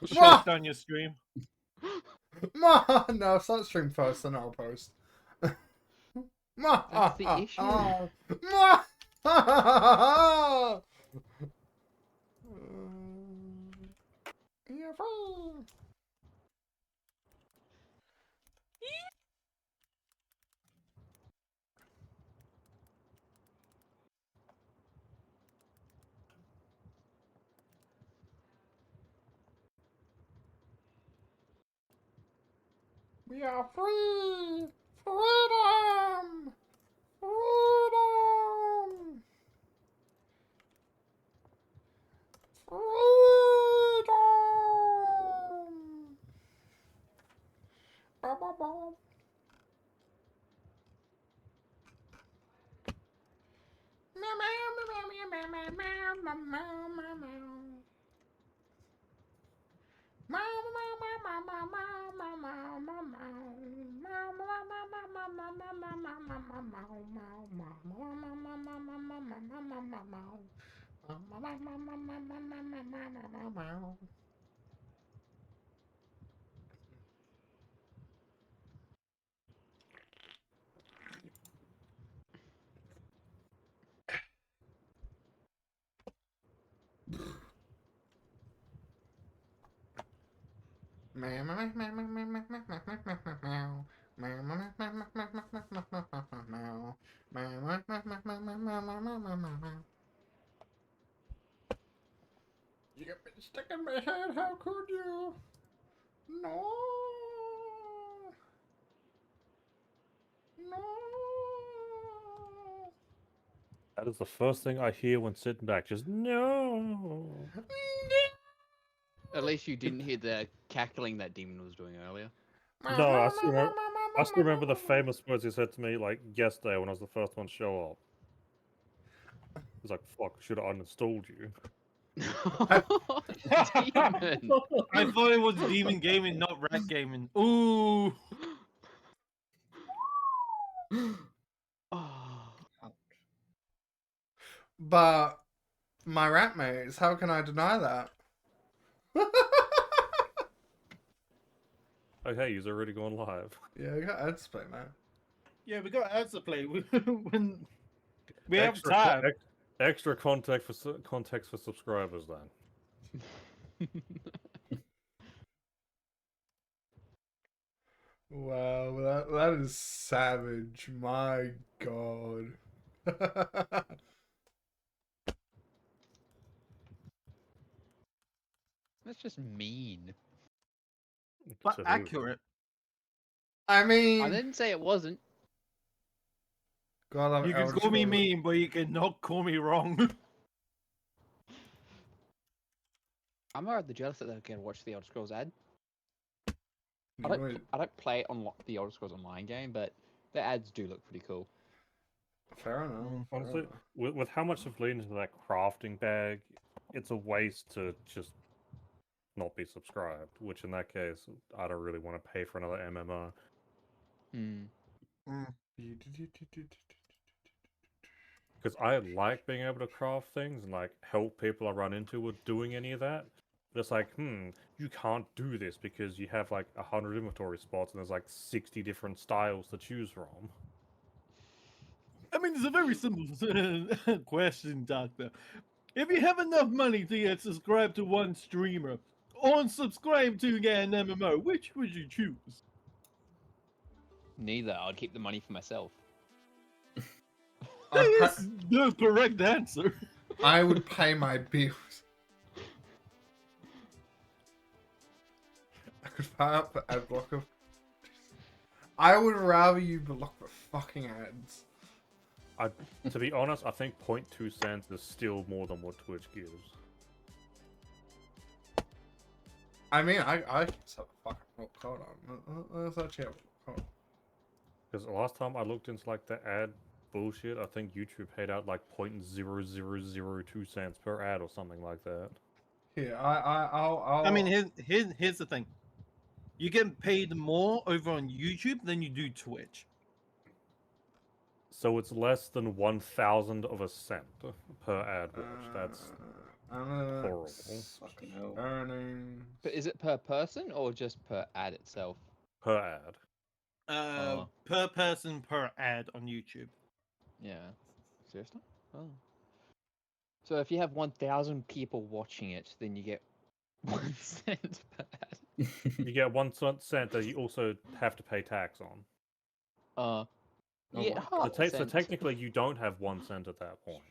shut down your stream. No, start stream first, then I'll post. That's the issue. You're free. We are free! Freedom! Freedom! Freedom! Ba, ba, ba. Meow, meow, meow, meow, meow, meow, meow, meow, meow, meow. You got been stuck in my head, how could you? No. No. That is the first thing I hear when sitting back. Just no. At least you didn't hear the cackling that demon was doing earlier. No, I still remember the famous words he said to me like yesterday when I was the first one to show up. He's like, "Fuck, should have uninstalled you." Demon. I thought it was demon gaming, not rat gaming. Ooh. Oh. But my rat mates, how can I deny that? Oh, hey, he's already gone live. Yeah, I got ads to play now. Yeah, we got ads to play when we have Extra time. Extra context for subscribers then. Wow, that is savage. My God. That's just mean. But To who? accurate. I mean, I didn't say it wasn't. God, You can call me mean, but you cannot call me wrong. I'm rather jealous that I can watch the Elder Scrolls ad. You would- I don't play on the Elder Scrolls Online game, but the ads do look pretty cool. Fair enough. fair Honestly, enough. with how much I've leaned into that crafting bag, it's a waste to just not be subscribed. Which in that case, I don't really want to pay for another MMO. Hmm. Because I like being able to craft things and like help people I run into with doing any of that. But it's like, you can't do this because you have like 100 inventory spots and there's like 60 different styles to choose from. I mean, it's a very simple question, Doctor. If you have enough money to get subscribed to one streamer or unsubscribe to get an MMO, which would you choose? Neither. I'd keep the money for myself. I'd That pa- is the correct answer. I would pay my bills. I could pay up for ad blocker. I would rather you block the fucking ads. To be honest, I think 0.2 cents is still more than what Twitch gives. I mean, I just have a fucking look. Hold on. Let's actually have a look. Hold on. Because the last time I looked into like the ad bullshit, I think YouTube paid out like 0.0002 cents per ad or something like that. Here, I'll. I mean, here's the thing. You get paid more over on YouTube than you do Twitch. So it's less than 1,000 of a cent per ad watch. Horrible. Fucking hell. Earnings. But is it per person or just per ad itself? Per ad. Per person per ad on YouTube. Yeah. Seriously? Oh. So if you have 1,000 people watching it, then you get 1 cent per ad. You get 1 cent that you also have to pay tax on. You Oh get my half God. a So cent. technically, you don't have 1 cent at that point.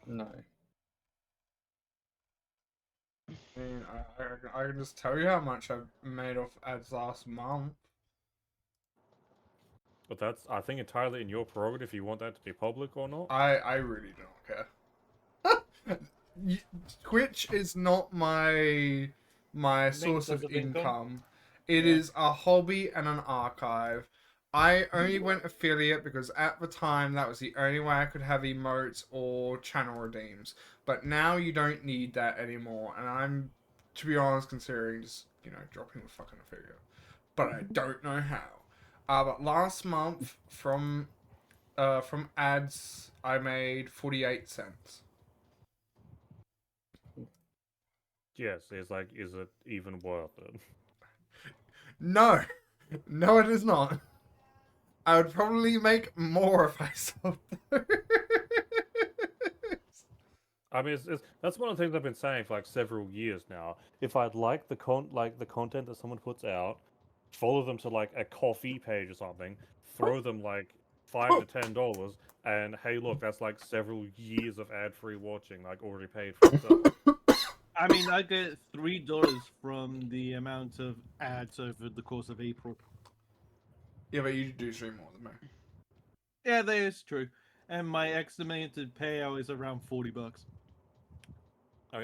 No. I mean, I can just tell you how much I've made off ads last month. But that's, I think, entirely in your prerogative if you want that to be public or not. I really don't care. Twitch is not my source of income. It Yeah. is a hobby and an archive. I only went affiliate because at the time that was the only way I could have emotes or channel redeems. But now you don't need that anymore, and I'm, to be honest, considering just dropping the fucking affiliate. But I don't know how. But last month from ads I made 48 cents. Yes, it's like, is it even worth it? No, no, it is not. I would probably make more if I sold those. I mean, that's one of the things I've been saying for like several years now. If I'd like the content that someone puts out, follow them to like a coffee page or something, throw them like $5 to $10, and hey, look, that's like several years of ad-free watching, like already paid for itself. I mean, I get $3 from the amount of ads over the course of April. Yeah, but you do stream more than me. Yeah, that is true. And my estimated payout is around $40.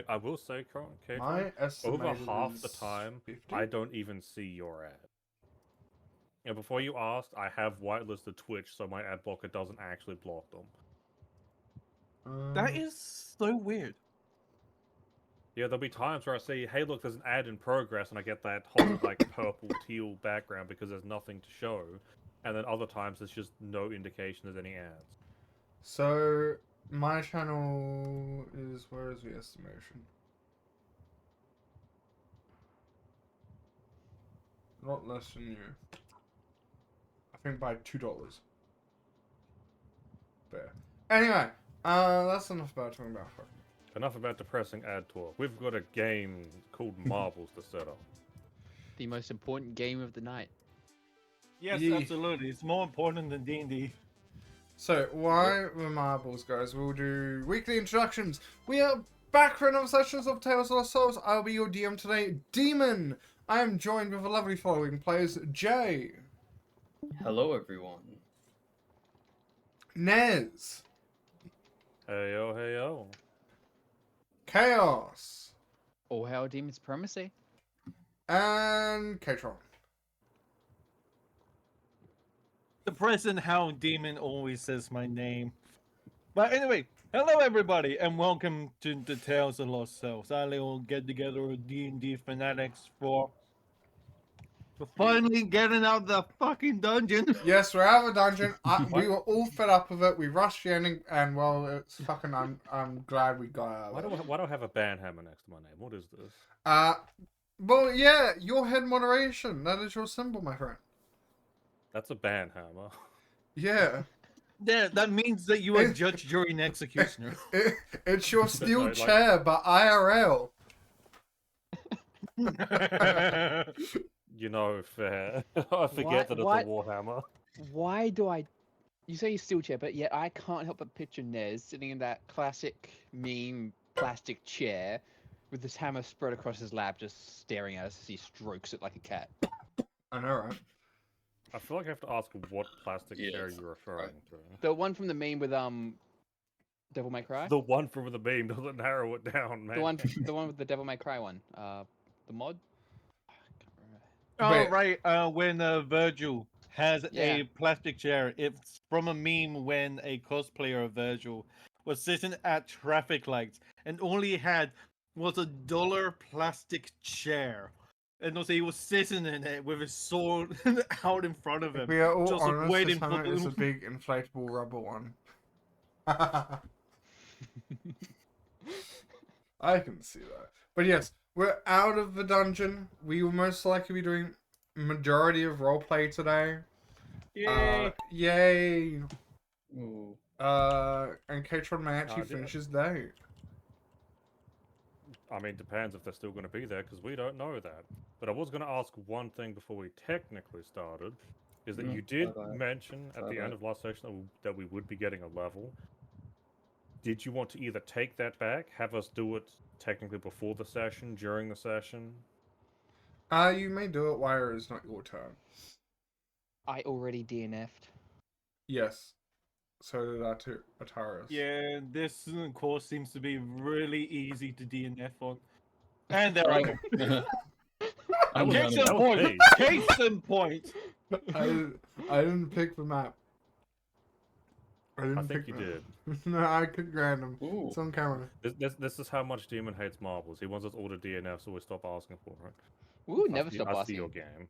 I will say, Kate, My over estimated half is the time, 50. I don't even see your ad. Yeah, before you asked, I have whitelisted Twitch so my ad blocker doesn't actually block them. That is so weird. Yeah, there'll be times where I see, hey, look, there's an ad in progress, and I get that whole like purple teal background because there's nothing to show, and then other times there's just no indication there's any ads. So my channel is, where is the estimation? Not less than you. I think by $2. There. Anyway, that's enough about talking about fucking. Enough about depressing ad talk. We've got a game called Marbles to set up. The most important game of the night. Yes, Yeah. absolutely. It's more important than D&D. So, why the marbles, guys? We'll do weekly introductions. We are back for another session of Tales of Lost Souls. I'll be your DM today, Demon. I am joined with a lovely following players, Jay, Hello, everyone. Nez, Hey yo, Chaos, Or how demon supremacy. and Katron. The present Hound Demon always says my name. But anyway, hello everybody, and welcome to the Tales of Lost Souls. Our little get-together of D&D fanatics for finally getting out the fucking dungeon. Yes, we're out of the dungeon. We were all fed up with it. We rushed the ending, and well, it's fucking. I'm glad we got out why of do it. I have a band hammer next to my name? What is this? Well, yeah, your head moderation. That is your symbol, my friend. That's a band hammer. Yeah. Yeah, that means that you are judge, jury, and executioner. It's your steel No, like- chair, but IRL. You know, fair. I forget that it's What? a warhammer. Why do I... You say he's steel chair, but yet I can't help but picture Nez sitting in that classic meme plastic chair with this hammer spread across his lap, just staring at us as he strokes it like a cat. I know, right? I feel like I have to ask what plastic Yeah, chair you're referring to. The one from the meme with Devil May Cry? The one from the beam doesn't narrow it down, man. The one with the Devil May Cry one. The mod? I can't remember. Oh, Wait. right. When Virgil has Yeah. a plastic chair, it's from a meme when a cosplayer of Virgil was sitting at traffic lights and all he had was $1 plastic chair. And also he was sitting in it with his sword out in front of him. If we are all just honest, waiting this for hammer is the- a big inflatable rubber one. I can see that. But yes, we're out of the dungeon. We will most likely be doing majority of roleplay today. Yay! Yay! Ooh. And Katron may actually Yeah. finish his day. I mean, depends if they're still going to be there, because we don't know that. But I was going to ask one thing before we technically started, is that you did bye-bye. mention at the Bye-bye. end of last session that we would be getting a level. Did you want to either take that back, have us do it technically before the session, during the session? You may do it while it's not your turn. I already DNF'd. Yes. So did Atarius. Yeah, this course seems to be really easy to DNF on. And there I go. I'm Case the in only was point. me. Case in point. I didn't pick the map. I didn't I think pick you the- did. No, I picked random. Ooh. It's on camera. This is how much Demon hates marbles. He wants us all to DNF, so we stop asking for it. We would never stop I see your asking. game.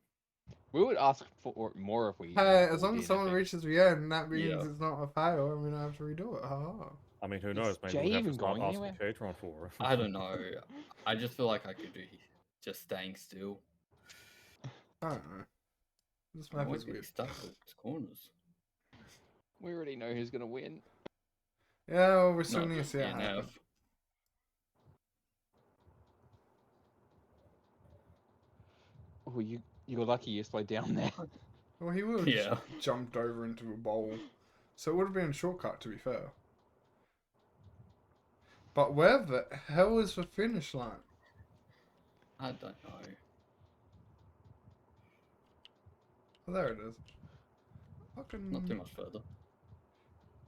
We would ask for more if we. Hey, were as long as someone DNFing. reaches the end, that means Yeah. it's not a fail, and we don't have to redo it. Ha I mean, who Is knows? Maybe Jay we'll have to even start going asking Catron for it. I don't know. I just feel like I could do just staying still. I don't know. This I'm map always is getting weird. stuck at corners. We already know who's gonna win. Yeah, well, we're Not still need to just see it DNF. happen. Oh, you're lucky you slowed down there. Well, he would have Yeah. just jumped over into a bowl. So it would have been a shortcut, to be fair. But where the hell is the finish line? I don't know. Oh, there it is. Not too Fucking... much further.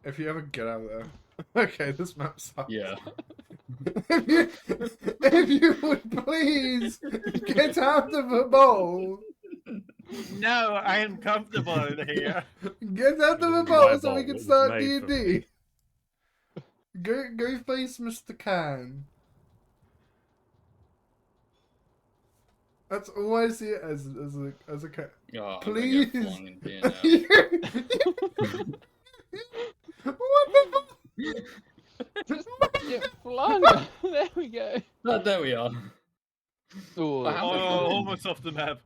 If you ever get out of there. Okay, this map sucks. Yeah. if you would please get out of the bowl. No, I am comfortable in here. Get out of the This is bowl my so we bowl. can It was start made for D&D. Go face Mr. Khan. That's all I see it as a cat. Oh, Please. I'm gonna get flung in DNF. What the fuck? Just get flung. There we go. Oh, there we are. Ooh, But how Oh, am I going? almost off the map.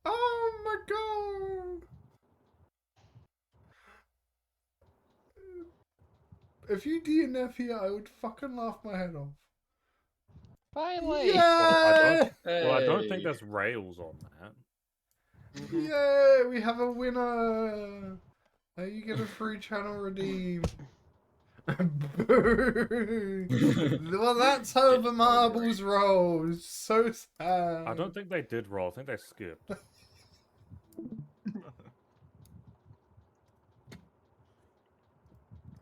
Oh my god. If you DNF here, I would fucking laugh my head off. finally. Yeah! Well, I don't think Hey. there's rails on that. Yay! We have a winner! You get a free channel redeem. Boo! Well, that's how the marbles roll. It's so sad. I don't think they did roll. I think they skipped.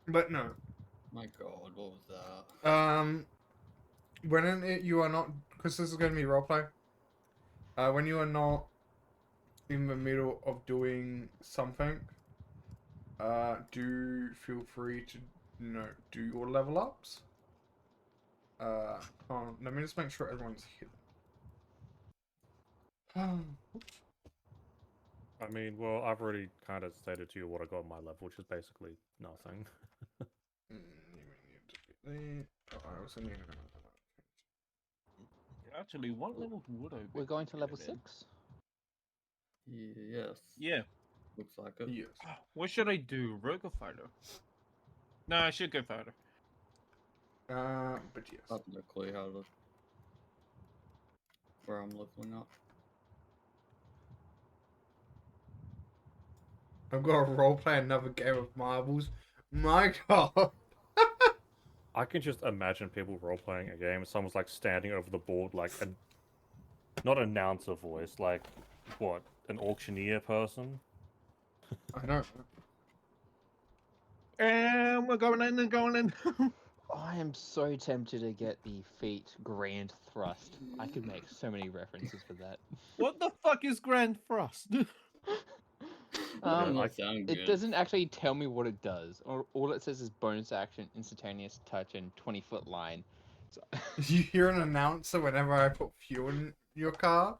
But no. My god, what was that? You are not, because this is going to be roleplay. When you are not in the middle of doing something, do feel free to, do your level ups. Let me just make sure everyone's here. I mean, well, I've already kind of stated to you what I got on my level, which is basically nothing. I also need Actually, what level would I be? We're going to level Get in? 6. Yes. Yeah. Looks like it. yes. What should I do? Rogue or fighter? No, I should go fighter. But yes. I have no clue how to. Where I'm leveling up. I've got to roleplay another game of marbles. My god. I can just imagine people role playing a game and someone's like standing over the board, like a not announcer voice, like what, an auctioneer person? I know. And we're going in and going in. I am so tempted to get the feat Grand Thrust. I could make so many references for that. What the fuck is Grand Thrust? Doesn't Um, sound it good. doesn't actually tell me what it does. All it says is bonus action, instantaneous touch, and 20-foot line. So You hear an announcer whenever I put fuel in your car?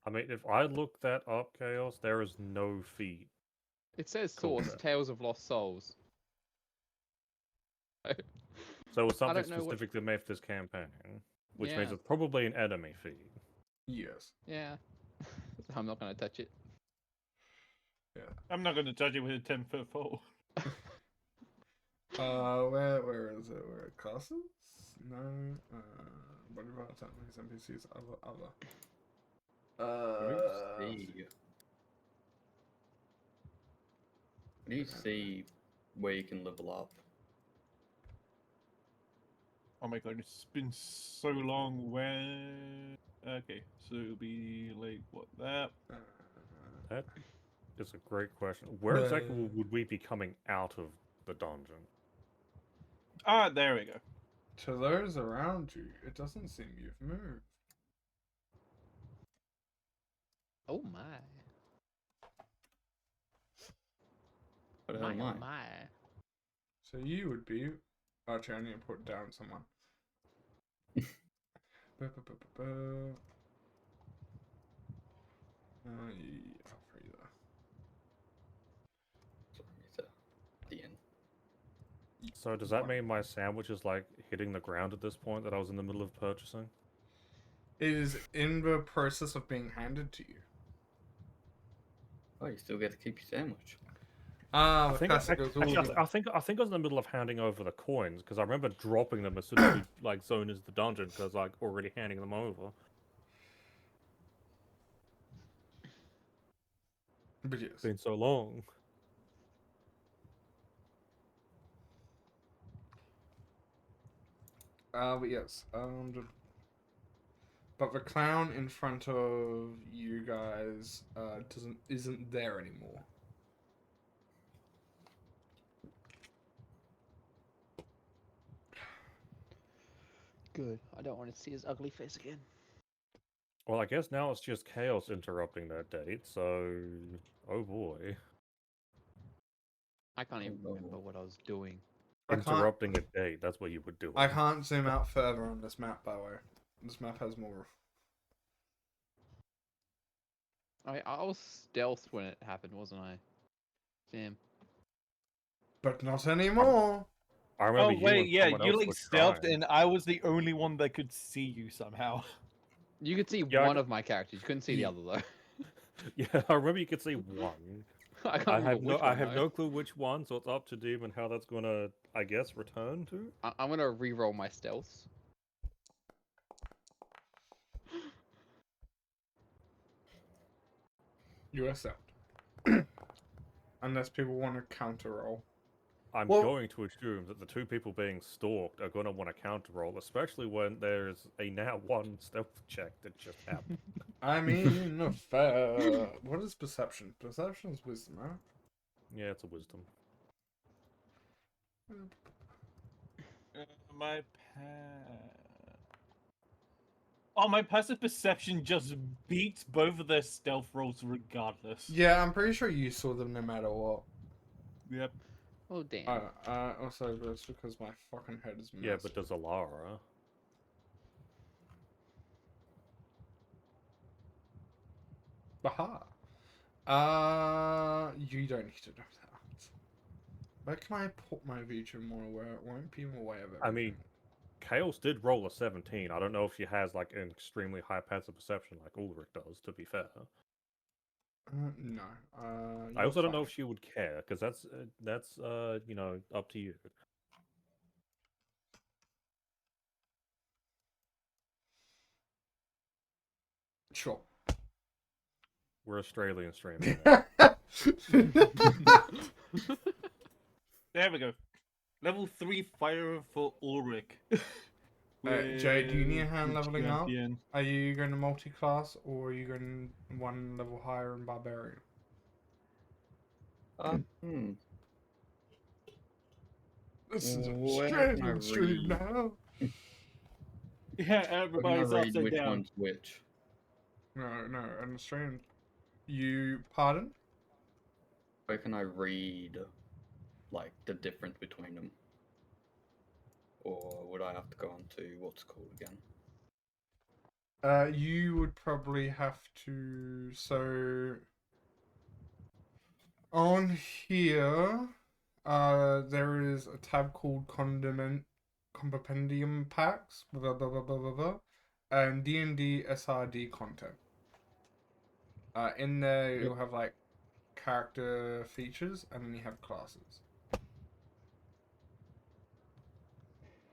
I mean, if I look that up, Chaos, there is no feat. it says Cool. source Tales of Lost Souls. So it's I something don't know what. specifically made for this campaign, which means Yeah. it's probably an enemy feed. Yes. Yeah. I'm not gonna touch it. I'm not going to touch it with a 10-foot pole. Where is it? Where classes? No. Body parts, enemies, NPCs, other. What do you see? What do you see where you can level up? Oh my god, it's been so long. When? Okay, so it'll be like what that? That is a great question. Where exactly would we be coming out of the dungeon? Ah, there we go. To those around you, it doesn't seem you've moved. Oh my. What the My hell am oh I? my. So you would be. Actually, I need to put down someone. Ba-ba-ba-ba-ba. Yeah, free there. Sorry, it's the end. So does that mean my sandwich is like hitting the ground at this point that I was in the middle of purchasing? It is in the process of being handed to you. Oh, you still get to keep your sandwich. Ah, I the think, classic goes all actually, I think I was in the middle of handing over the coins because I remember dropping them as soon as we like zoned into the dungeon because like already handing them over. But yes. It's been so long. But yes. But the clown in front of you guys isn't there anymore. Good. I don't want to see his ugly face again. Well, I guess now it's just chaos interrupting that date. So, oh boy, I can't even Oh, remember what I was doing. I can't. interrupting a date. That's what you would do. I can't zoom out further on this map, by the way. This map has more. I was stealth when it happened, wasn't I? Damn. But not anymore. I remember Oh you wait, and yeah, someone you else like were stealthed, trying. and I was the only one that could see you somehow. You could see Yeah, one of my characters. You couldn't see the other though. Yeah, I remember you could see one. I can't remember which I one. have though. no clue which one, so it's up to Demon how that's gonna, I guess, return to. I'm gonna re-roll my stealths. You are stealth. Unless people want to counter roll. I'm Well- going to assume that the two people being stalked are gonna want to counter roll, especially when there's a now one stealth check that just happened. I mean, fair. What is perception? Perception is wisdom, right? Yeah, it's a wisdom. My Oh, my passive perception just beats both of their stealth rolls regardless. Yeah, I'm pretty sure you saw them no matter what. Yep. Oh damn. Also, that's because my fucking head is Yeah, massive. but does Alara? Baha. You don't need to know that. Where can I put my feature more where it won't be in the way of everything? I mean, Chaos did roll a 17. I don't know if she has like an extremely high passive perception like Ulrich does, to be fair. No. I also don't know if she would care, because that's you know, up to you. Sure. We're Australian streaming. There we go. Level 3 fire for Ulrich. Jay, do you need a With hand the leveling up? champion. Are you going to multi-class or are you going one level higher in Barbarian? This is a Where can I Australian stream read? now. Yeah, Where can I everybody's read upside which down. one's which? No, an Australian. You pardon? Where can I read, like, the difference between them? Or would I have to go on to what's it called again? You would probably have to. So on here, There is a tab called Compendium Packs, blah blah blah blah blah blah, and D&D SRD content. In there Yep. you'll have like character features, and then you have classes.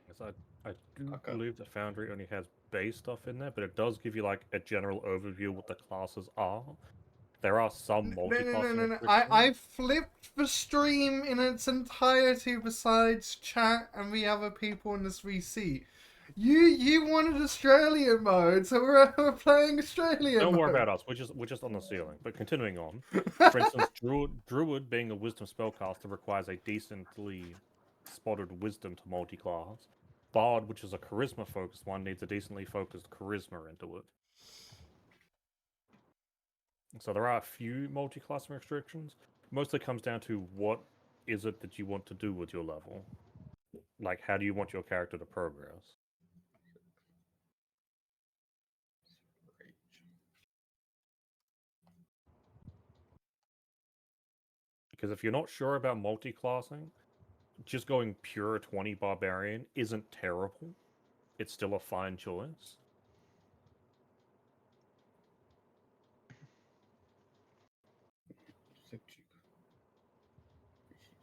Yes, I do Okay. believe that Foundry only has base stuff in there, but it does give you like a general overview of what the classes are. There are some multi-classing No. restrictions. I flipped the stream in its entirety besides chat and the other people in this VC. You wanted Australian mode, so we're playing Australian Don't mode. worry about us. We're just on the ceiling. But continuing on, for instance, Druid being a wisdom spellcaster requires a decently spotted wisdom to multi-class. Bard, which is a charisma focused one, needs a decently focused charisma into it. So there are a few multi-class restrictions. Mostly comes down to what is it that you want to do with your level. Like, how do you want your character to progress? Because if you're not sure about multi-classing, just going pure 20 barbarian isn't terrible. It's still a fine choice.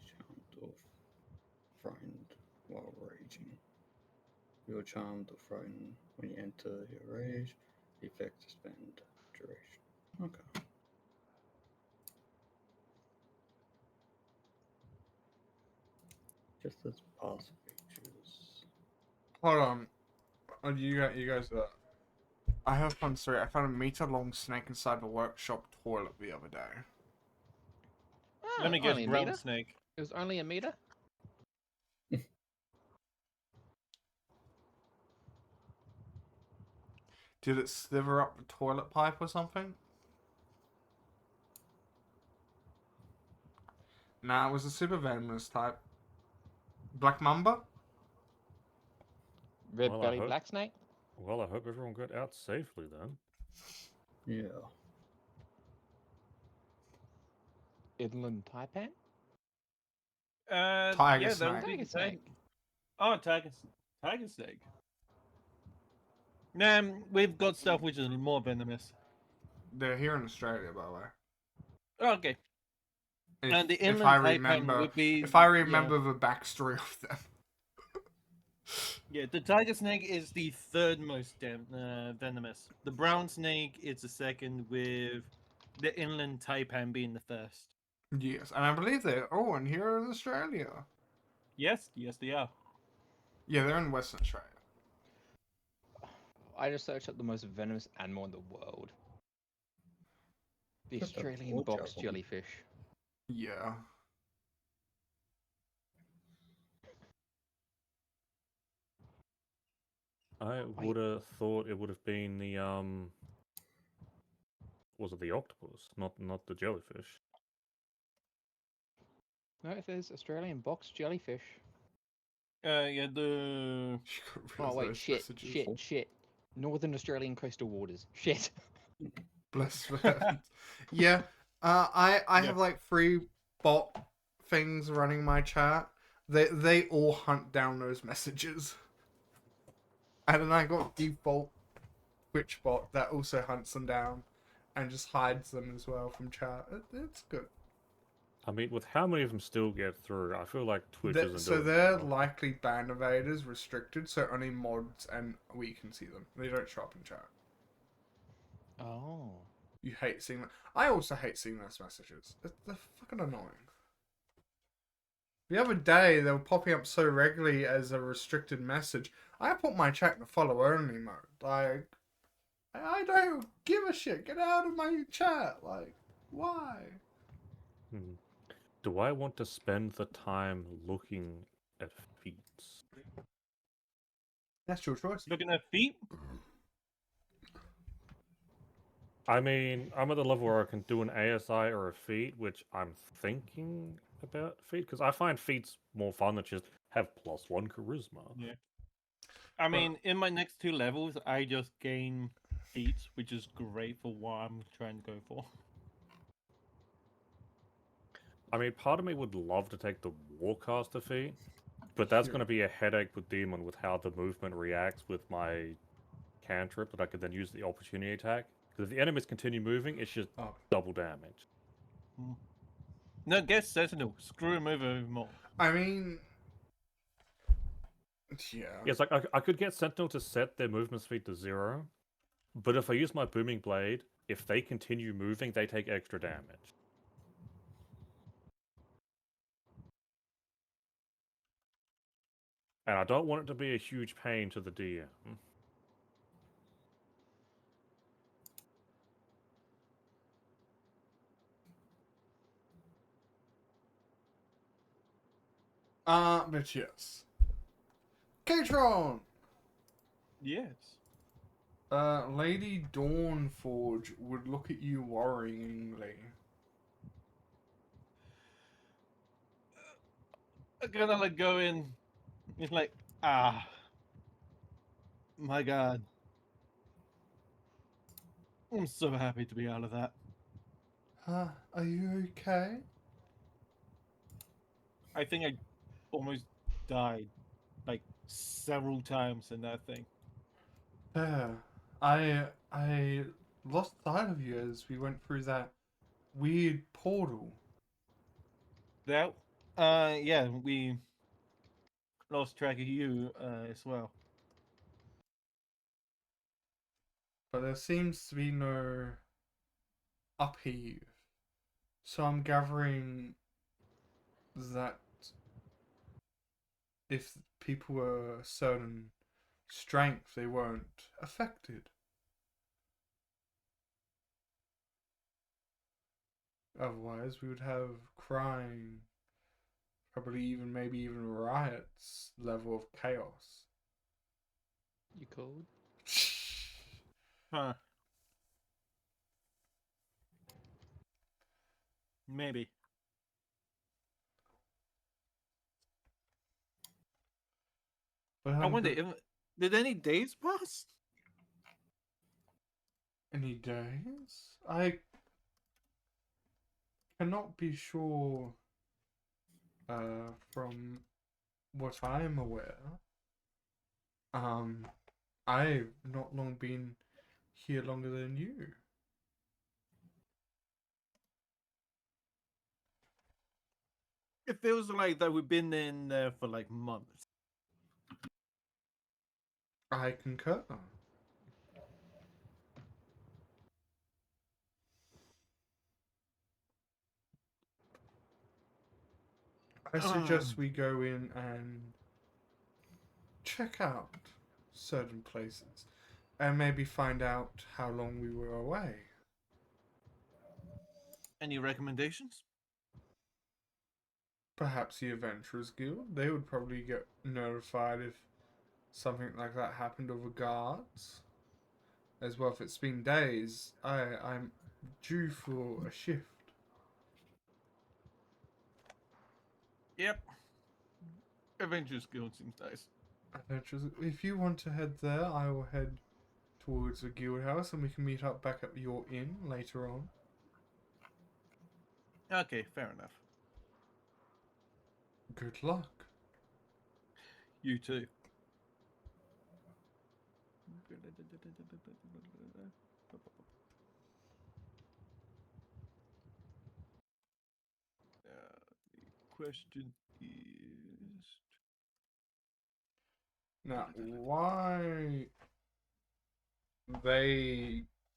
Charmed or frightened while raging. You're charmed or frightened when you enter your rage. The effect suspend duration. Okay. Just as passive features. Hold on. You guys. I have a fun story. I found a meter-long snake inside the workshop toilet the other day. Let me Only guess, a ground meter? snake. It was only a meter? Did it slither up the toilet pipe or something? Nah, it was a super venomous type. Black Mamba? Red Well, I belly hope- black snake? Well, I hope everyone got out safely then. Yeah. Inland taipan? Tiger Yeah, that would snake. be Tiger the snake. Oh, tiger snake. Nah, we've got stuff which is more venomous. They're here in Australia, by the way. Okay, and the If inland I taipan remember, would be. if I remember the backstory of them. Yeah, the tiger snake is the third most venomous. The brown snake is the second, with the inland taipan being the first. Yes, and I believe they're all in here in Australia. Yes, they are. Yeah, they're in Western Australia. I just searched up the most venomous animal in the world. The Just a Australian torch box album. jellyfish. Yeah. I Wait. would have thought it would have been the was it the octopus, not the jellyfish? No, if there's Australian box jellyfish. Yeah, the You got rid Oh of wait, those shit, messages. shit. Northern Australian coastal waters. Shit. Bless them. Yeah. I Yeah. have like 3 bot things running my chat. They all hunt down those messages. And then I got default Twitch bot that also hunts them down and just hides them as well from chat. It's good. I mean, with how many of them still get through, I feel like Twitch isn't So doing they're well. likely ban evaders restricted, so only mods and we can see them. They don't show up in chat. Oh. You hate seeing that. I also hate seeing those messages. They're fucking annoying. The other day, they were popping up so regularly as a restricted message. I put my chat in follow only mode. Like, I don't give a shit. Get out of my chat. Like, why? Hmm. Do I want to spend the time looking at feats? That's your choice. looking at feet. I mean, I'm at the level where I can do an ASI or a feat, which I'm thinking about feat, because I find feats more fun than just have +1 charisma. Yeah. I mean, in my next 2 levels, I just gain feats, which is great for what I'm trying to go for. I mean, part of me would love to take the Warcaster feat, but that's going to be a headache with Demon with how the movement reacts with my cantrip that I could then use the opportunity attack. Because if the enemies continue moving, it's just Oh. double damage. No, get Sentinel. Screw him over even more. I mean, yeah. Yeah, it's like I could get Sentinel to set their movement speed to 0, but if I use my Booming Blade, if they continue moving, they take extra damage. And I don't want it to be a huge pain to the DM. But yes. Katron! Yes. Lady Dawnforge would look at you worryingly. I kind of like go in. It's like, my God. I'm so happy to be out of that. Are you okay? I think I almost died like several times in that thing. There. I lost sight of you as we went through that weird portal. That, yeah, we lost track of you as well. But there seems to be no upheave. So I'm gathering that if people were a certain strength, they weren't affected. Otherwise, we would have crying, probably even maybe even riots level of chaos. You cold? Huh. Maybe. But I wonder, did any days pass? any days? I cannot be sure from what I'm aware. I've not long been here longer than you. It feels like that we've been in there for like months. I concur. I suggest we go in and check out certain places and maybe find out how long we were away. Any recommendations? Perhaps the Adventurers Guild. They would probably get notified if something like that happened over guards. As well, if it's been days, I'm due for a shift. Yep. Avengers Guild seems nice. Adventurers, if you want to head there, I will head towards the guild house and we can meet up back at your inn later on. Okay, fair enough. Good luck. You too. The question is... Now, why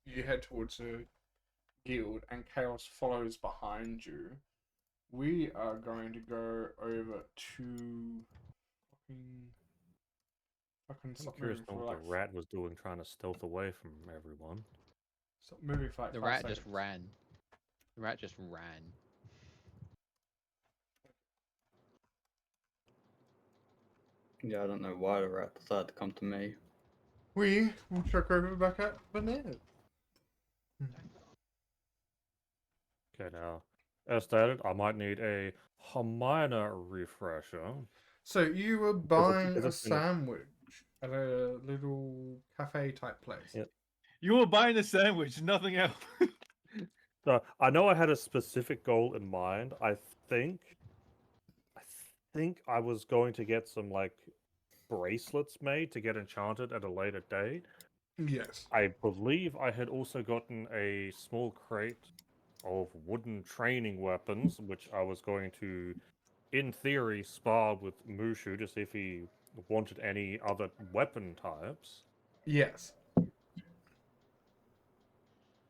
you head towards the guild and chaos follows behind you? We are going to go over to fucking I'm stop curious moving to know for what like the rat was doing trying to stealth away from everyone. stop moving for like The 5 rat seconds. just ran. The rat just ran. Yeah, I don't know why the rat decided to come to me. We will check over back at Bernard. Okay, now, as stated, I might need a minor refresher. So you were Is buying it a gonna- sandwich at a little cafe type place. Yeah. You were buying a sandwich, nothing else. No, I know I had a specific goal in mind. think, I think I was going to get some like bracelets made to get enchanted at a later date. Yes. I believe I had also gotten a small crate of wooden training weapons, which I was going to, in theory, spar with Mushu to see if he wanted any other weapon types. Yes.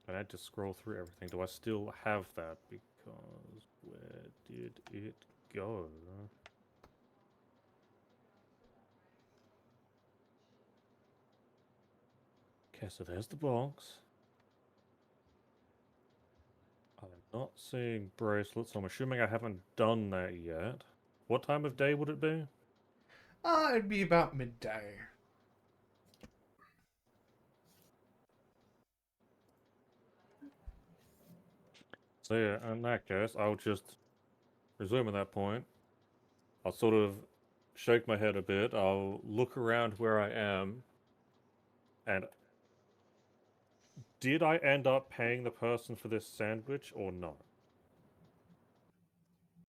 I had to scroll through everything. Do I still have that? Because where did it go? Okay, so there's the box. I'm not seeing bracelets, so I'm assuming I haven't done that yet. What time of day would it be? It'd be about midday. So yeah, in that case, I'll just resume at that point. I'll sort of shake my head a bit. I'll look around where I am, and did I end up paying the person for this sandwich or not?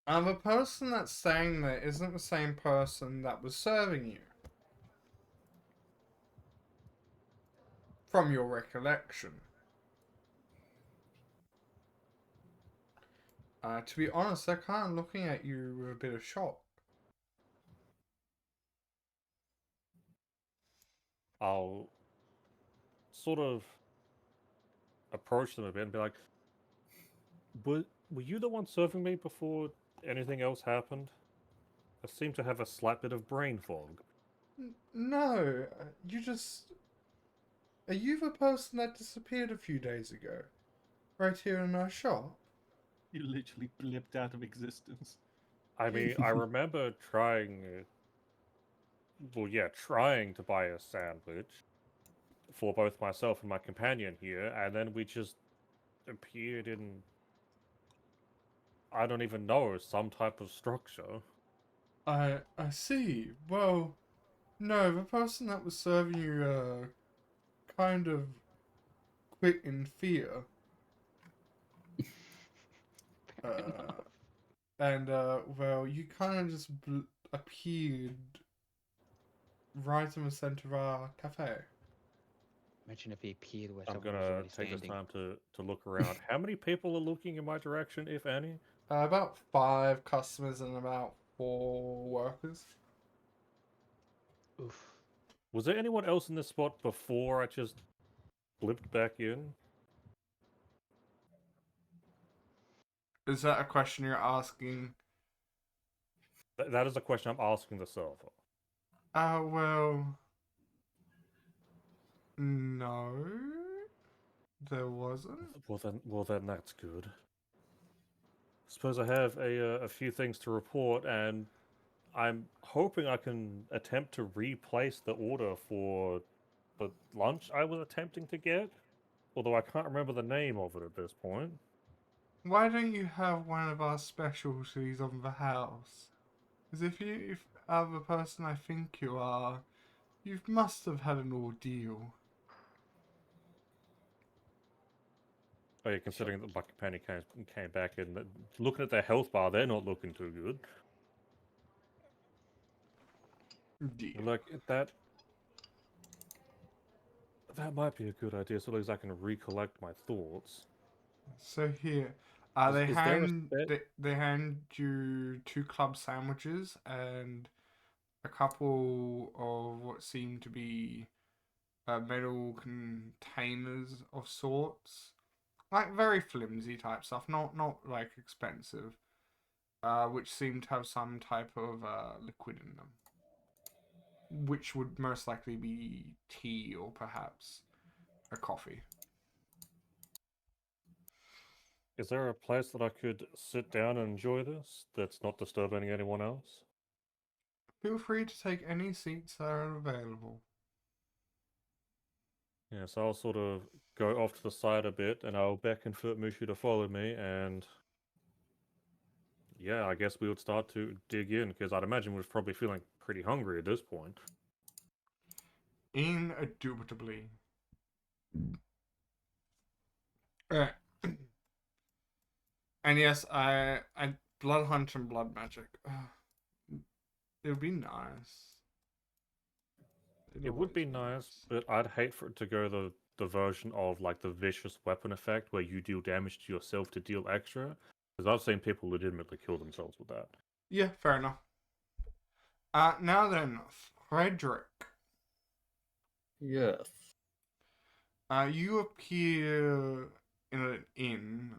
The person that's staying there isn't the same person that was serving you. From your recollection. To be honest, they're kind of looking at you with a bit of shock. I'll sort of approach them a bit and be like, were you the one serving me before anything else happened? I seem to have a slight bit of brain fog. No, you just... Are you the person that disappeared a few days ago? Right here in our shop? You literally blipped out of existence. I mean, I remember trying, trying to buy a sandwich for both myself and my companion here, and then we just appeared in, I don't even know, some type of structure. I see. Well, no, the person that was serving you, kind of quit in fear. Uh, well, you kind of just appeared right in the center of our cafe. Imagine if he appeared where I'm someone was gonna already take this standing. time to look around. How many people are looking in my direction, if any? About 5 customers and about 4 workers. Oof. Was there anyone else in this spot before I just blipped back in? Is that a question you're asking? That is a question I'm asking the server. Well, no, there wasn't. Well then that's good. Suppose I have a few things to report, and I'm hoping I can attempt to replace the order for the lunch I was attempting to get. Although I can't remember the name of it at this point. Why don't you have one of our specialties on the house? Because if are the person I think you are, you must have had an ordeal. Oh yeah, considering that my companion came back in, looking at their health bar, they're not looking too good. Deal. Like that might be a good idea, so as I can recollect my thoughts. So here, Is there a set? they hand you 2 club sandwiches and a couple of what seem to be metal containers of sorts, like very flimsy type stuff, not like expensive, which seem to have some type of liquid in them, which would most likely be tea or perhaps a coffee. Is there a place that I could sit down and enjoy this that's not disturbing anyone else? Feel free to take any seats that are available. Yeah, so I'll sort of go off to the side a bit, and I'll beckon for Mushu to follow me, and yeah, I guess we would start to dig in, because I'd imagine we're probably feeling pretty hungry at this point. Indubitably. Uh, And yes, I blood hunt and blood magic. It would be nice. It would be nice, but I'd hate for it to go the version of like the vicious weapon effect where you deal damage to yourself to deal extra. Because I've seen people legitimately kill themselves with that. Yeah, fair enough. Now then, Frederick. Yes. You appear in an inn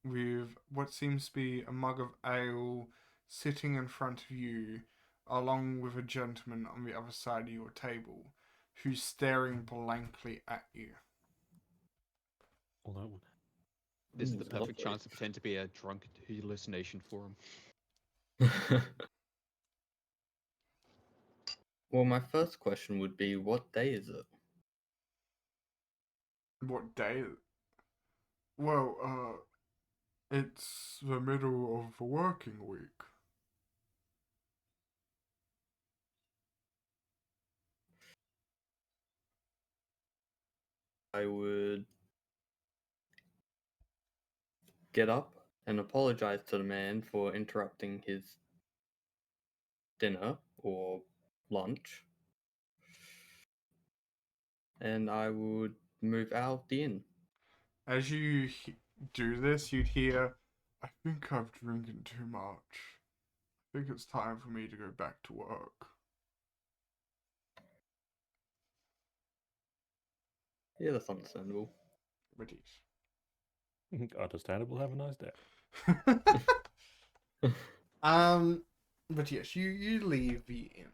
with what seems to be a mug of ale sitting in front of you, along with a gentleman on the other side of your table, who's staring blankly at you. Well, that would... This is the perfect Lovely. chance to pretend to be a drunk hallucination for him. Well, my first question would be, what day is it? What day? Well, it's the middle of the working week. I would get up and apologize to the man for interrupting his dinner or lunch. And I would move out the inn. As you do this, you'd hear, I think I've drinking too much. I think it's time for me to go back to work. Yeah, that's understandable. British. Understandable. Have a nice day. But yes, you leave the inn.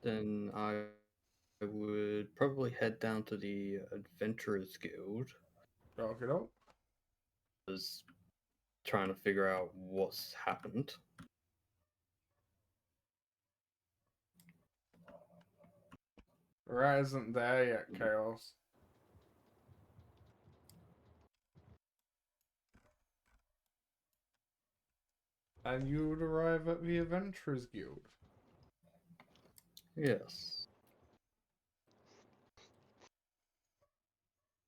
Then I would probably head down to the Adventurers Guild. Okay, doke. Is trying to figure out what's happened. Right isn't there yet, Chaos. And you would arrive at the Adventurers Guild. Yes.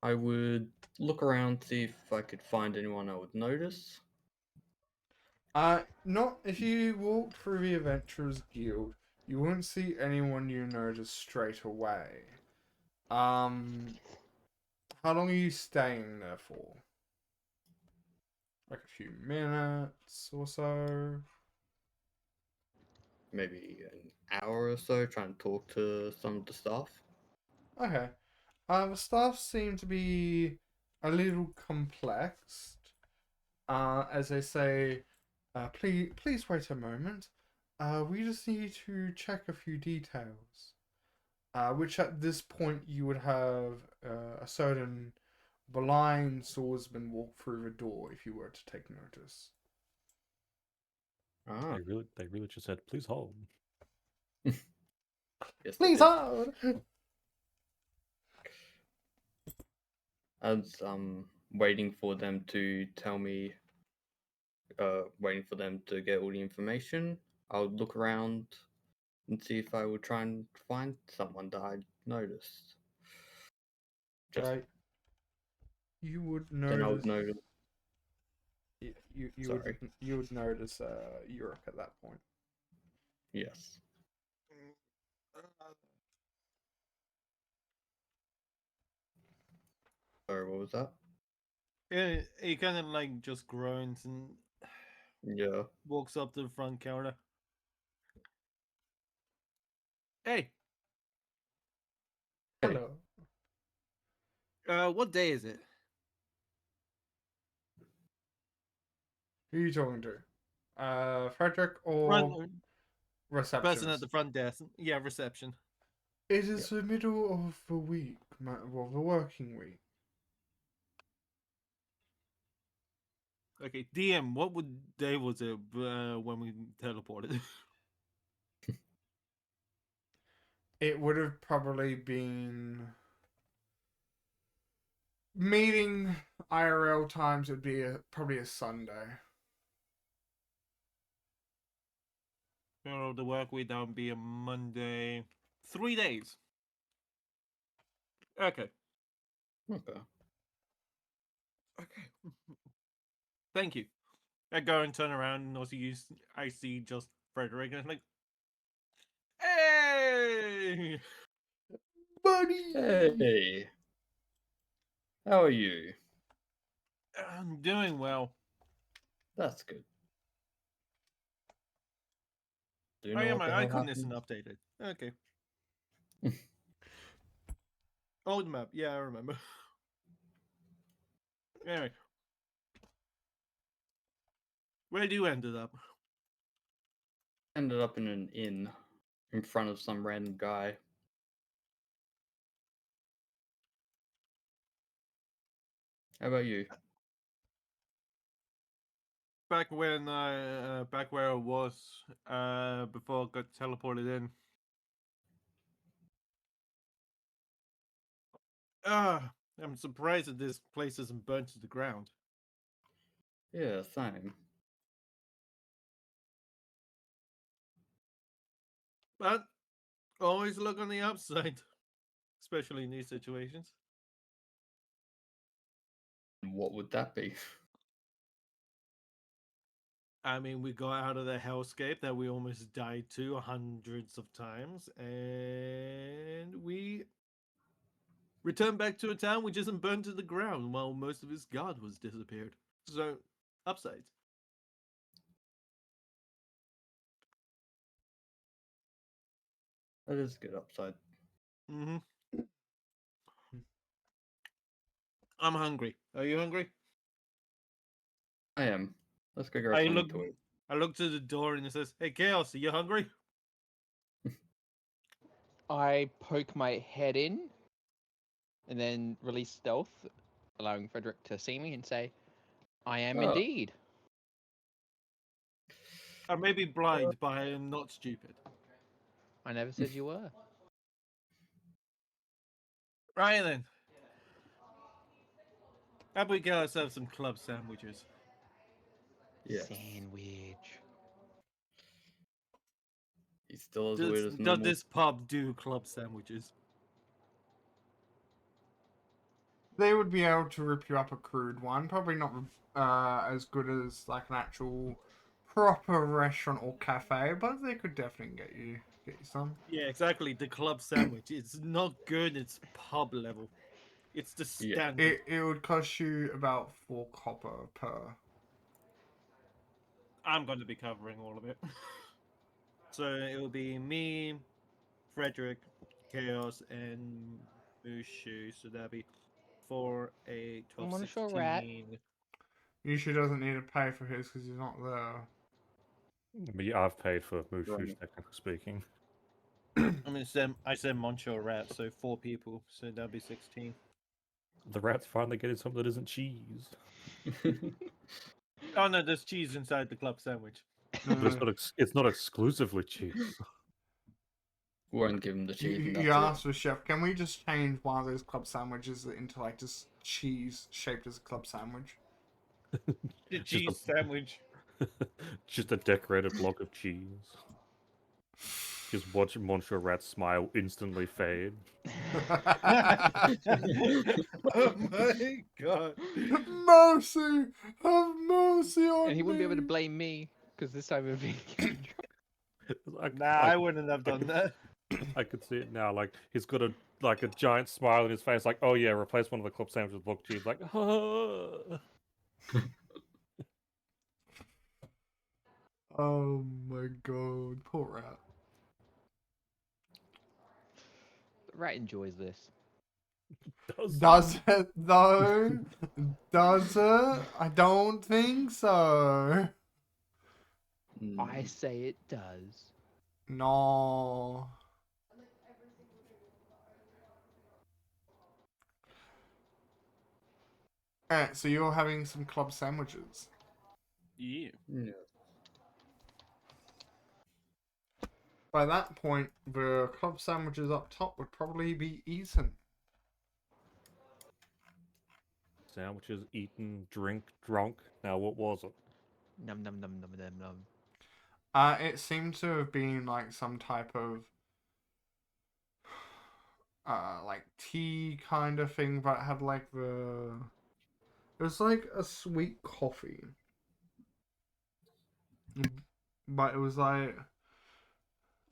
I would look around, see if I could find anyone I would notice. Not if you walk through the Adventurers Guild, you won't see anyone you notice straight away. How long are you staying there for? Like a few minutes or so? Maybe an hour or so, try and talk to some of the staff. Okay. The staff seem to be a little complex. As they say, please wait a moment. We just need to check a few details. Which at this point you would have a certain blind swordsman walk through the door if you were to take notice. Ah, They really just said, please hold. yes. they Please did. hold! As waiting for them to tell me, waiting for them to get all the information, I would look around and see if I would try and find someone that I'd noticed. Just You would then I would notice. notice. Sorry. You would notice Europe at that point. Yes. Sorry, what was that? Yeah, he kind of like just groans and Yeah. walks up to the front counter. Hey, Hello. what day is it? Who are you talking to? Frederick or Front person at receptionist? the front desk. Yeah, reception. It is the middle of the week, well, the working week. Okay, DM. What day was it when we teleported? It would have probably been meeting IRL times. Would be probably a Sunday. The work week that would be a Monday. 3 days. Okay. Okay. Okay. Thank you. I go and turn around and also I see just Frederick and I'm like, hey, buddy. Hey, how are you? I'm doing well. That's good. Do you Oh know yeah, what the my hell icon isn't happened? updated. Okay. Old map. Yeah, I remember. Anyway, where do you ended up? Ended up in an inn in front of some random guy. How about you? Back where I was before I got teleported in. I'm surprised that this place isn't burnt to the ground. Yeah, same. But always look on the upside, especially in these situations. What would that be? I mean, we got out of the hellscape that we almost died to hundreds of times, and we returned back to a town which isn't burned to the ground while most of its guard was disappeared. So, upsides. That is a good upside. Mm-hmm. I'm hungry. Are you hungry? I am. Let's go grab I something look. to eat. I look to the door and it says, "Hey, Chaos, are you hungry?" I poke my head in and then release stealth, allowing Frederick to see me and say, I am Oh, indeed. I may be blind, but I am not stupid. I never said you were. Right then. How about we get ourselves some club sandwiches? yes. Sandwich. He's still as Does, weird as does normal. this pub do club sandwiches? They would be able to rip you up a crude one. Probably not as good as like an actual proper restaurant or cafe, but they could definitely get you some. Yeah, exactly. The club sandwich. It's not good. It's pub level. It's the Yeah. standard. It would cost you about 4 copper per. I'm going to be covering all of it. So it will be me, Frederick, Chaos, and Mushu. So that'll be 4, 8, 12, I'm on a short rat. 16. Usually doesn't need to pay for his because he's not there. But yeah, I've paid for Mushu, Right. technically speaking. I said Moncho Rat, so 4 people. So that'll be 16. The rat's finally getting something that isn't cheese. Oh no, there's cheese inside the club sandwich. But it's not. It's not exclusively cheese. Won't give him the You, cheese and you that's it. asked the chef, can we just change one of those club sandwiches into like just cheese shaped as a club sandwich? The Just cheese sandwich. just a decorated block of cheese. Just watch Monsieur Rat smile instantly fade. Oh my god. Mercy! Have mercy on And he wouldn't be able to me! blame me because this time of being. Nah, I wouldn't have done that. I could see it now. Like he's got a giant smile on his face. Like, oh yeah, replace one of the club sandwiches with block cheese. Like, Oh my god, poor rat. The rat enjoys this. Does it though? Does it? I don't think so. I say it does. No. Alright, so you're having some club sandwiches. Yeah. Yeah. By that point, the club sandwiches up top would probably be eaten. Sandwiches, eaten, drunk. Now, what was it? Num num num num num num. It seemed to have been like some type of like tea kind of thing, but it had like it It was like a sweet coffee. But it was like...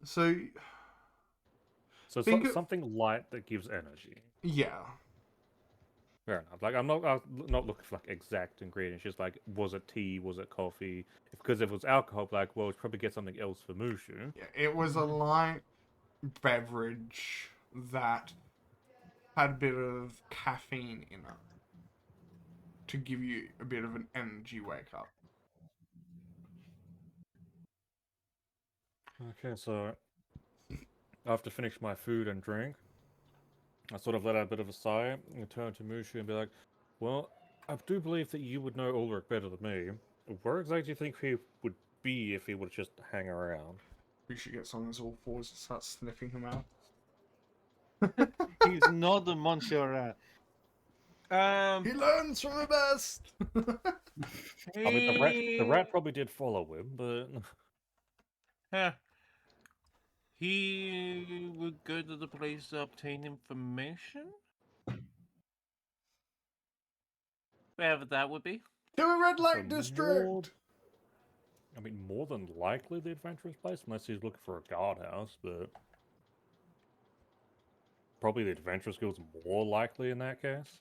So, So think of... something light that gives energy. Yeah. Fair enough. Like I'm not looking for like exact ingredients. Just like, was it tea? Was it coffee? Because if it was alcohol, like, well, it's probably get something else for Mushu. Yeah, it was a light beverage that had a bit of caffeine in it to give you a bit of an energy wake up. Okay, so after finish my food and drink, I sort of let out a bit of a sigh and turn to Mushu and be like, "Well, I do believe that you would know Ulrich better than me. Where exactly do you think he would be if he would just hang around?" We should get on his all fours and start sniffing him out. He's not a Monsieur Rat. He learns from the best. I mean, the rat probably did follow him, but Huh. He would go to the place to obtain information? Wherever that would be. To a red so light district. I mean, more than likely the adventurous place, unless he's looking for a guardhouse, but probably the adventurous guild's more likely in that case.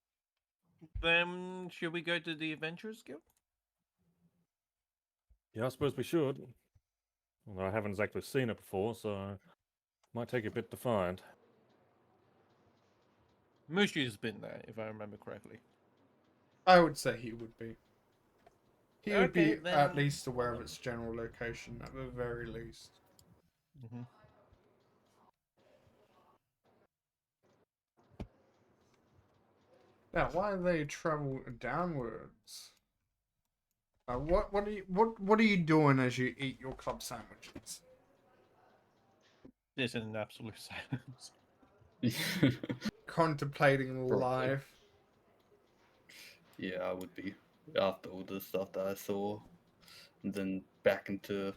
Then should we go to the Adventurers Guild? Yeah, I suppose we should. Although I haven't exactly seen it before, so might take a bit to find. Mushu's been there, if I remember correctly. I would say he would be. He would Okay, be at then- least aware of its general location, at the very least. Mm-hmm. Now, why do they travel downwards? What are you doing as you eat your club sandwiches? This is an absolute silence. Contemplating Probably. life. Yeah, I would be after all the stuff that I saw, and then back into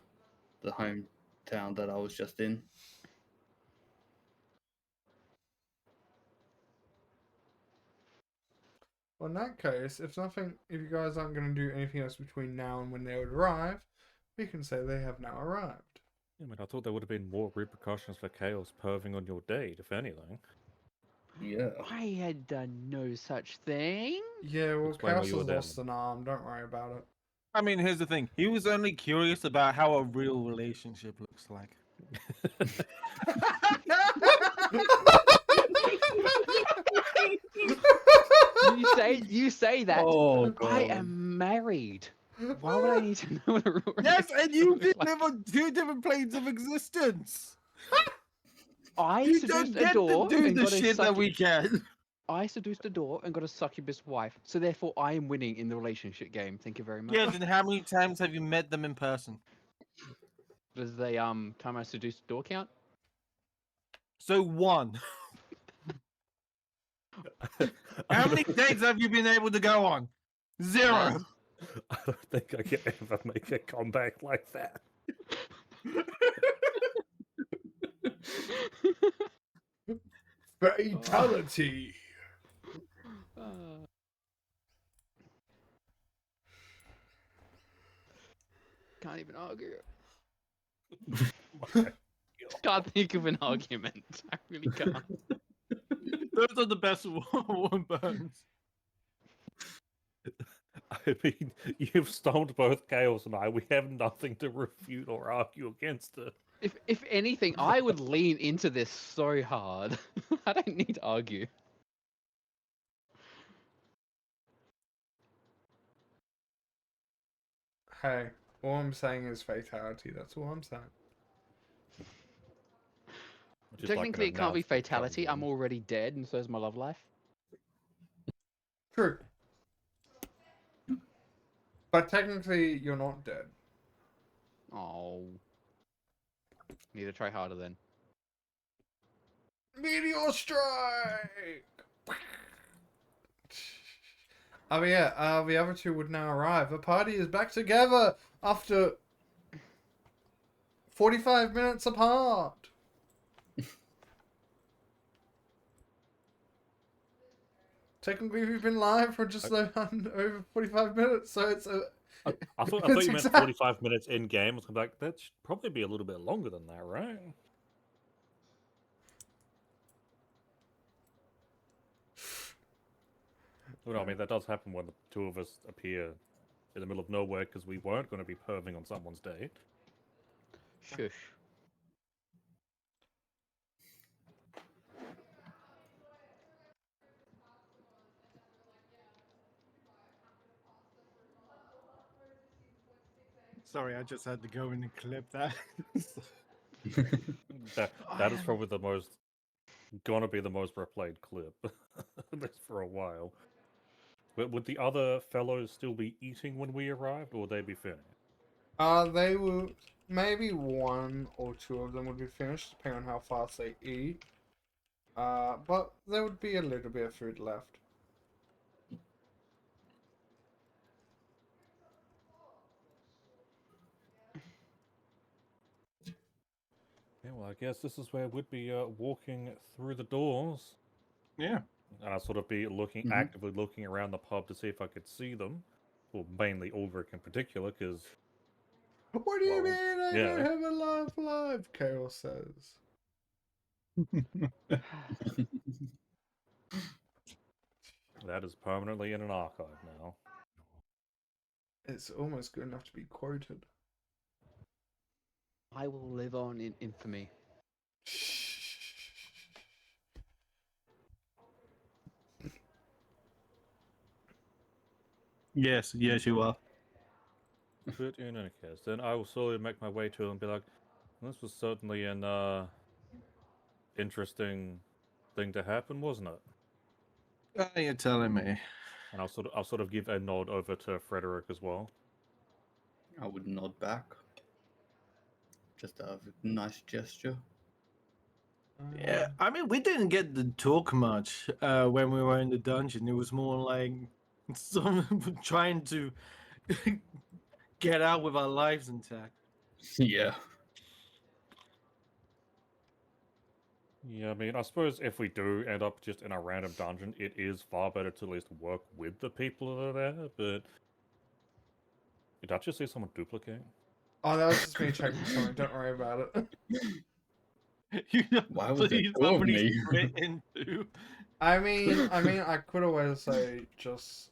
the hometown that I was just in. Well, in that case, if you guys aren't going to do anything else between now and when they would arrive, we can say they have now arrived. I mean, I thought there would have been more repercussions for Chaos perving on your date, if anything. Yeah. I had done no such thing. Yeah, well, Explain why Chaos you has were lost dead. an arm. Don't worry about it. I mean, here's the thing. He was only curious about how a real relationship looks like. You say that. Oh I god. am married. Why would I need to know what a real Yes, and you relationship did looks like? live on two different planes of existence. I You don't seduced a get to door do and the got a shit that succub- we can. I seduced a door and got a succubus wife, so therefore I am winning in the relationship game. Thank you very much. Yes, and how many times have you met them in person? Does the time I seduced a door count? So one. How many dates have you been able to go on? Zero. I don't think I can ever make a comeback like that. Fatality. Can't even argue. Can't think of an argument. I really can't. Those are the best one burns. I mean, you've stoned both Chaos and I. We have nothing to refute or argue against it. If anything, I would lean into this so hard. I don't need to argue. Hey, all I'm saying is fatality. That's all I'm saying. Which is like an Technically, it can't be announcement coming fatality. I'm in. already dead, and so is my love life. True. But technically, you're not dead. Oh. Need to try harder then. Meteor strike! Oh yeah, the other two would now arrive. The party is back together after 45 minutes apart. Technically, we've been live for just over 45 minutes, so it's a. I thought it's you meant exact- 45 minutes in game. I was like, that should probably be a little bit longer than that, right? Well, no, I mean, that does happen when the two of us appear in the middle of nowhere because we weren't going to be perving on someone's date. Shush. Sorry, I just had to go in and clip that. That is probably gonna be the most replayed clip. That's for a while. But would the other fellows still be eating when we arrived, or would they be finished? They will. Maybe one or two of them would be finished, depending on how fast they eat. But there would be a little bit of food left. Yeah, well, I guess this is where we'd be walking through the doors. Yeah. And I'd sort of be looking, actively looking around the pub to see if I could see them. Well, mainly Ulrich in particular, because What do you Well, mean I yeah. don't have a laugh live? Chaos says. that is permanently in an archive now. It's almost good enough to be quoted. I will live on in infamy. Yes, yes, you are. But in any case, then I will slowly make my way to it and be like, this was certainly an interesting thing to happen, wasn't it? You're telling me. And I'll sort of give a nod over to Frederick as well. I would nod back. Just a nice gesture. Yeah, I mean, we didn't get to talk much when we were in the dungeon. It was more like someone trying to get out with our lives intact. Yeah. Yeah, I mean, I suppose if we do end up just in a random dungeon, it is far better to at least work with the people that are there, but... Did I just see someone duplicate? Oh, that was just me checking something. Don't worry about it. You know, Why was there please, two of somebody me? split into. I mean, I could always say just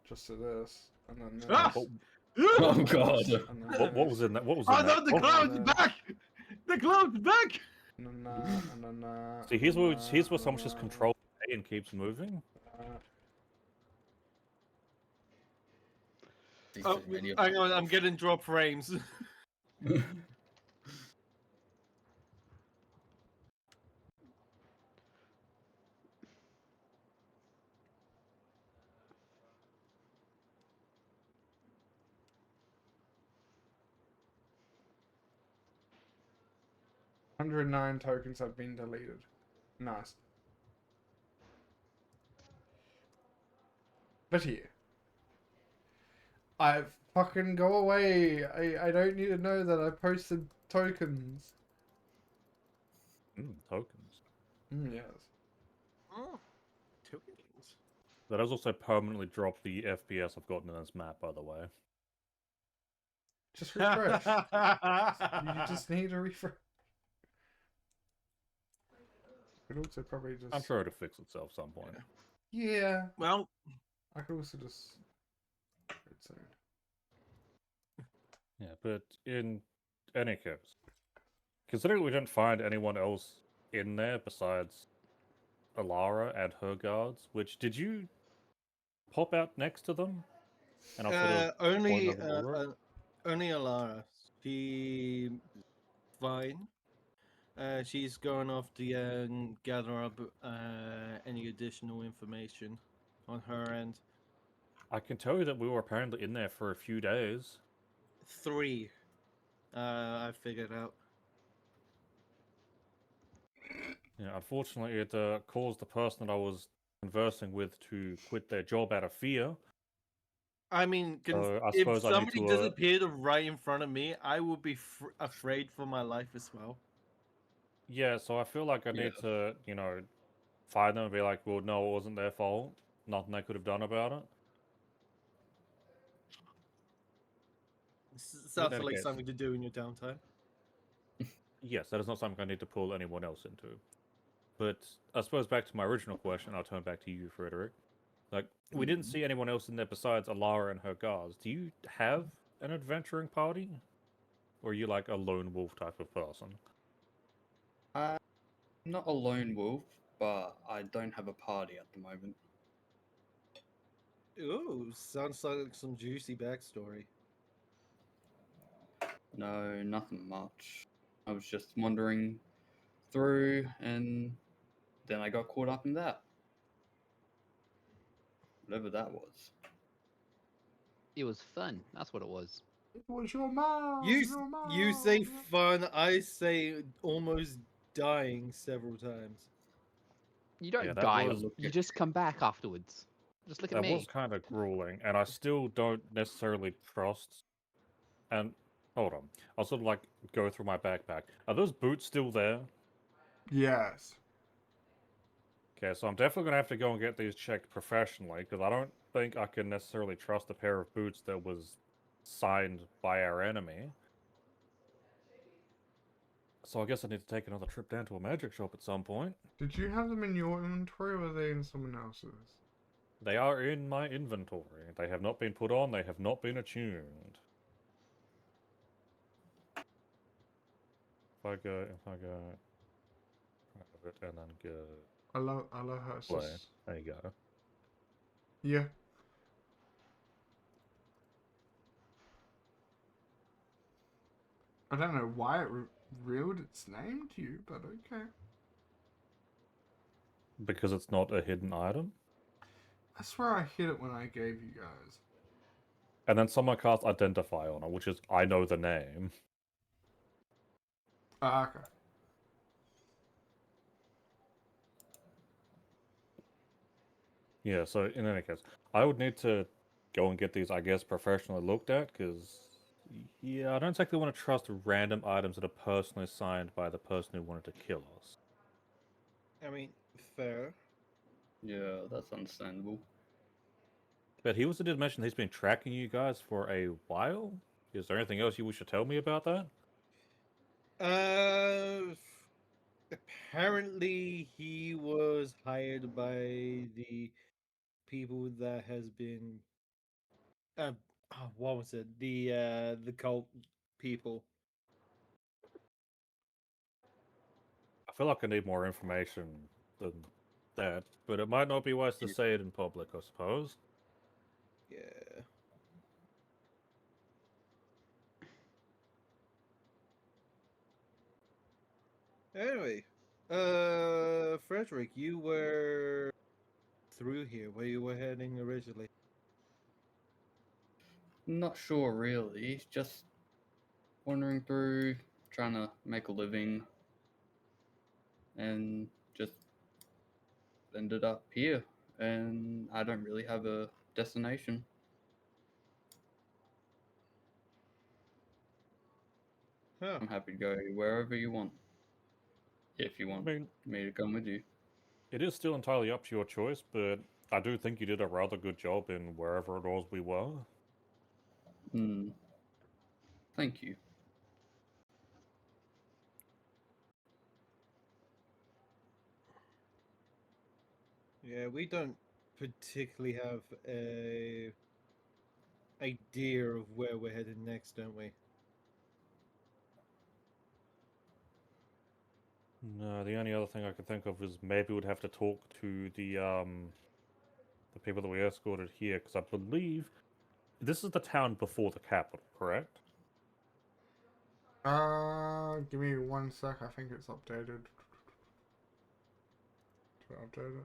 to this, and then this, Ah! Oh god. and then What was in that? What was in Oh that? no, the Oh, cloud's back! The cloud's back! see, here's where someone just controls A and keeps moving. Oh, hang on, I'm getting drop frames. $109 tokens have been deleted. Nice. But here. I fucking go away. I don't need to know that I posted tokens. Tokens. Yes. Oh, tokens. That has also permanently dropped the FPS I've gotten in this map, by the way. Just refresh. You just need to refresh. Could also probably just. I'm sure it'll fix itself some point. Yeah. Well, I could also just. Soon. Yeah, but in any case, considering we didn't find anyone else in there besides Alara and her guards, which did you pop out next to them? And I'll sort of only point over it? only Alara. She fine. She's going off to gather up any additional information on her end. I can tell you that we were apparently in there for a few days. 3. I figured out. Yeah, unfortunately, it caused the person that I was conversing with to quit their job out of fear. I mean, So I if suppose I need somebody to, disappeared right in front of me, I would be afraid for my life as well. Yeah, so I feel like I Yeah. need to, you know, fire them and be like, well, no, it wasn't their fault. Nothing they could have done about it. Sounds that like case- something to do in your downtime. Yes, that is not something I need to pull anyone else into. But I suppose back to my original question, I'll turn back to you, Frederick. Like, we didn't see anyone else in there besides Alara and her guards. Do you have an adventuring party? Or are you like a lone wolf type of person? I'm not a lone wolf, but I don't have a party at the moment. Ooh, sounds like some juicy backstory. No, nothing much. I was just wandering through, and then I got caught up in that. Whatever that was. It was fun. That's what it was. It was your mom. You say fun, I say almost dying several times. You don't Yeah, that die. was- You just come back afterwards. Just look at That me. was kind of grueling, and I still don't necessarily trust. And hold on, I'll sort of like go through my backpack. Are those boots still there? Yes. Okay, so I'm definitely gonna have to go and get these checked professionally because I don't think I can necessarily trust a pair of boots that was signed by our enemy. So I guess I need to take another trip down to a magic shop at some point. Did you have them in your inventory or were they in someone else's? They are in my inventory. They have not been put on. They have not been attuned. If I go, private and then go I love her. play. There you go. Yeah. I don't know why it revealed its name to you, but okay. Because it's not a hidden item. I swear I hit it when I gave you guys. And then someone casts Identify on it, which is I know the name. Ah, okay. Yeah, so in any case, I would need to go and get these, I guess, professionally looked at, because, yeah, I don't exactly want to trust random items that are personally signed by the person who wanted to kill us. I mean, fair. Yeah, that's understandable. But he also did mention he's been tracking you guys for a while. Is there anything else you wish to tell me about that? Apparently he was hired by the people that has been uh what was it? The cult people. I feel like I need more information than that, but it might not be wise to say it in public, I suppose. Yeah. Anyway, Frederick, you were through here where you were heading originally. Not sure really. Just wandering through, trying to make a living, and just ended up here. And I don't really have a destination. Huh. I'm happy to go wherever you want. If you I want mean, me to come with you. it is still entirely up to your choice, but I do think you did a rather good job in wherever it was we were. Hmm. Thank you. Yeah, we don't particularly have a idea of where we're headed next, don't we? No, the only other thing I could think of is maybe we'd have to talk to the people that we escorted here, because I believe this is the town before the capital, correct? Give me 1 sec. I think it's updated. Did I update it?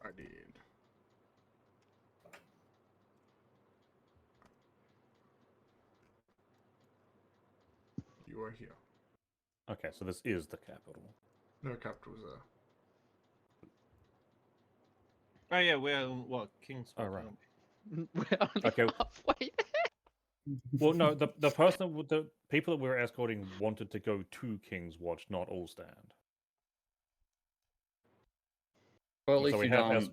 I did. You are here. Okay, so this is the capital. No capitals there. Oh yeah, we're in what Kingsport, Oh, right. aren't We're only Okay. halfway there. Well, no, the person with the people that we were escorting wanted to go to King's Watch, not All Stand. Well, at So least we you have aren't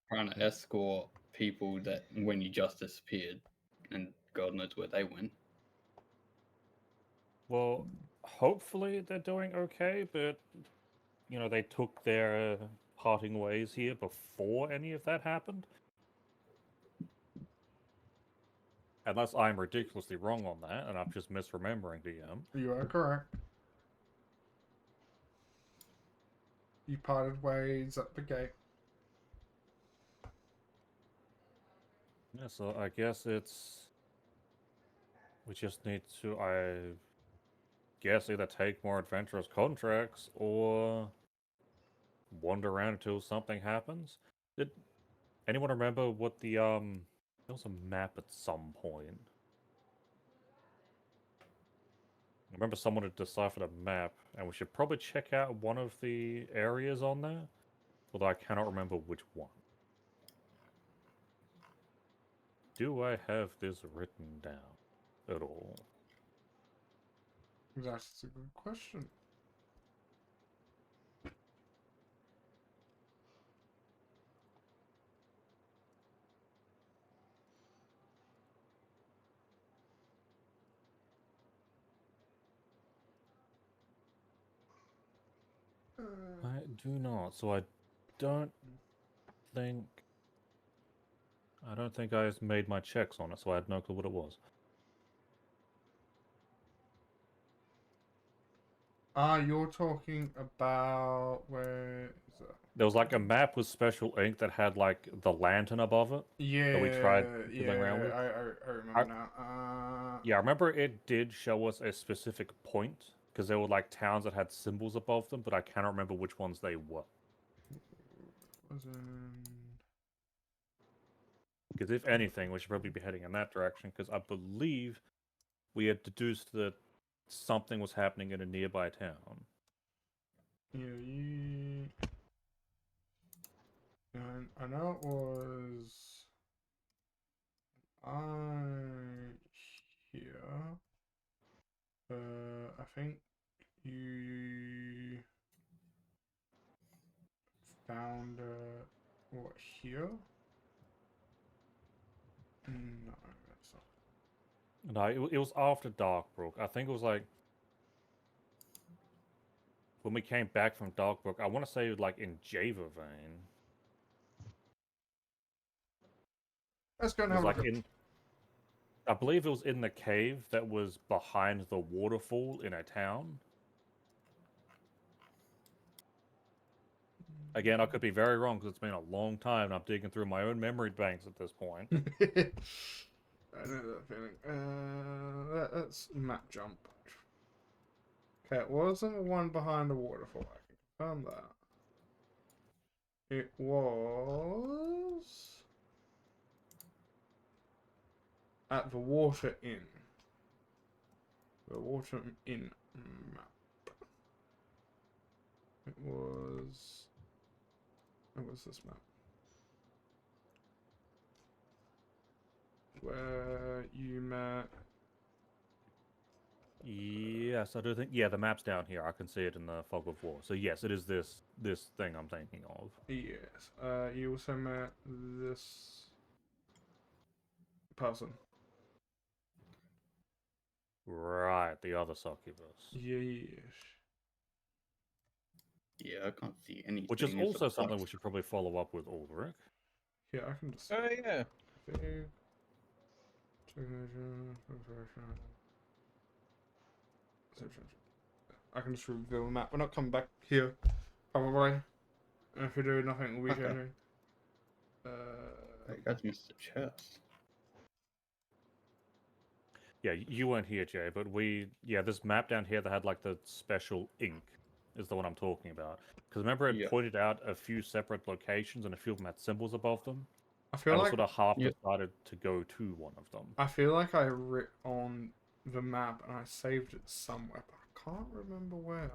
trying to escort people that when you just disappeared, and God knows where they went. Well, hopefully they're doing okay, but you know, they took their parting ways here before any of that happened. Unless I'm ridiculously wrong on that, and I'm just misremembering DM. You are correct. You parted ways at the gate. Yeah, so I guess we just need to, I guess, either take more adventurous contracts or wander around until something happens. Did anyone remember what the there was a map at some point. I remember someone had deciphered a map, and we should probably check out one of the areas on there, although I cannot remember which one. Do I have this written down at all? That's a good question. I do not, so don't think I don't think I made my checks on it, so I had no clue what it was. You're talking about where is that? There was like a map with special ink that had like the lantern above it. Yeah, we tried fiddling yeah, around with. I remember now. Yeah, I remember it did show us a specific point because there were like towns that had symbols above them, but I cannot remember which ones they were. Was in... Because if anything, we should probably be heading in that direction. Because I believe we had deduced that something was happening in a nearby town. Yeah, I know it was here. I think you found what here? No, that's not. No, it was after Darkbrook. I think it was like when we came back from Darkbrook. I want to say it was like in Java Vein. Let's go and It was have a like look. in. I believe it was in the cave that was behind the waterfall in a town. Again, I could be very wrong because it's been a long time and I'm digging through my own memory banks at this point. I know that feeling. Let's map jump. Okay, it wasn't the one behind the waterfall. I can confirm that. It was at the Water Inn. The Water Inn map. It was this map. Where you met. Yes, I do think. Yeah, the map's down here. I can see it in the fog of war. So yes, it is this thing I'm thinking of. Yes. You also met this person. Right, the other succubus. Yes. Yeah, I can't see anything. Which is It's a also something plus. we should probably follow up with Ulrich. Yeah, I can just. Oh yeah. I can just reveal the map. We're not coming back here, probably. And if we do, nothing will be Okay. changing. Oh, you guys missed the chest. Yeah, you weren't here, Jay, but this map down here that had like the special ink is the one I'm talking about. Because remember, it Yeah. pointed out a few separate locations and a few of them had symbols above them. I feel And I like sort of half Yeah. decided to go to one of them. I feel like I writ on the map and I saved it somewhere, but I can't remember where.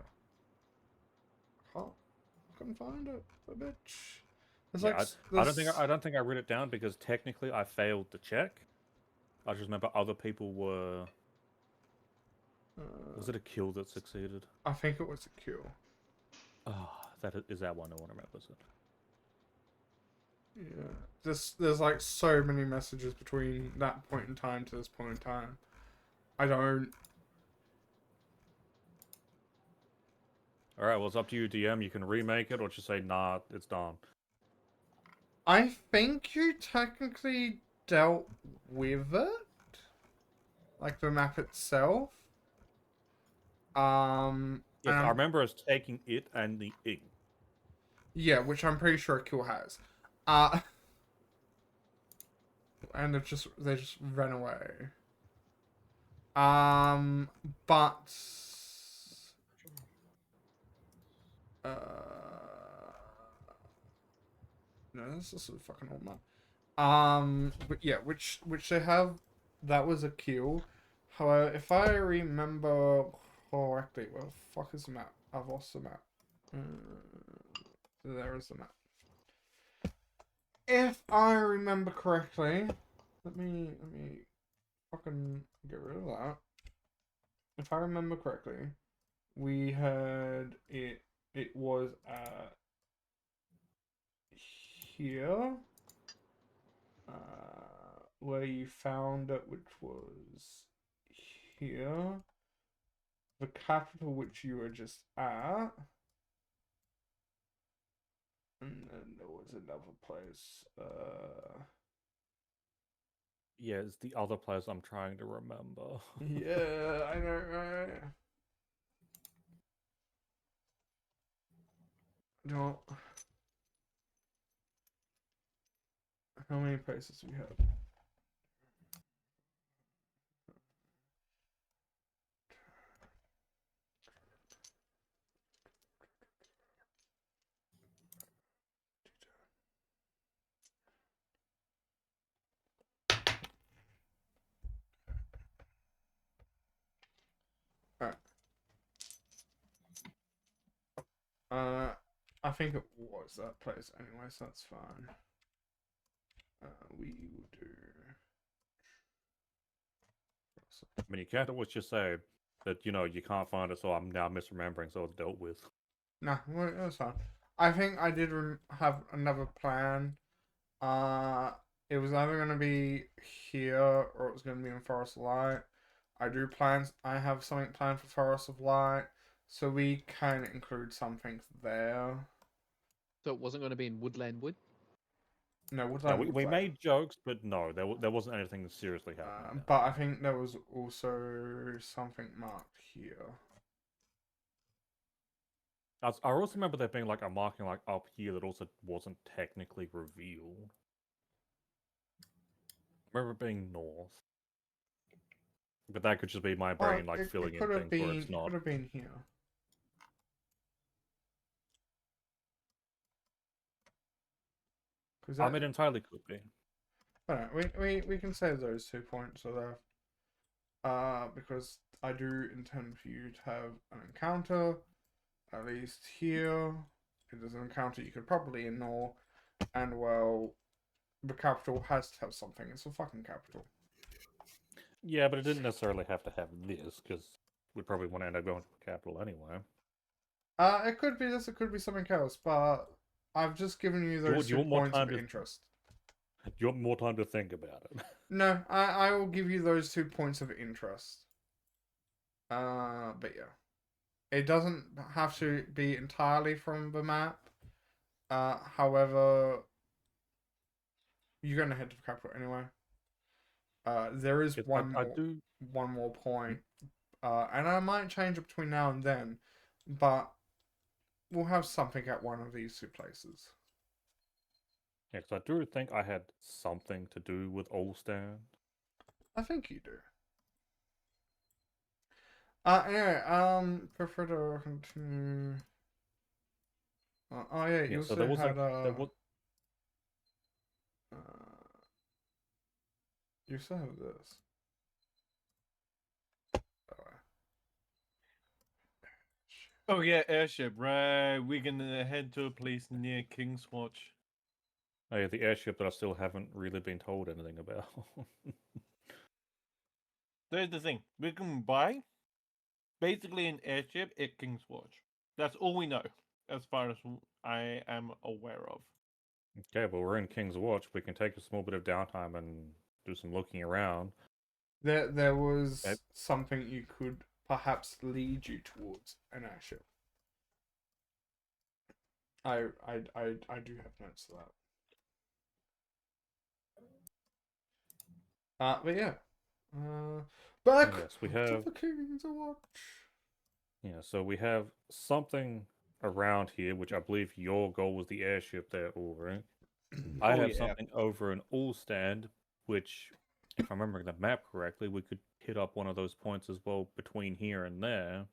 I couldn't find it. A bitch. There's Yeah, like I don't think I wrote it down because technically I failed to check. I just remember other people were. Was it a kill that succeeded? I think it was a kill. Ah, is that one no one remembers it. Yeah. There's like so many messages between that point in time to this point in time. I don't. All right, well, it's up to you, DM. You can remake it or just say, nah, it's done. I think you technically dealt with it, like the map itself. Yes, And I remember us taking it and the ink. yeah, which I'm pretty sure Kill has. Uh, and they just ran away. But no, this is a fucking old map. But yeah, which they have. That was a kill. However, if I remember correctly, where the fuck is the map? I've lost the map. There is the map. If I remember correctly, let me fucking get rid of that. If I remember correctly, we had it. It was here. Where you found it, which was here. The capital which you were just at. And then there was another place. Yeah, it's the other place I'm trying to remember. Yeah, I know, right? No. How many places do we have? Alright. I think it was that place anyway, so that's fine. We will do. I mean, you can't always just say that, you can't find it, so I'm now misremembering, so it's dealt with. Nah, well, that's fine. I think I did have another plan. It was either gonna be here or it was gonna be in Forest of Light. I have something planned for Forest of Light, so we can include something there. So it wasn't going to be in Woodland Wood? No, Yeah, Woodland we Woodland. made jokes, but no, there wasn't anything seriously happening. But I think there was also something marked here. I also remember there being like a marking like up here that also wasn't technically revealed. I remember it being north. But that could just be my brain like filling in things where it's It not. could have been here. I mean, it entirely could be. But no, we can save those 2 points so that because I do intend for you to have an encounter, at least here. If there's an encounter you could probably ignore, and well, the capital has to have something. It's a fucking capital. Yeah, but it didn't necessarily have to have this, because we'd probably want to end up going to a capital anyway. It could be this, it could be something else, but I've just given you those Do you 2 want more points of time to- interest. You want more time to think about it. No, I will give you those 2 points of interest. But yeah. It doesn't have to be entirely from the map. However, you're gonna head to the capital anyway. There is Yes, one I more do. one more point. And I might change it between now and then, but we'll have something at one of these 2 places. Yeah, because I do think I had something to do with Olstan. I think you do. Anyway, prefer to continue. Oh yeah, Yeah, you so also there was had you also have this. Oh yeah, airship. Right, we're gonna head to a place near King's Watch. Oh yeah, the airship that I still haven't really been told anything about. There's the thing. We can buy basically an airship at King's Watch. That's all we know, as far as I am aware of. Okay, well, we're in King's Watch. We can take a small bit of downtime and do some looking around. There was Okay. something you could perhaps lead you towards an airship. I do have notes of that. But yeah. Back Yes, we to have. the King's Watch. Yeah, so we have something around here, which I believe your goal was the airship there, Ulrich. I Oh, have yeah. something over an all stand, which, if I'm remembering the map correctly, we could hit up one of those points as well between here and there.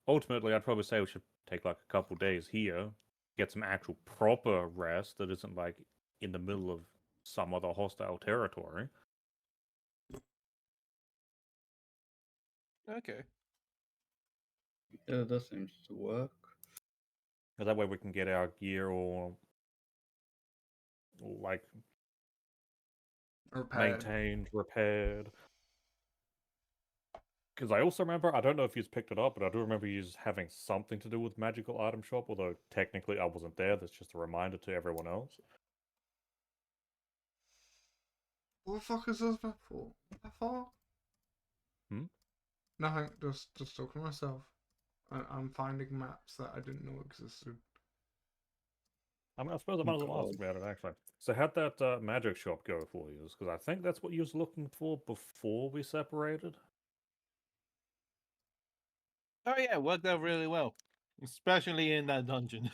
Ultimately, I'd probably say we should take like a couple days here, get some actual proper rest that isn't like in the middle of some other hostile territory. Okay. Yeah, that seems to work. And that way we can get our gear all like Repaired. maintained, repaired. Because I also remember, I don't know if you picked it up, but I do remember you having something to do with Magical Item Shop, although technically I wasn't there. That's just a reminder to everyone else. What the fuck is this map for? What the fuck? Hmm? Nothing. Just talking to myself. I'm finding maps that I didn't know existed. I mean, I suppose I might as well ask about it, actually. So how'd that magic shop go for you? Because I think that's what you was looking for before we separated. Oh, yeah, it worked out really well. Especially in that dungeon.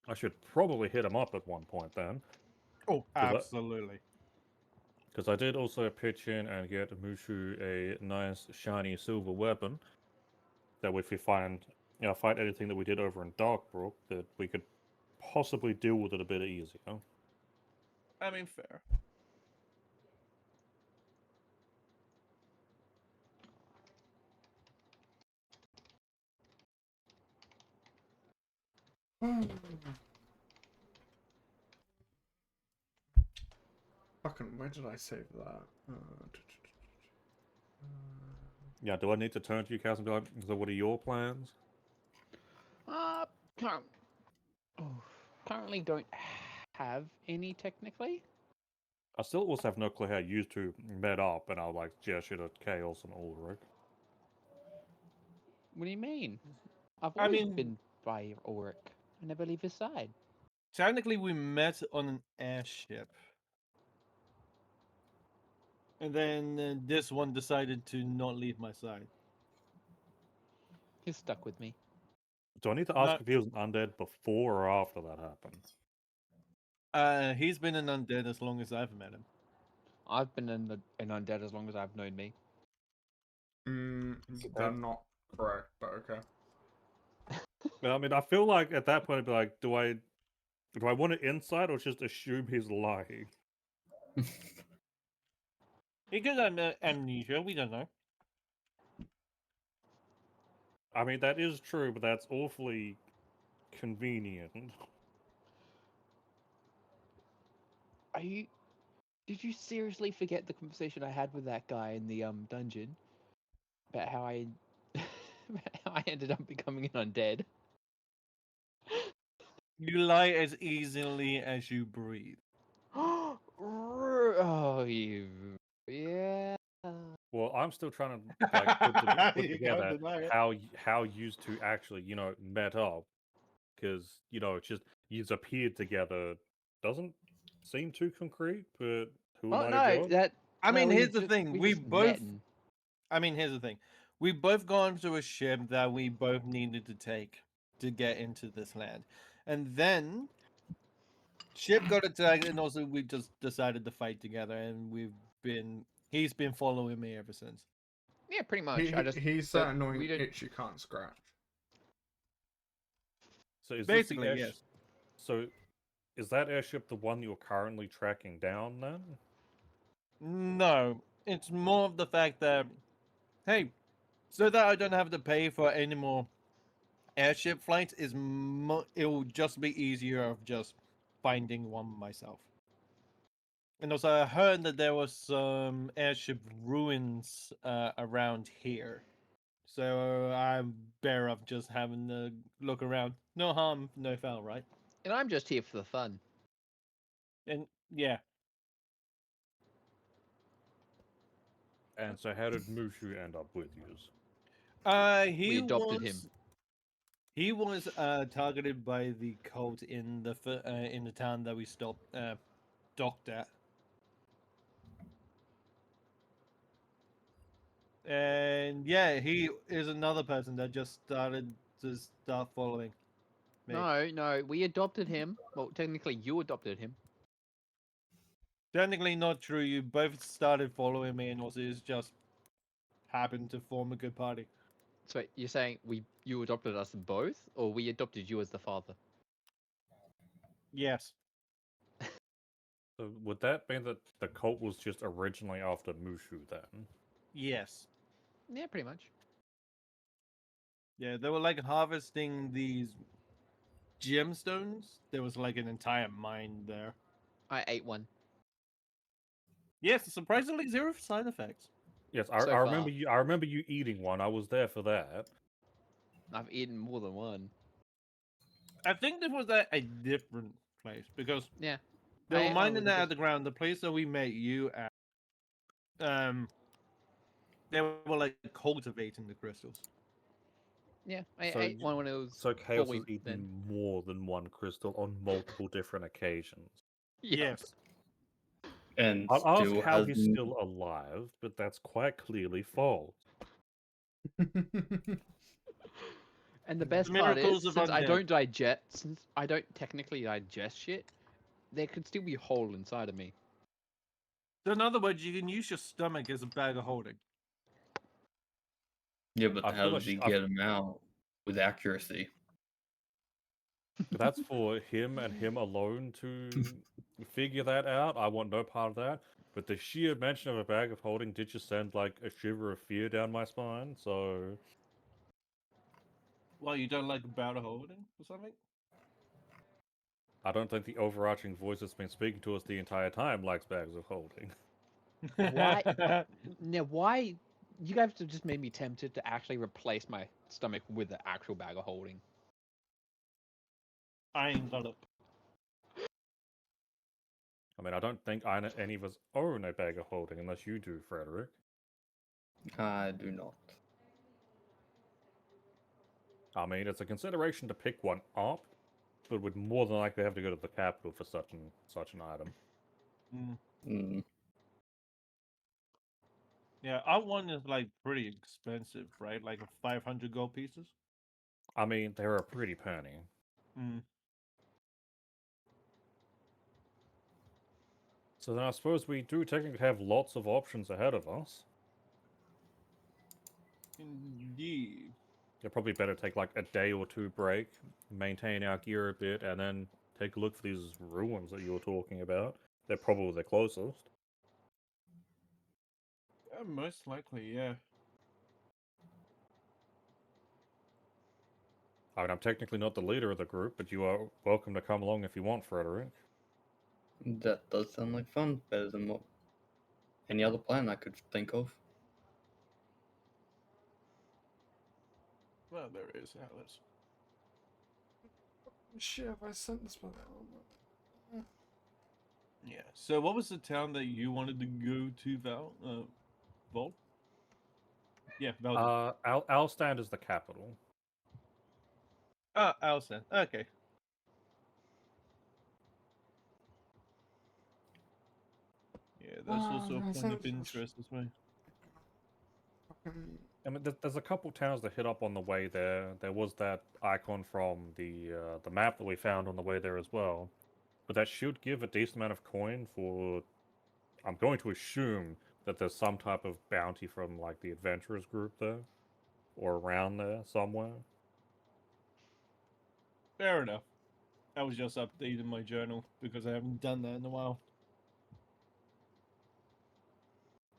I should probably hit him up at one point then. Oh, 'Cause I- absolutely. Because I did also pitch in and get Mushu a nice shiny silver weapon. That if we find anything that we did over in Darkbrook, that we could possibly deal with it a bit easier. I mean, fair. Fucking, where did I save that? Yeah, do I need to turn to you, Kaz, and be like, so what are your plans? Uh, current, oh, currently don't have any technically. I still also have no clue how you two met up, and I'll like gesture to Chaos and Ulrich. What do you mean? I've I always mean, been by Ulrich. I never leave his side. technically, we met on an airship. And then this one decided to not leave my side. He's stuck with me. Do I need to ask Not, if he was an undead before or after that happened? he's been an undead as long as I've met him. I've been an undead as long as I've known me. They're not correct, but okay. Well, I mean, I feel like at that point, I'd be like, do I want to insight or just assume he's lying? He could have amnesia, we don't know. I mean, that is true, but that's awfully convenient. Are you? Did you seriously forget the conversation I had with that guy in the dungeon about how I about how I ended up becoming an undead? You lie as easily as you breathe. Oh, you. Yeah. Well, I'm still trying to like put You can't together deny it. how used to actually met up, because it's just yous appeared together. Doesn't seem too concrete, but who am Oh I to no, judge? that. I No, mean, we here's the just thing. we We just both. met and I mean, here's the thing. We both gone to a ship that we both needed to take to get into this land. And then ship got attacked, and also we just decided to fight together, and he's been following me ever since. yeah, pretty much. He's But that annoying we don't. itch you can't scratch. So is this the Basically, yes. So is that airship the one you're currently tracking down then? No, it's more of the fact that, hey, so that I don't have to pay for any more airship flights, it will just be easier of just finding one myself. And also, I heard that there was some airship ruins around here. So I'm better off just having to look around. No harm, no foul, right? And I'm just here for the fun. And yeah, And so, how did Mushu end up with you? he We adopted him. was targeted by the cult in the town that we stopped docked at. And yeah, he is another person that just started to start following me. No, we adopted him. Well, technically, you adopted him. Technically not true. You both started following me, and also it's just happened to form a good party. So wait, you're saying you adopted us both, or we adopted you as the father? Yes. So would that mean that the cult was just originally after Mushu then? Yes. Yeah, pretty much. Yeah, they were like harvesting these gemstones. There was like an entire mine there. I ate one Yes, surprisingly zero side effects. Yes, so I far. remember you. I remember you eating one. I was there for that. I've eaten more than one. I think this was at a different place because Yeah. they I were ate one mining with that the at the ground. The place that we met you at, they were like cultivating the crystals. Yeah, I So ate one when it was So Chaos fully has eaten then. more than one crystal on multiple different occasions. Yep. Yes. And I'll ask still how he's hasn't. still alive, but that's quite clearly false. And the best part Miracles is, of since undead. I don't technically digest shit, there could still be a hole inside of me. So in other words, you can use your stomach as a bag of holding. Yeah, but I how feel does like he get him out with accuracy? that's for him and him alone to figure that out. I want no part of that. But the sheer mention of a bag of holding did just send like a shiver of fear down my spine. So Well, you don't like a bag of holding or something? I don't think the overarching voice that's been speaking to us the entire time likes bags of holding. Why? Now, why? You guys have just made me tempted to actually replace my stomach with the actual bag of holding. I ain't got it. I mean, I don't think any of us own a bag of holding unless you do, Frederick. I do not. I mean, it's a consideration to pick one up, but would more than likely have to go to the capital for such an item. Mm. Yeah, our one is like pretty expensive, right? Like 500 gold pieces. I mean, they're a pretty penny. Mm. So then I suppose we do technically have lots of options ahead of us. Indeed. You'll probably better take like a day or two break, maintain our gear a bit, and then take a look for these ruins that you were talking about. They're probably the closest. Most likely, yeah. I mean, I'm technically not the leader of the group, but you are welcome to come along if you want, Frederick. That does sound like fun. Better than what any other plan I could think of. Well, there is Alice. Shit, have I sent this one? Yeah. So, what was the town that you wanted to go to, Val? Vol? Yeah, Val. Alstand is the capital. Ah, Alston. Okay. Yeah, that's also a point of interest as well. I mean, there's a couple towns that hit up on the way there. There was that icon from the map that we found on the way there as well. But that should give a decent amount of coin for. I'm going to assume that there's some type of bounty from like the adventurers group there, or around there somewhere. Fair enough. I was just updating my journal because I haven't done that in a while.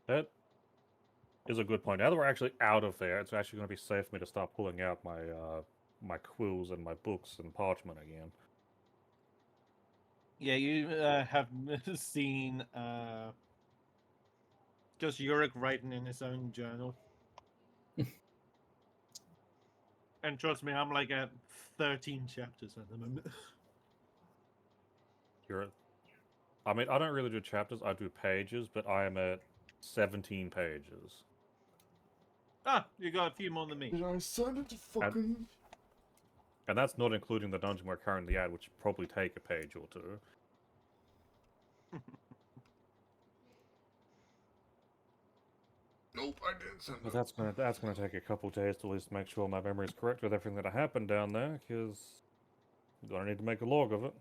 That is a good point. Now that we're actually out of there, it's actually going to be safe for me to start pulling out my my quills and my books and parchment again. Yeah, you have seen just Yurik writing in his own journal. And trust me, I'm like at 13 chapters at the moment. You're at, I mean, I don't really do chapters, I do pages, but I am at 17 pages. Ah, you got a few more than me. Did I send it to fucking... And that's not including the dungeon we're currently at, which probably take a page or two. Nope, I didn't send But it. that's gonna take a couple days to at least make sure my memory is correct with everything that happened down there, because I'm gonna need to make a log of it.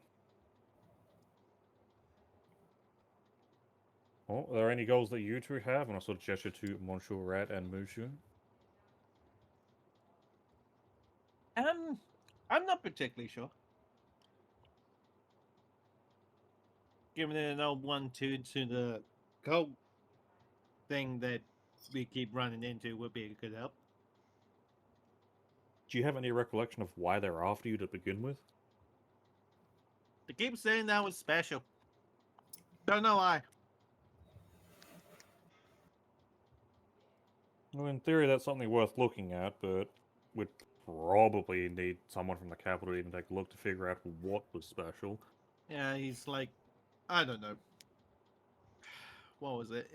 Well, are there any goals that you two have? And I sort of gesture to Monsieur Rat and Mushu. I'm not particularly sure. Giving it an old 1-2 to the gold thing that we keep running into would be a good help. Do you have any recollection of why they're after you to begin with? They keep saying that was special. Don't know why. Well, in theory, that's something worth looking at, but we'd probably need someone from the capital to even take a look to figure out what was special. Yeah, he's like, I don't know. What was it?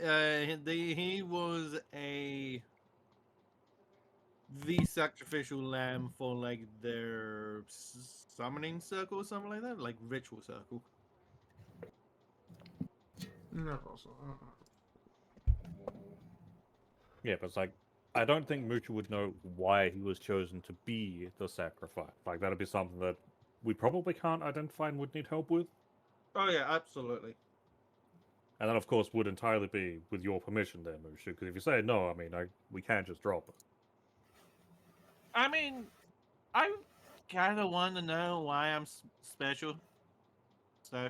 He was the sacrificial lamb for like their summoning circle or something like that, like ritual circle. Never saw Yeah, but it's like, I don't think Mucha would know why he was chosen to be the sacrifice. Like, that'd be something that we probably can't identify and would need help with. Oh yeah, absolutely. And that, of course, would entirely be with your permission there, Mushu, because if you say no, I mean, we can't just drop it. I mean, I kind of want to know why I'm special. So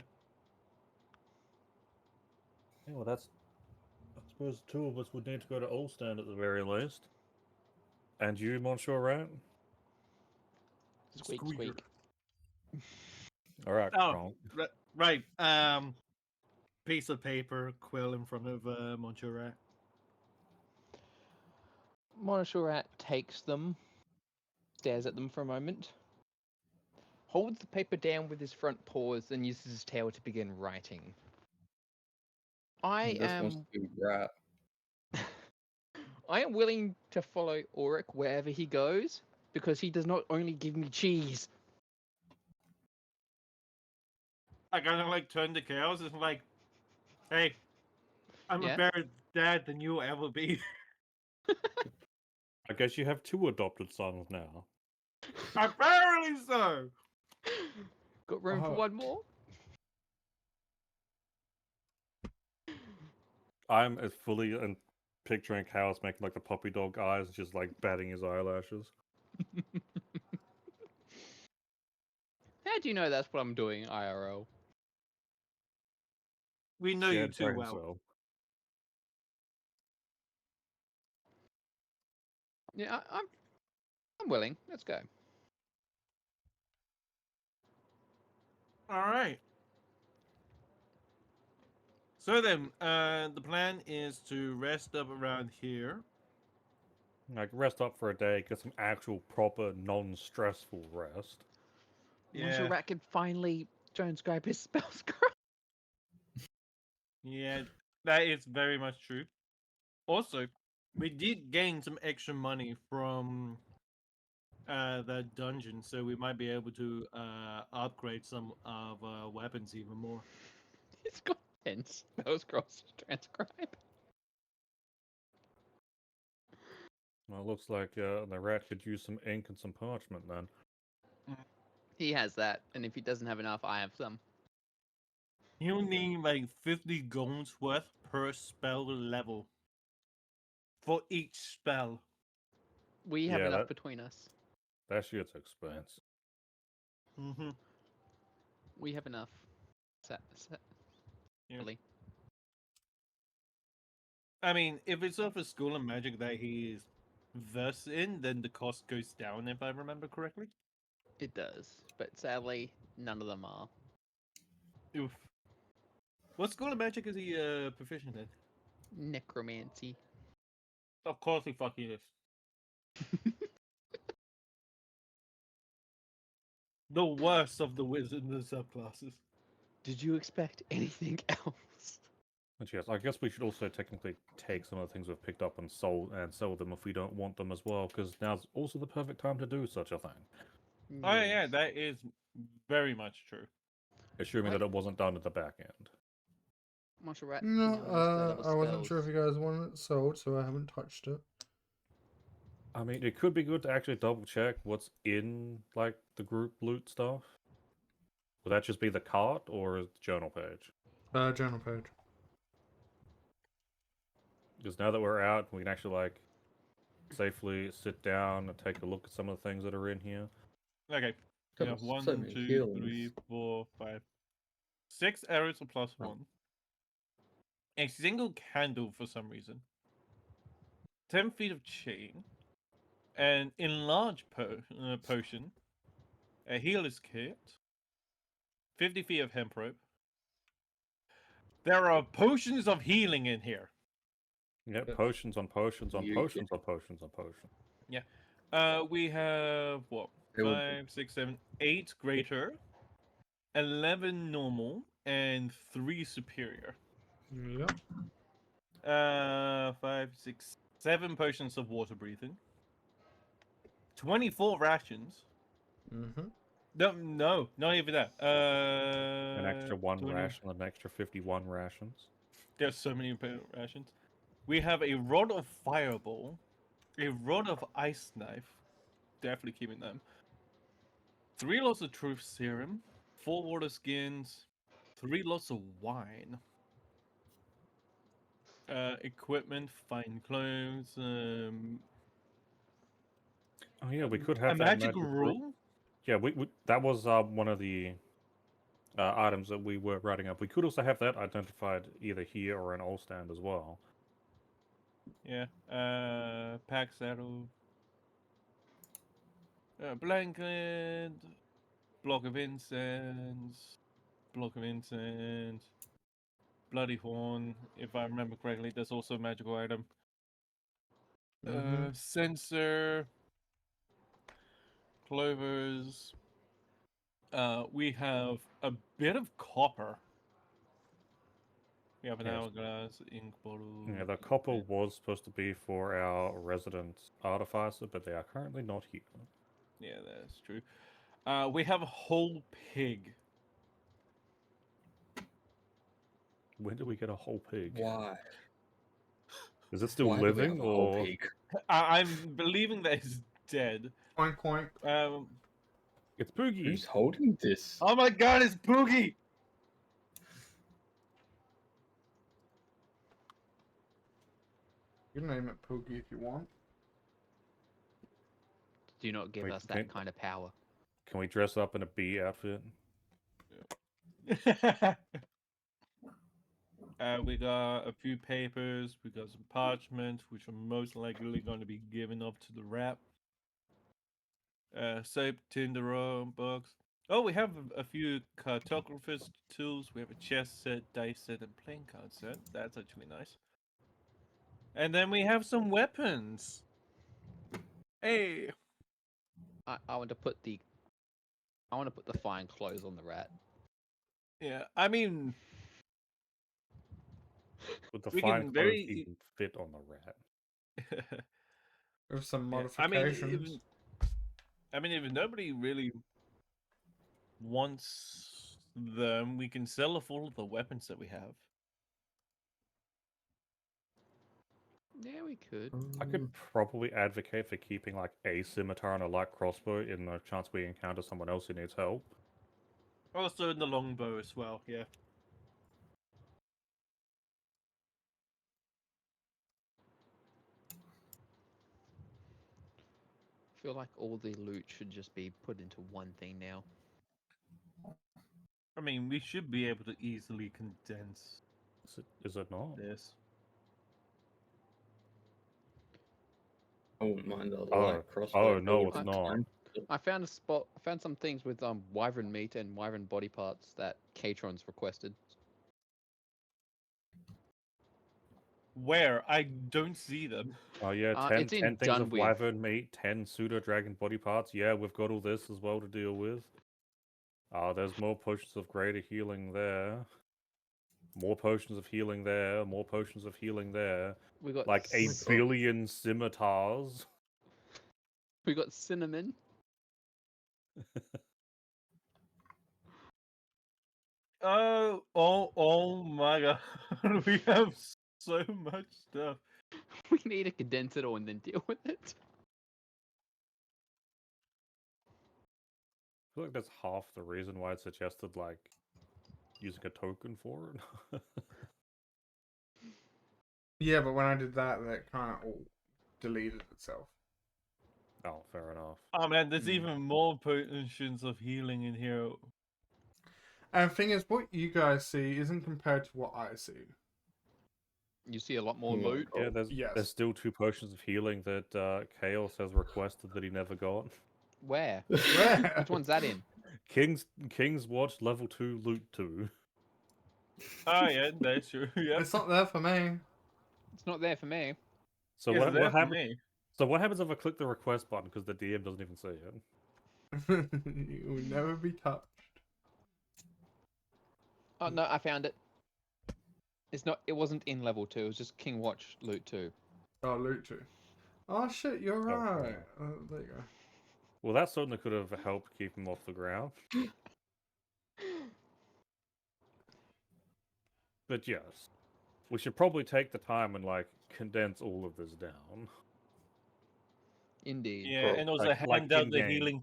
Yeah, well, that's... I suppose the two of us would need to go to Ulstand at the very least. And you, Monsieur Rat? Squeak, Squeaker. squeak. Alright, Oh, wrong. right. Piece of paper, quill in front of Montserrat. Monoshorat takes them, stares at them for a moment, holds the paper down with his front paws, and uses his tail to begin writing. I He just wants am to be rat. I am willing to follow Auric wherever he goes, because he does not only give me cheese. I kind of like turn to chaos. It's like, hey, I'm Yeah? a better dad than you'll ever be. I guess you have two adopted sons now. Apparently so. Got room for Oh. one more? I'm as fully picturing Chaos making like the puppy dog eyes, just like batting his eyelashes. How do you know that's what I'm doing, IRL? We know you too brain well. cell. Yeah, I'm willing. Let's go. All right. So then, the plan is to rest up around here. Like rest up for a day, get some actual proper non-stressful rest. Yeah. Yeah, Rat can finally transcribe his spell scroll. yeah, that is very much true. Also, we did gain some extra money from that dungeon, so we might be able to upgrade some of weapons even more. He's got 10 spell scrolls to transcribe. Well, it looks like the rat could use some ink and some parchment then. He has that, and if he doesn't have enough, I have some. You'll need like 50 golds worth per spell level for each spell. We have Yeah, enough between us. that shit's expense. Mm-hmm. We have enough. Yeah. Really. I mean, if it's of a school of magic that he is versed in, then the cost goes down, if I remember correctly. It does, but sadly, none of them are. Oof. What school of magic is he proficient in? Necromancy. Of course he fucking is. The worst of the wizard and the subclasses. Did you expect anything else? But yes, I guess we should also technically take some of the things we've picked up and sell them if we don't want them as well, because now's also the perfect time to do such a thing. Oh yeah, Yes. that is very much true. Assuming What? that it wasn't done at the back end. Martial rat. No, now in his third level I wasn't sure if spells. you guys wanted it sold, so I haven't touched it. I mean, it could be good to actually double check what's in like the group loot stuff. Would that just be the cart or the journal page? Journal page. Because now that we're out, we can actually like safely sit down and take a look at some of the things that are in here. Okay. There Yeah, was 1, so many 2, heals. 3, 4, 5, 6 arrows of +1. Oh. A single candle for some reason. 10 feet of chain. An enlarged potion. A healer's kit. 50 feet of hemp rope. There are potions of healing in here. Yeah, Yep. potions on potions on You potions on potions on potions. We have what? It would- 5, 6, 7, 8 greater, 11 normal, and 3 superior. Yep. 5, 6, 7 potions of water breathing. 24 rations. Mm-hmm. No, not even that. An extra 1 20 ration, an extra 51 rations. There's so many rations. We have a rod of fireball, a rod of ice knife. Definitely keeping them. 3 lots of truth serum, 4 water skins, 3 lots of wine. Equipment, fine clothes, Oh yeah, we could a have that magic magic rule. Yeah, we that was one of the items that we were writing up. We could also have that identified either here or in all stand as well. Yeah. Pack saddle. Blanket. Block of incense. Block of incense. Bloody horn. If I remember correctly, there's also a magical item. Mhm. Sensor. Clovers. We have a bit of copper. We have an Yes. hourglass, ink bottle. Yeah, the copper was supposed to be for our resident artificer, but they are currently not here. Yeah, that's true. We have a whole pig. When did we get a whole pig? Why? Is it still Why do we have living a whole or pig? I'm believing that it's dead. Coink coink. it's Poogie? Who's holding this? Oh my god, it's Poogie! You can name it Pookie if you want. Do not give Wait, us can- that kind of power. Can we dress up in a bee outfit? We got a few papers. We got some parchment, which are most likely going to be given up to the rat. Soap, tinder box. Oh, we have a few cartographer's tools. We have a chess set, dice set, and playing card set. That's actually nice. And then we have some weapons. Hey, I want to put the fine clothes on the rat. yeah. I mean, With the We fine can clothes very- even fit on the rat? With some yeah, modifications. if nobody really wants them, we can sell off all of the weapons that we have. Yeah, we could. I could probably advocate for keeping like a scimitar and a light crossbow in the chance we encounter someone else who needs help. Also in the longbow as well, yeah. I feel like all the loot should just be put into one thing now. I mean, we should be able to easily condense Is it not? this. I wouldn't mind a Oh, light crossbow. oh, no, build it's with not. time. I found some things with wyvern meat and wyvern body parts that Katron's requested. Where? I don't see them. Oh yeah, It's in 10 things done of with. wyvern meat, 10 pseudo dragon body parts. Yeah, we've got all this as well to deal with. There's more potions of greater healing there. More potions of healing there. More potions of healing there. We got Like a God. billion scimitars. we got cinnamon. Oh my god. We have so much stuff. We need to condense it all and then deal with it. I feel like that's half the reason why it suggested like using a token for it. Yeah, but when I did that, that kind of all deleted itself. Oh, fair enough. Oh man, there's Hmm. even more potions of healing in here. And the thing is, what you guys see isn't compared to what I see. You see a lot more Oh my loot. Yeah, God. there's Yes. still 2 potions of healing that Chaos has requested that he never got. Where? Where? Which one's that in? King's Watch level 2 loot 2. Oh yeah, that's true. Yep. It's not there for me. It's not there for me. So It's what there for happens? me. So what happens if I click the request button because the DM doesn't even see it? You will never be touched. Oh no, I found it. It's not. It wasn't in level 2. It was just King Watch loot 2. Oh, loot too. Oh shit, you're Oh, right. wow. There you go. Well, that certainly could have helped keep him off the ground. But yes, we should probably take the time and like condense all of this down. Indeed. Yeah, Bro, and also like hand out the in-game. healing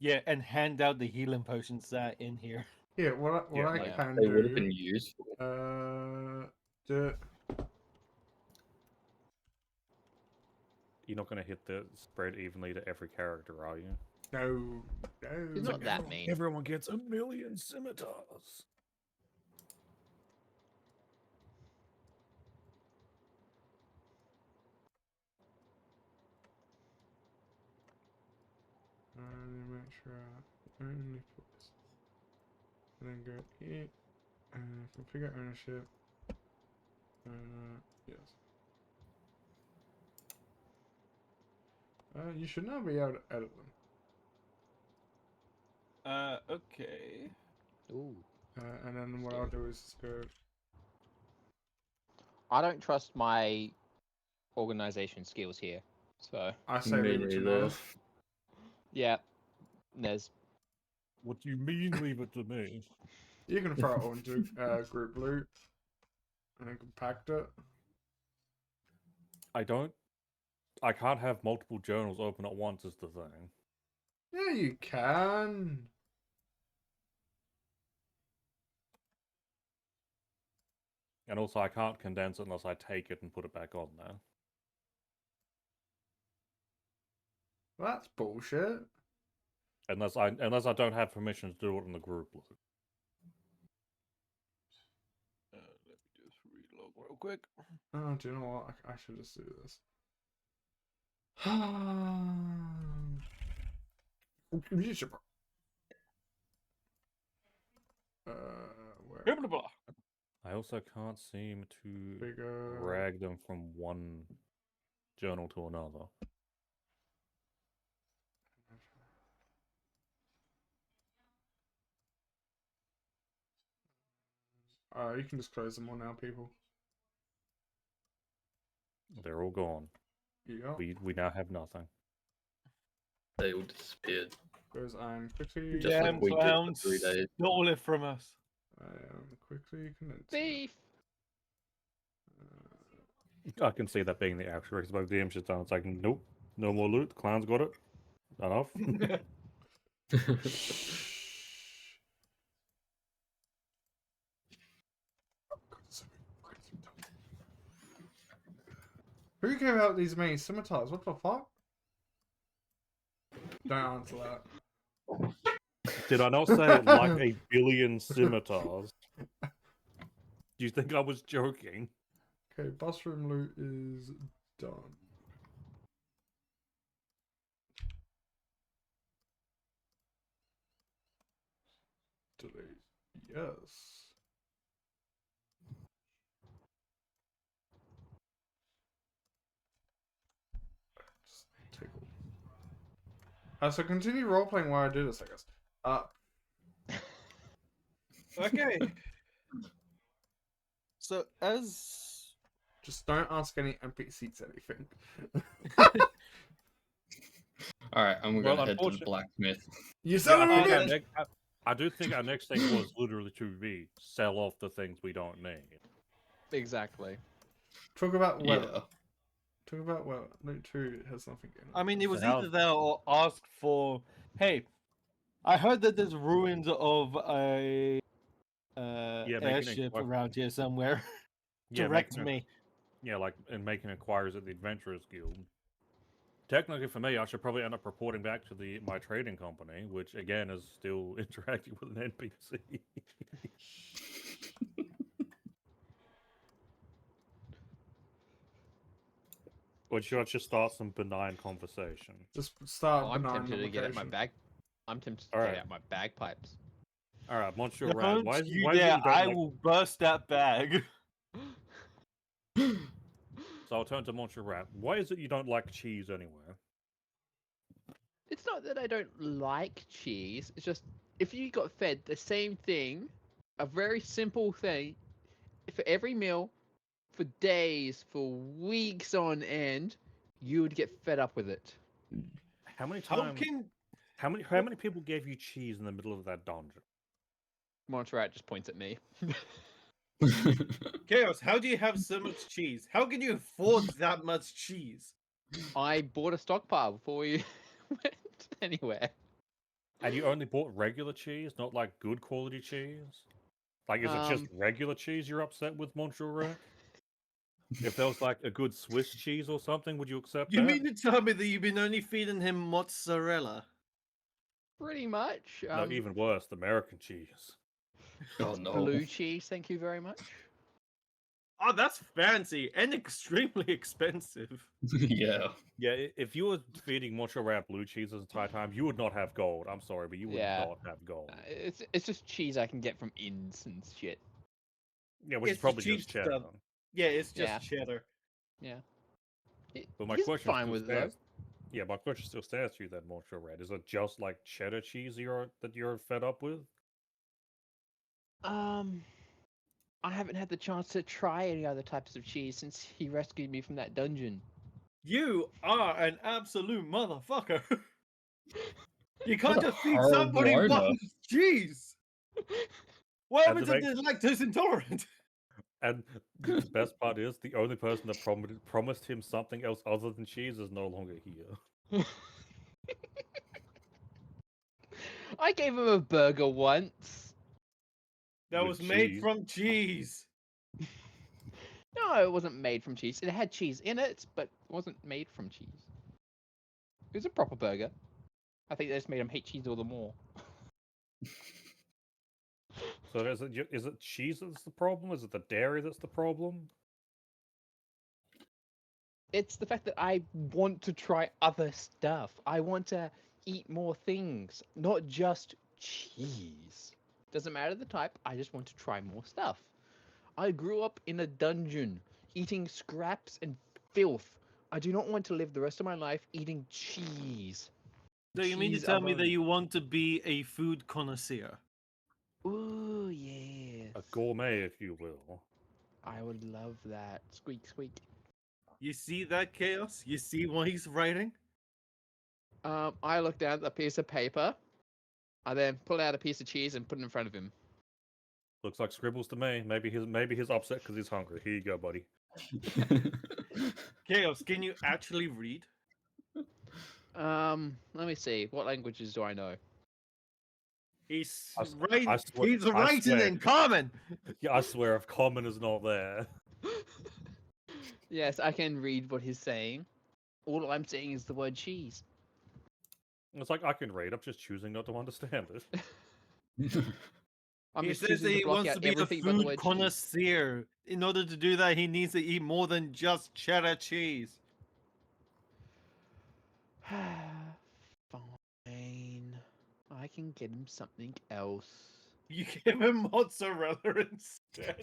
Yeah, and hand out the healing potions that are in here. Here, what Yeah, I like, can they would have do. been useful. Do You're not going to hit the spread evenly to every character, are you? no, He's no. not that mean. Everyone gets a million scimitars. Make sure I only place. And then go here and configure ownership. Yes. You should now be able to edit them. Okay. Ooh. And then what I'll do is just go. I don't trust my organization skills here. So I say Me leave it to neither. Nez. yeah, Nez. What do you mean leave it to me? You can throw it all into group loot and then compact it. I can't have multiple journals open at once is the thing. Yeah, you can. And also I can't condense it unless I take it and put it back on there. That's bullshit. Unless I don't have permission to do it in the group loot. Let me just reload real quick. Oh, do you know what? I should just do this. Where? Blah, blah, blah. I also can't seem to Bigger. drag them from one journal to another. You can just close them all now, people. They're all gone. Yeah. We now have nothing. They all disappeared. Because I'm quickly. Just like Damn we did for clowns 3 days. stole it from us. I am quickly condensing. Thief. I can see that being the actual reason by the DM shit's done. It's like, nope, no more loot. The clown's got it. Enough. Who gave out these many scimitars? What the fuck? Don't answer that. Did I not say like a billion scimitars? Do you think I was joking? Okay, bus room loot is done. Delete. Yes. Just take all. So continue role playing while I do this, I guess. Okay. So as Just don't ask any NPCs anything. All right, and we're Well, gonna head to the unfortunate- blacksmith. You Yeah, son of I, a think our bitch! next, I do think our next thing was literally to be sell off the things we don't need. Exactly. Talk about weather. Yeah. Talk about weather. Note 2 has nothing in it. I mean, it was how- either that or ask for, hey, I heard that there's ruins of a Yeah, making airship inquir- around here somewhere. Yeah, Direct making a- me. Yeah, like and making inquiries at the Adventurers Guild. Technically, for me, I should probably end up reporting back to my trading company, which again is still interacting with an NPC. Or should I just start some benign conversation? Just start. Oh, I'm benign tempted to get out my conversation. bag. I'm tempted to Alright. get out my bagpipes. All right, Monsieur Rat. Don't Why is you why is it dare! you don't I like... will burst that bag. So I'll turn to Monsieur Rat. Why is it you don't like cheese anywhere? It's not that I don't like cheese. It's just if you got fed the same thing, a very simple thing, for every meal, for days, for weeks on end, you would get fed up with it. How many How times? can How many people gave you cheese in the middle of that dungeon? Montserrat just points at me. Chaos? How do you have so much cheese? How can you afford that much cheese? I bought a stockpile before we went anywhere. And you only bought regular cheese, not like good quality cheese? Like, is it just regular cheese you're upset with, Monsieur Rat? If there was like a good Swiss cheese or something, would you accept You that? mean to tell me that you've been only feeding him mozzarella? Pretty much. No, even worse, the American cheese. Oh no. Blue cheese, thank you very much. Oh, that's fancy and extremely expensive. Yeah. Yeah, if you were feeding Monsieur Rat blue cheese this entire time, you would not have gold. I'm sorry, but you would Yeah. not have gold. It's just cheese I can get from inns and shit. Yeah, which is It's probably cheap just cheddar. stuff. Yeah, it's just Yeah. cheddar. But my He's question fine still with it though. stands. Yeah, my question still stands to you then, Monsieur Rat. Is it just like cheddar cheese that you're fed up with? I haven't had the chance to try any other types of cheese since he rescued me from that dungeon. You are an absolute motherfucker. You can't What a just feed horrible somebody owner. one cheese. What And happens to if they're lactose intolerant? And the best part is, the only person that promised him something else other than cheese is no longer here. I gave him a burger once. That With was made cheese. from cheese. No, it wasn't made from cheese. It had cheese in it, but it wasn't made from cheese. It was a proper burger. I think they just made him hate cheese all the more. So is it cheese that's the problem? Is it the dairy that's the problem? It's the fact that I want to try other stuff. I want to eat more things, not just cheese. Doesn't matter the type, I just want to try more stuff. I grew up in a dungeon, eating scraps and filth. I do not want to live the rest of my life eating cheese. So you mean to Cheese tell me that alone. you want to be a food connoisseur? Ooh, yes. A gourmet, if you will. I would love that. Squeak, squeak. You see that, Chaos? You see what he's writing? I look down at the piece of paper. I then pull out a piece of cheese and put it in front of him. Looks like scribbles to me. Maybe he's upset because he's hungry. Here you go, buddy. Chaos, can you actually read? Let me see. What languages do I know? He's I s- right. I swear- He's I writing swear. in common. Yeah, I swear, if common is not there. Yes, I can read what he's saying. All I'm saying is the word cheese. It's like, I can read, I'm just choosing not to understand it. I'm He just says choosing that to he block wants out to be a everything but the food word cheese. connoisseur. In order to do that, he needs to eat more than just cheddar cheese. Fine. I can get him something else. You give him mozzarella instead.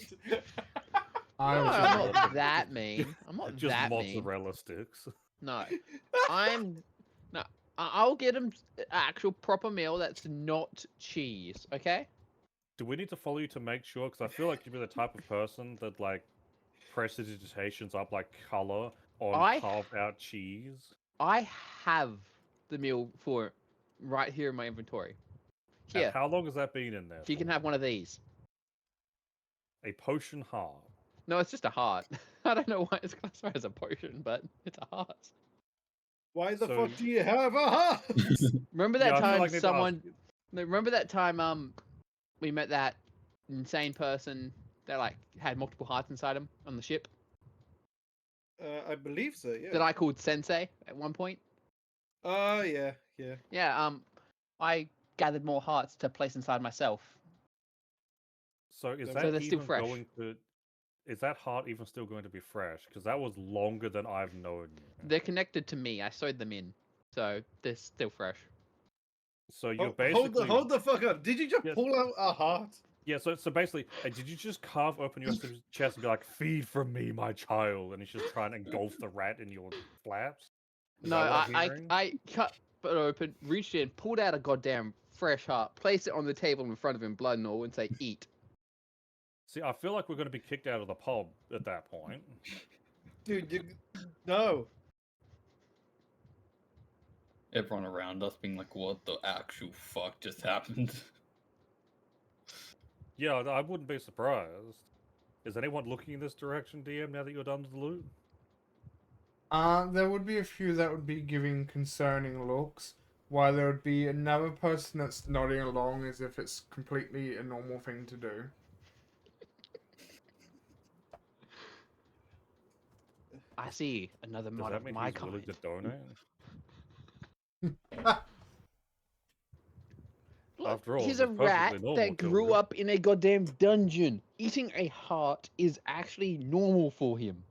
I No, was I'm just- not that mean. I'm not Just that mean. mozzarella sticks. No, no. I'll get him actual proper meal that's not cheese. Okay. Do we need to follow you to make sure? Because I feel like you'd be the type of person that like prestidigitations up like color on I- carved out cheese. I have the meal for it right here in my inventory. And Here, how long has that been in there? you can for? have one of these. A potion heart. No, it's just a heart. I don't know why it's classified as a potion, but it's a heart. Why the So- fuck do you have a heart? Remember Yeah, that I feel time like I need to ask someone? you. No, remember that time we met that insane person that like had multiple hearts inside him on the ship I believe so. Yeah. that I called Sensei at one point? Oh yeah, yeah. Yeah. I gathered more hearts to place inside myself. So is So that they're still even fresh. going to? Is that heart even still going to be fresh? Because that was longer than I've known you. They're connected to me. I sewed them in, so they're still fresh. So you're Oh, basically hold the fuck up. Did you just Yes. pull out a heart? yeah. So basically, did you just carve open your chest and be like, "Feed from me, my child," and he's just trying to engulf the rat in your flaps? Is No, that what I'm I hearing? I cut it open, reached in, pulled out a goddamn fresh heart, placed it on the table in front of him, blood and all, and say, "Eat." See, I feel like we're going to be kicked out of the pub at that point. Dude, no. Everyone around us being like, what the actual fuck just happened? Yeah, I wouldn't be surprised. Is anyone looking in this direction, DM, now that you're done with the loot? There would be a few that would be giving concerning looks, while there would be another person that's nodding along as if it's completely a normal thing to do. I see another Does mod that of mean my he's willing kind. to donate? Look, After all, he's it a was perfectly rat normal that till grew this. up in a goddamn dungeon. Eating a heart is actually normal for him.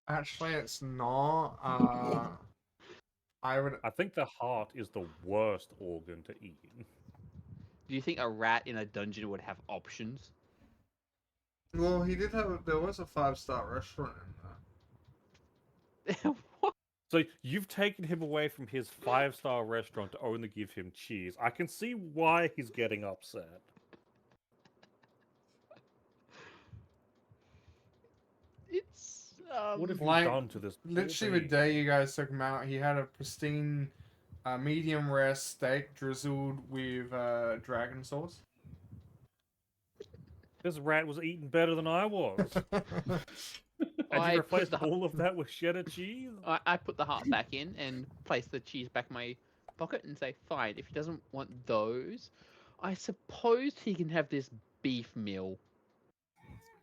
Actually, it's not. I would. I think the heart is the worst organ to eat. Do you think a rat in a dungeon would have options? Well, he did have. There was a 5-star restaurant in there. What? So you've taken him away from his 5-star restaurant to only give him cheese. I can see why he's getting upset. It's What have you Like, done to this? poor Literally, the beast? day you guys took him out, he had a pristine, medium rare steak drizzled with dragon sauce. This rat was eating better than I was. And I you put replaced the- all of that with cheddar cheese? I put the heart back in and place the cheese back in my pocket and say, fine, if he doesn't want those, I suppose he can have this beef meal.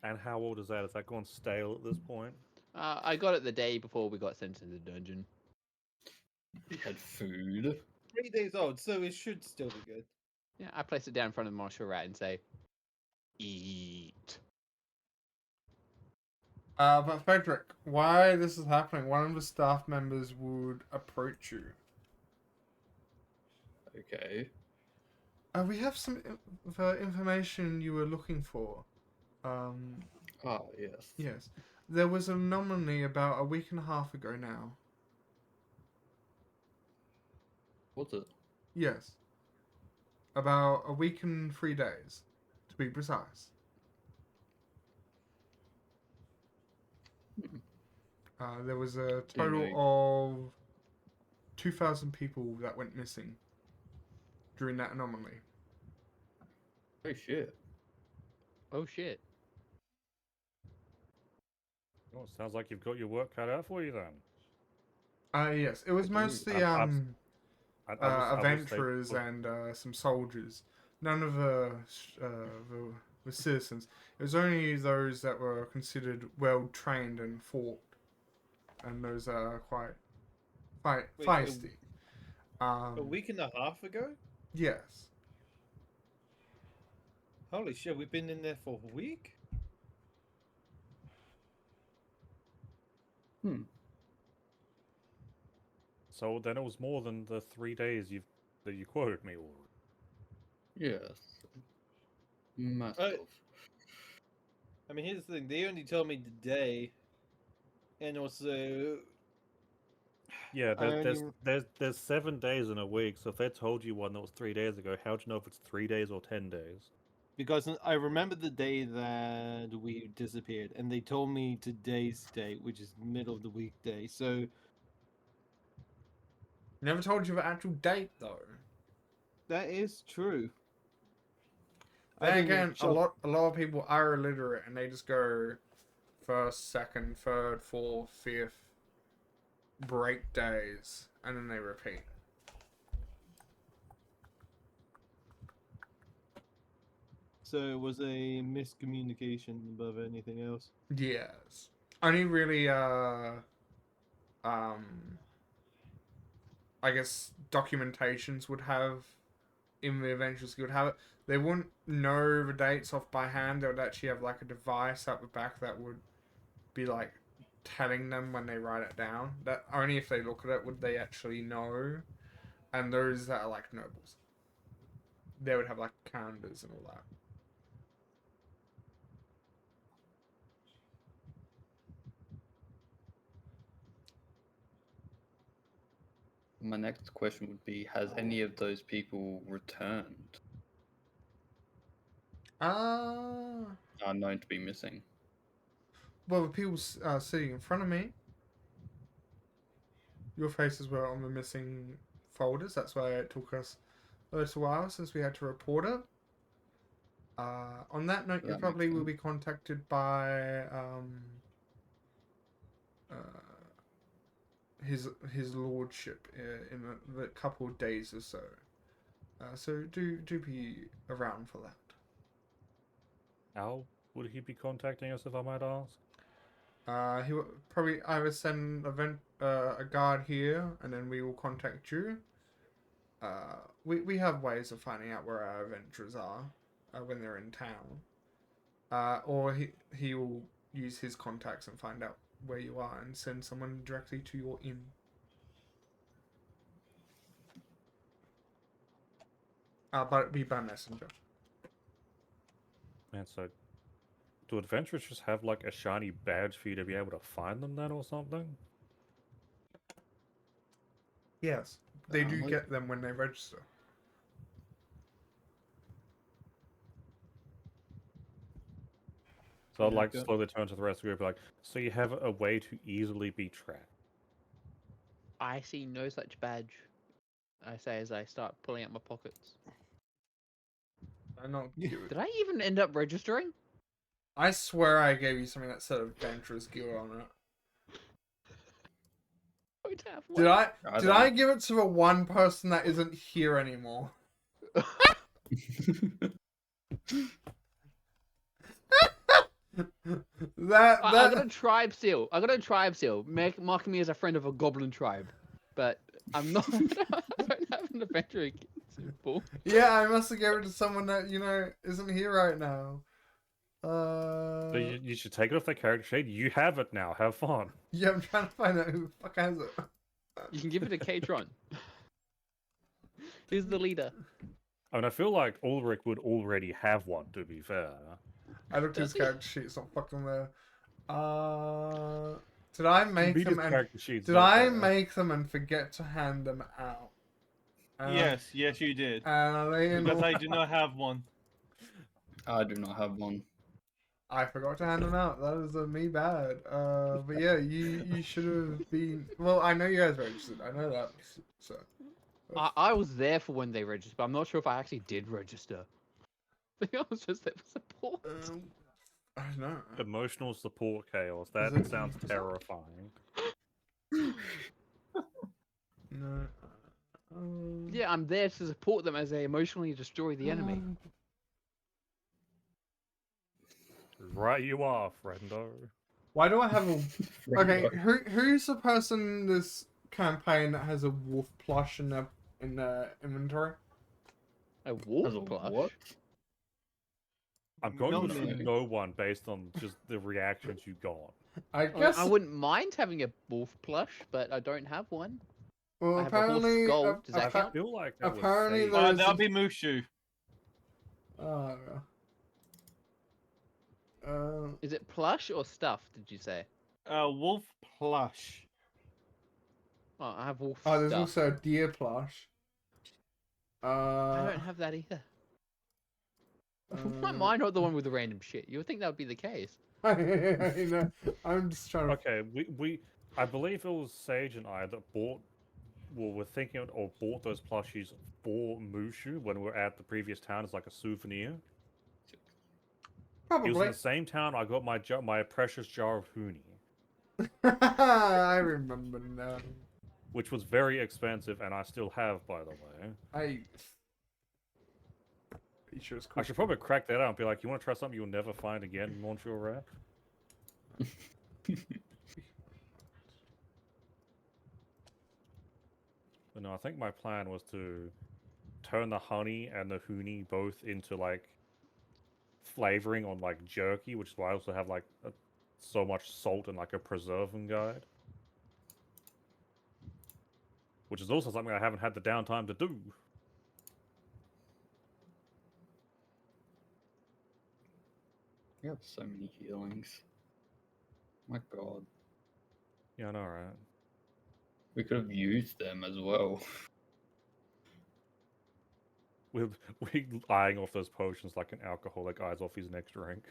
And how old is that? Is that gone stale at this point? I got it the day before we got sent to the dungeon. He had food. 3 days old, so it should still be good. Yeah, I place it down in front of the martial rat and say, eat. But Frederick, why this is happening? One of the staff members would approach you. Okay. We have some information you were looking for. Ah, yes. Yes. There was an anomaly about a week and a half ago now. What's it? Yes. About a week and 3 days, to be precise. There was a total of 2,000 people that went missing during that anomaly. Oh shit. Oh shit. Oh, it sounds like you've got your work cut out for you then. Yes, it was I do. mostly I will say, adventurers look, and some soldiers. None of the citizens. It was only those that were considered well trained and fought, and those are quite Wait, feisty. A week and a half ago? Yes. Holy shit, we've been in there for a week? So then it was more than the 3 days that you quoted me. Yes. Massive. I mean, here's the thing. They only told me the day. And also... Yeah, I there's 7 days in a week. So if they told you one that was 3 days ago, how'd you know if it's 3 days or 10 days? because I remember the day that we disappeared, and they told me today's date, which is middle of the weekday. So Never told you the actual date though. that is true. I Then didn't again, a shop- lot of people are illiterate and they just go first, second, third, fourth, fifth, break days, and then they repeat. So it was a miscommunication above anything else. Yes. Only really um I guess documentations would have in the Adventures Guild have it. They wouldn't know the dates off by hand. They would actually have like a device at the back that would be like telling them when they write it down. That only if they look at it would they actually know. And those that are like nobles, they would have like calendars and all that. My next question would be: has any of those people returned? Are known to be missing? Well, the people sitting in front of me, your faces were on the missing folders. That's why it took us a little while since we had to report it. On that note, you That probably makes will be contacted by uh, his lordship in the couple of days or so. So do be around for that. How would he be contacting us, if I might ask? He will probably either send a guard here, and then we will contact you. We have ways of finding out where our adventurers are when they're in town. Or he will use his contacts and find out where you are and send someone directly to your inn. But it'd be by messenger. Man, so do adventurers just have like a shiny badge for you to be able to find them then or something? Yes, they do Like- get them when they register. So I'd Yeah, like go- slowly turn to the rest of the group like, so you have a way to easily be tracked. I see no such badge. I say as I start pulling out my pockets. I'm not cute. Did I even end up registering? I swear I gave you something that said Adventurers Guild on it. I don't have Did one. I? I Did don't I know. give it to the one person that isn't here anymore? I got a tribe seal. I got a tribe seal, marking me as a friend of a goblin tribe. But I'm not. I don't have an adventuring symbol. Yeah, I must have given it to someone that isn't here right now. So you should take it off their character sheet. You have it now. Have fun. Yeah, I'm trying to find out who the fuck has it. You can give it to Katron. He's the leader. I mean, I feel like Ulrich would already have one, to be fair. I looked at his Does he? character sheet. It's not fucking there. Did I make Beat his them and character sheets did not I there. make them and forget to hand them out? yes, yes, you did. And Because I do not have one. I do not have one. I forgot to hand them out. That is me bad. But yeah, you should have been. Well, I know you guys registered. I know that. So I was there for when they registered, but I'm not sure if I actually did register. I think I was just there for support. I don't know. Emotional support chaos. That it- sounds terrifying. No. Yeah, I'm there to support them as they emotionally destroy the enemy. Right you are, friendo. Why do I have a? Okay, who's the person in this campaign that has a wolf plush in their inventory? A wolf As a plush. what? I'm going No, to assume maybe. no one based on just the reactions you got. I I mean, guess. I wouldn't mind having a wolf plush, but I don't have one. Well, I have a horse apparently, skull. Does that I count? feel like that apparently was there- safe. There's- That'll be Mushu. Oh. Is it plush or stuff? Did you say? Wolf plush. Oh, I have wolf Oh, there's stuff. also a deer plush. I don't have that either. Why am I not the one with the random shit? You would think that would be the case. I know. I'm just trying to. Okay, I believe it was Sage and I that bought, well, we're thinking of, or bought those plushies for Mushu when we were at the previous town as like a souvenir. It was in Probably. the same town I got my precious jar of Huni, I remember now. which was very expensive, and I still have, by the way. I. You sure it's I should probably crack that out and be like, you want to try something you'll never find again in Montreal Rare? But no, I think my plan was to turn the honey and the Huni both into like flavoring on like jerky, which is why I also have like so much salt and like a preserving guide. Which is also something I haven't had the downtime to do. We have so many healings. My god. Yeah, I know, right? We could have used them as well. We're eyeing off those potions like an alcoholic eyes off his next drink.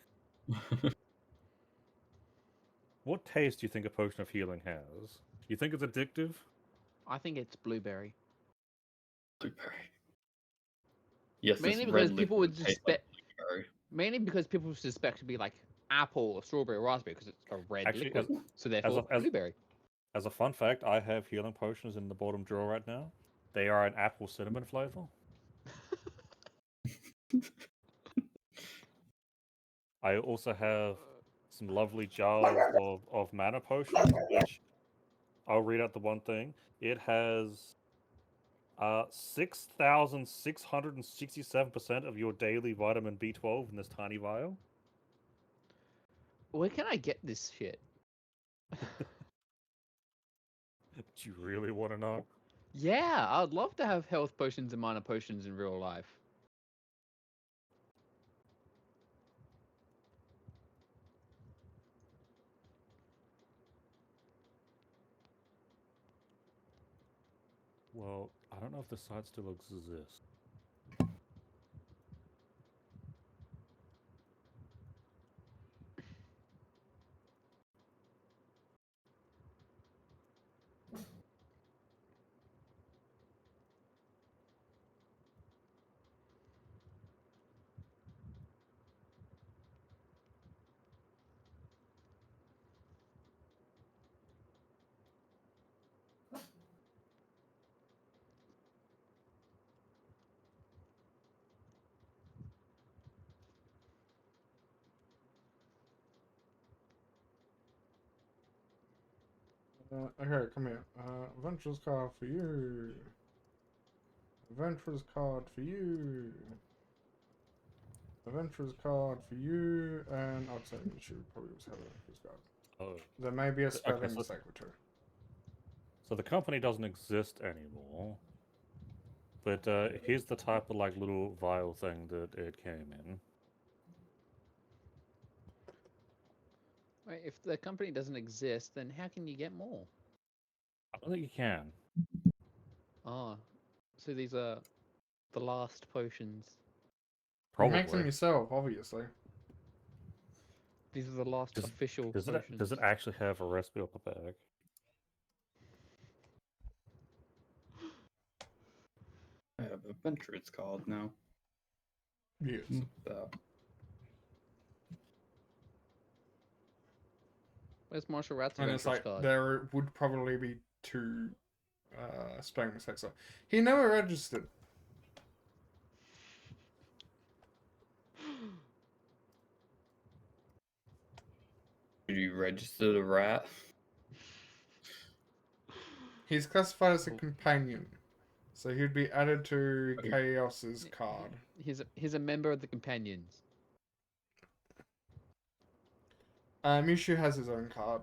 What taste do you think a potion of healing has? Do you think it's addictive? I think it's blueberry. Blueberry. Yes, Mainly this because red people liquid would tastes suspect. like blueberry. Mainly because people would suspect to be like apple or strawberry or raspberry because it's a red Actually, liquid. So therefore, blueberry. As a fun fact, I have healing potions in the bottom drawer right now. They are an apple cinnamon flavor. I also have some lovely jars of mana potions, which I'll read out the one thing. It has 6,667% of your daily vitamin B12 in this tiny vial. Where can I get this shit? Do you really want to know? Yeah, I'd love to have health potions and mana potions in real life. Well, I don't know if the site still exists. Okay, come here. Adventurer's card for you. Adventurer's card for you. Adventurer's card for you, and I'd say you should probably just have Adventurer's card. Oh. There may be a spelling so- mistake or two. So the company doesn't exist anymore. But here's the type of like little vial thing that it came in. Wait, if the company doesn't exist, then how can you get more? I don't think you can. Oh, so these are the last potions. You make them Probably. yourself, obviously. These are the last official Does potions. it actually have a recipe on the bag? I have adventurer's card now. Yes. There. Where's Marshall Rat's And it's adventurous like, card? there would probably be two spelling mistakes. So he never registered. Did you register the rat? He's classified as a companion. So he'd be added to Okay. Chaos's card. He's a member of the companions. Mushu has his own card.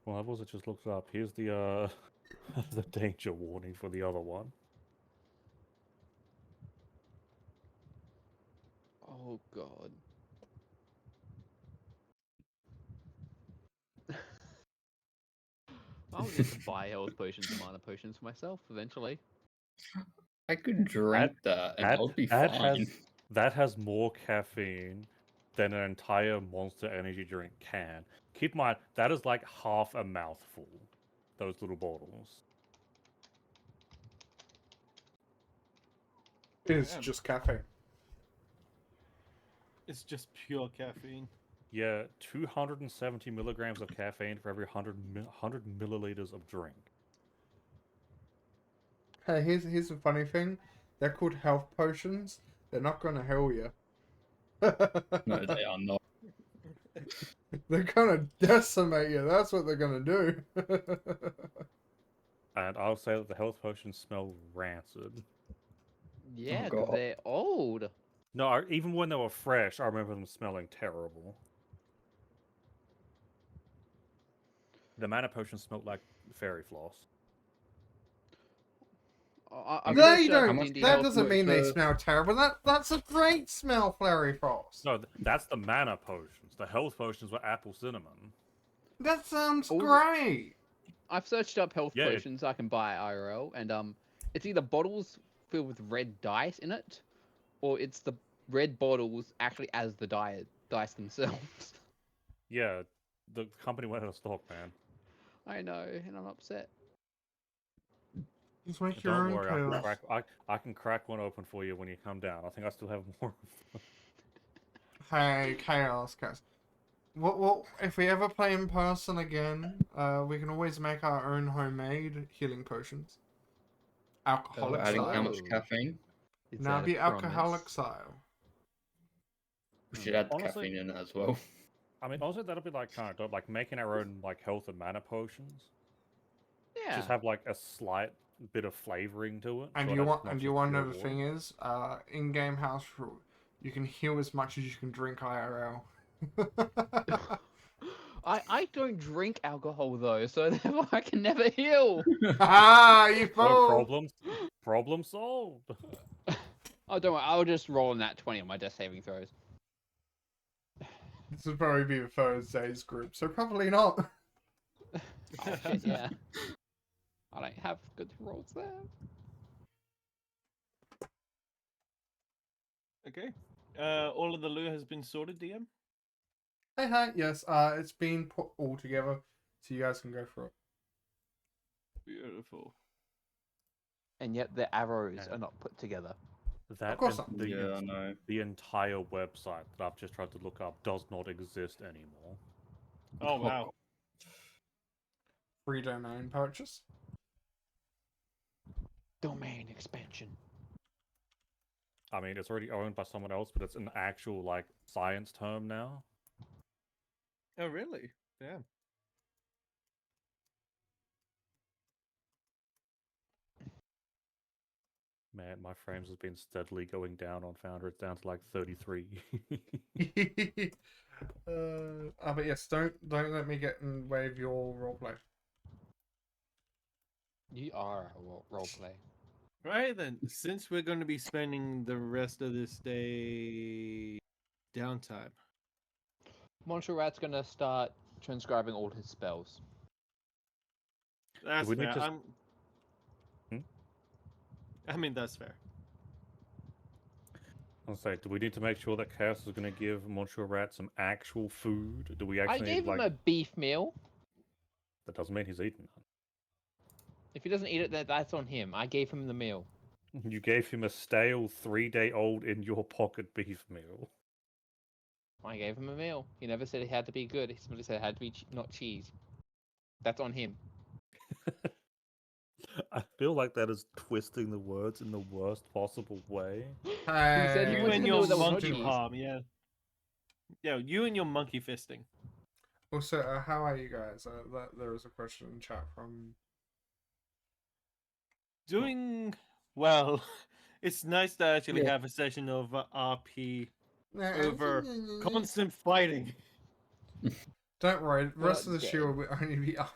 Well, I've also just looked it up. Here's the the danger warning for the other one. Oh god. I'll need to buy health potions and mana potions for myself eventually. I could drink that and I would be that fine. that has more caffeine than an entire Monster Energy drink can. Keep in mind that is like half a mouthful. Those little bottles. It's Damn. just caffeine. It's just pure caffeine. Yeah, 270 milligrams of caffeine for every 100 milliliters of drink. Hey, here's the funny thing. They're called health potions. They're not gonna heal you. No, they are not. They're gonna decimate you. That's what they're gonna do. And I'll say that the health potions smell rancid. Yeah, because God. they're old. No, even when they were fresh, I remember them smelling terrible. The mana potions smelled like fairy floss. I'm No, pretty you sure don't. D&D That health doesn't mean they potion. smell terrible. That's a great smell, Flurry Frost. No, that's the mana potions. The health potions were apple cinnamon. That sounds Oh. great. I've searched up health Yeah, potions I can buy IRL, and it's either bottles filled with red dice in it, or it's the red bottles actually as the dice themselves. Yeah, the company went out of stock, man. I know, and I'm upset. Just make your Don't own worry, chaos. I can crack one open for you when you come down. I think I still have more. Hey, chaos, chaos. What if we ever play in person again? We can always make our own homemade healing potions. For Alcoholic adding how style. much caffeine? Is Now that a be alcoholic promise? style. We should add Honestly- caffeine in it as well. I mean, honestly, that'll be like kind of dope, like making our own like health and mana potions. Yeah. Just have like a slight bit of flavoring to it. And so you that's want not and just you want to pure know the water. thing is, in-game house rule, you can heal as much as you can drink IRL. I don't drink alcohol though, so therefore I can never heal. Ah, you No fool! problem solved. Oh, don't worry, I'll just roll on that 20 on my death saving throws. This would probably be the Thursdays group, so probably not. Oh shit, yeah. I don't have good rolls there. Okay. All of the loot has been sorted, DM. Hey, yes, it's been put all together, so you guys can go for it. Beautiful. And yet the arrows Yeah. are not put together. That course and not. Yeah, I know. the entire website that I've just tried to look up does not exist anymore. Oh wow. Free domain purchase. Domain expansion. I mean, it's already owned by someone else, but it's an actual like science term now. Oh really? Yeah. Man, my frames has been steadily going down on Founder. It's down to like 33. But yes, don't let me get in the way of your roleplay. You are a roleplay. Right then, since we're going to be spending the rest of this day downtime. Montserrat's gonna start transcribing all his spells. That's we need fair. to- I mean, that's fair. I'll say, do we need to make sure that Chaos is going to give Monsieur Rat some actual food? Do we I actually gave need, him like... a beef meal. That doesn't mean he's eaten If he doesn't eat it, that's on him. I gave him the meal. it. You gave him a stale 3-day-old in your pocket beef meal. I gave him a meal. He never said it had to be good. He simply said it had to be not cheese. That's on him. I feel like that is twisting the words in the worst possible way. said he You wanted and to your know that was not monkey cheese. palm, yeah. Yeah, you and your monkey fisting. Also, how are you guys? There was a question in chat from. Doing well. It's nice to actually Yeah. have a session of RP over constant fighting. Don't worry, the rest of the dead. shield will only be up.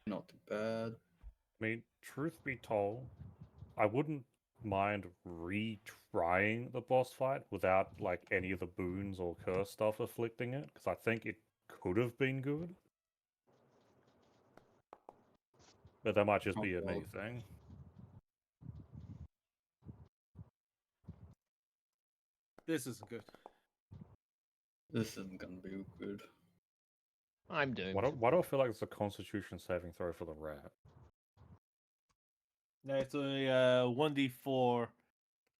Not too bad. I mean, truth be told, I wouldn't mind retrying the boss fight without like any of the boons or curse stuff afflicting it, because I think it could have been good. But that might just Oh, be a me God. thing. This isn't good. This isn't gonna be good. I'm doomed. Why do I feel like it's a Constitution saving throw for the rat? Now it's only 1d4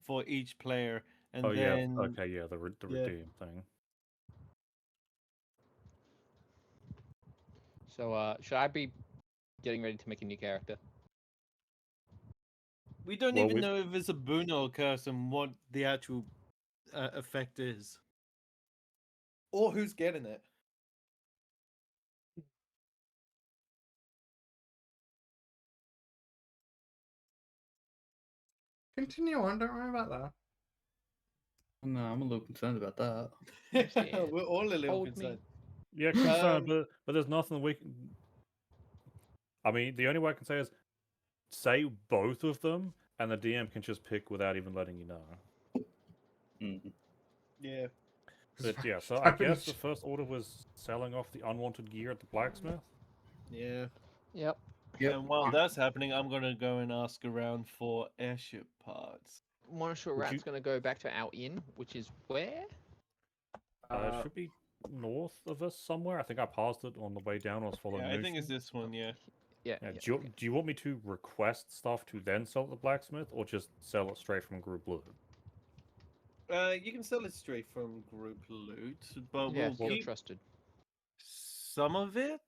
for each player, and Oh yeah, then okay, yeah, the yeah. redeem thing. So, should I be getting ready to make a new character? We don't Well, even we- know if it's a boon or a curse and what the actual effect is, or who's getting it. Continue on. Don't worry about that. No, I'm a little concerned about that. Yeah. We're all a little Hold me. concerned. Yeah, concerned, Um, but there's nothing we can. I mean, the only way I can say is say both of them, and the DM can just pick without even letting you know. Mm. Yeah. But yeah, so I guess the first order was selling off the unwanted gear at the blacksmith. Yeah. Yep. Yep. And while that's happening, I'm gonna go and ask around for airship parts. Monster Would Rat's you- gonna go back to our inn, which is where? It should be north of us somewhere. I think I paused it on the way down. I was following. Yeah, I think it's Lucian. this one. Yeah. Yeah. Yeah, yeah, do, you, okay. do you want me to request stuff to then sell at the blacksmith, or just sell it straight from group loot? You can sell it straight from group loot, but Yeah, we'll feel keep trusted. some of it.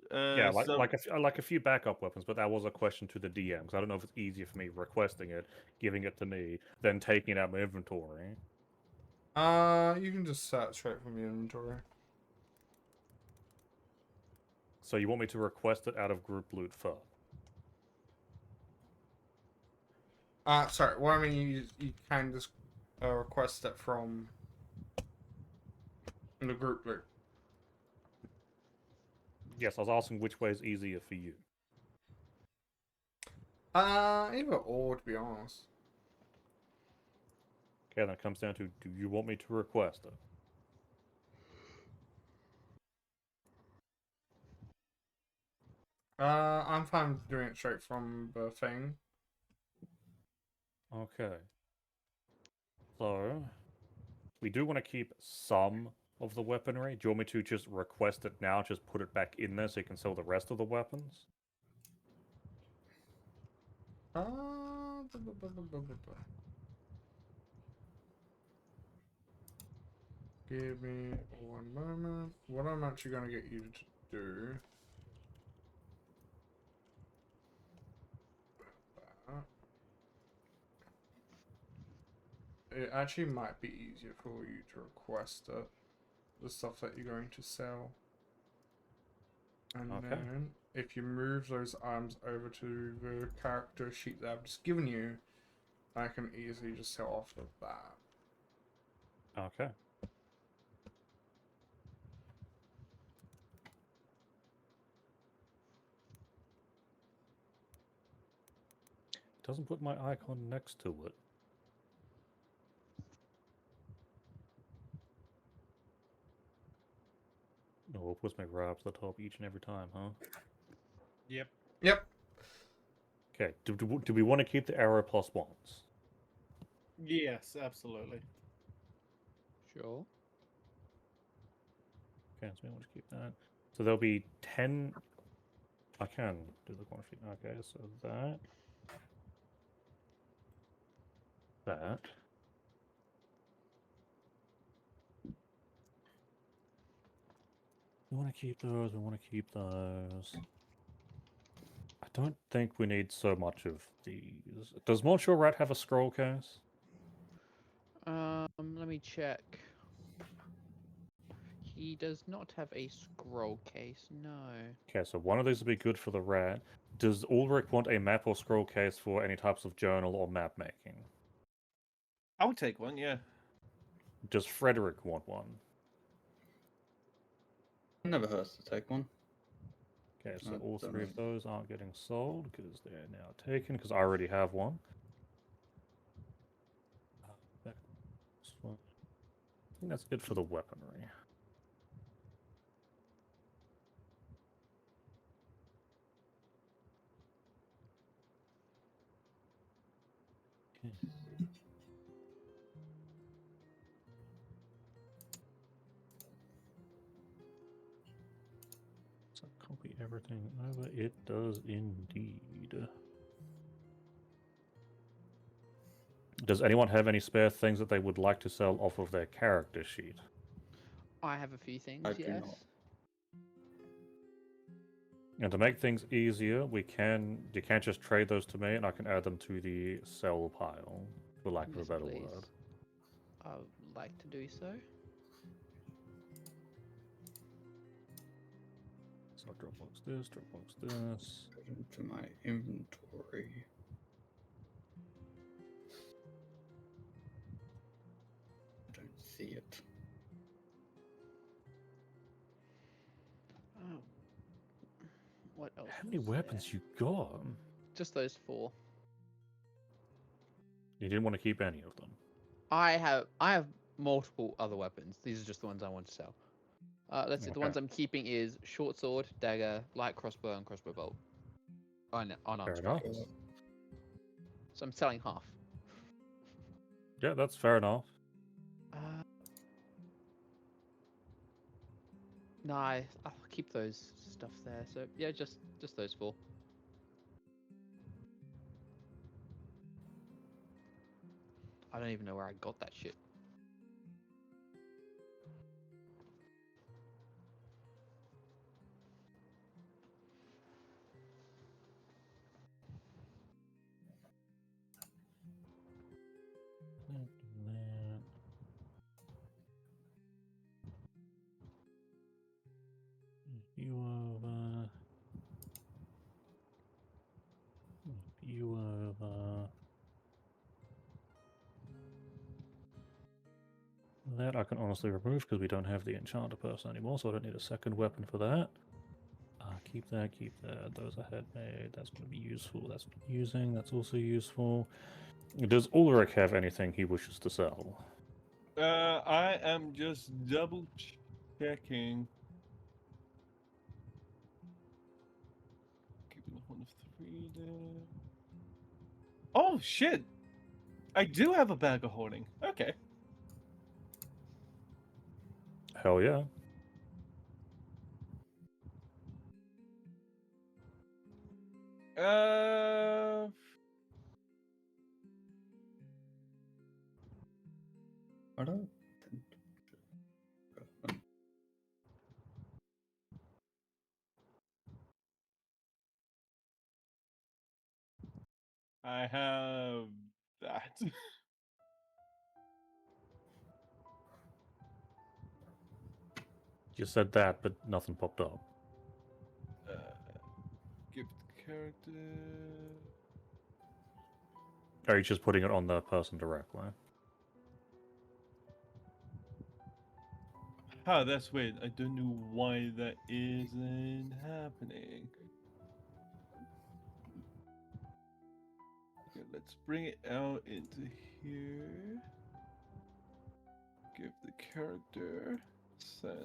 Yeah, some- like a few backup weapons, but that was a question to the DM because I don't know if it's easier for me requesting it, giving it to me, than taking it out my inventory. You can just sell it straight from your inventory. So you want me to request it out of group loot first? Sorry. Well, I mean, you can just request it from the group loot. Yes, I was asking which way is easier for you. Either or, to be honest. Okay, then it comes down to, do you want me to request it? I'm fine doing it straight from the thing. Okay. So, we do want to keep some of the weaponry. Do you want me to just request it now, just put it back in there so you can sell the rest of the weapons? Give me one moment. What I'm actually going to get you to do. It actually might be easier for you to request it. The stuff that you're going to sell. And Okay. then, if you move those items over to the character sheet that I've just given you, I can easily just sell off of that. Okay. It doesn't put my icon next to it. No, it puts my grab to the top each and every time, huh? Yep. Yep. Okay, do we want to keep the arrow plus ones? Yes, absolutely. Sure. Okay, so we want to keep that. So there'll be 10... I can do the quantity. Okay, so that... That... We want to keep those, we want to keep those. I don't think we need so much of these. Does Monsieur Rat have a scroll case? Let me check. He does not have a scroll case, no. Okay, so one of these would be good for the rat. Does Ulrich want a map or scroll case for any types of journal or map making? I would take one. Yeah. Does Frederick want one? Never hurts to take one. Okay, so I all don't three know. of those aren't getting sold because they're now taken, because I already have one. This one. I think that's good for the weaponry. So copy everything over. It does indeed. Does anyone have any spare things that they would like to sell off of their character sheet? I have a few things, I do yes. not. And to make things easier, you can just trade those to me, and I can add them to the sell pile, for lack of Yes, a better please. word. I would like to do so. So Dropbox this, Dropbox this. Put it into my inventory. I don't see it. Oh. What else? How many was weapons there? you got? Just those 4. You didn't want to keep any of them. I have multiple other weapons. These are just the ones I want to sell. Let's see. The ones Okay. I'm keeping is short sword, dagger, light crossbow, and crossbow bolt. Unarmed Fair enough. strikes. So I'm selling half. Yeah, that's fair enough. No, I'll keep those stuff there. So yeah, just those 4. I don't even know where I got that shit. You over. You over. That I can honestly remove because we don't have the enchanter person anymore, so I don't need a second weapon for that. Keep that, keep that. Those are head made. That's going to be useful. That's what I'm using. That's also useful. Does Ulrich have anything he wishes to sell? I am just double checking. Keeping 1 of 3 there. Oh shit! I do have a bag of holding. Okay. Hell yeah. Uh, I don't think. I have that. You said that, but nothing popped up. uh, gift character. Are you just putting it on the person directly? Ah, that's weird. I don't know why that isn't happening. Okay, let's bring it out into here. Give the character. Send.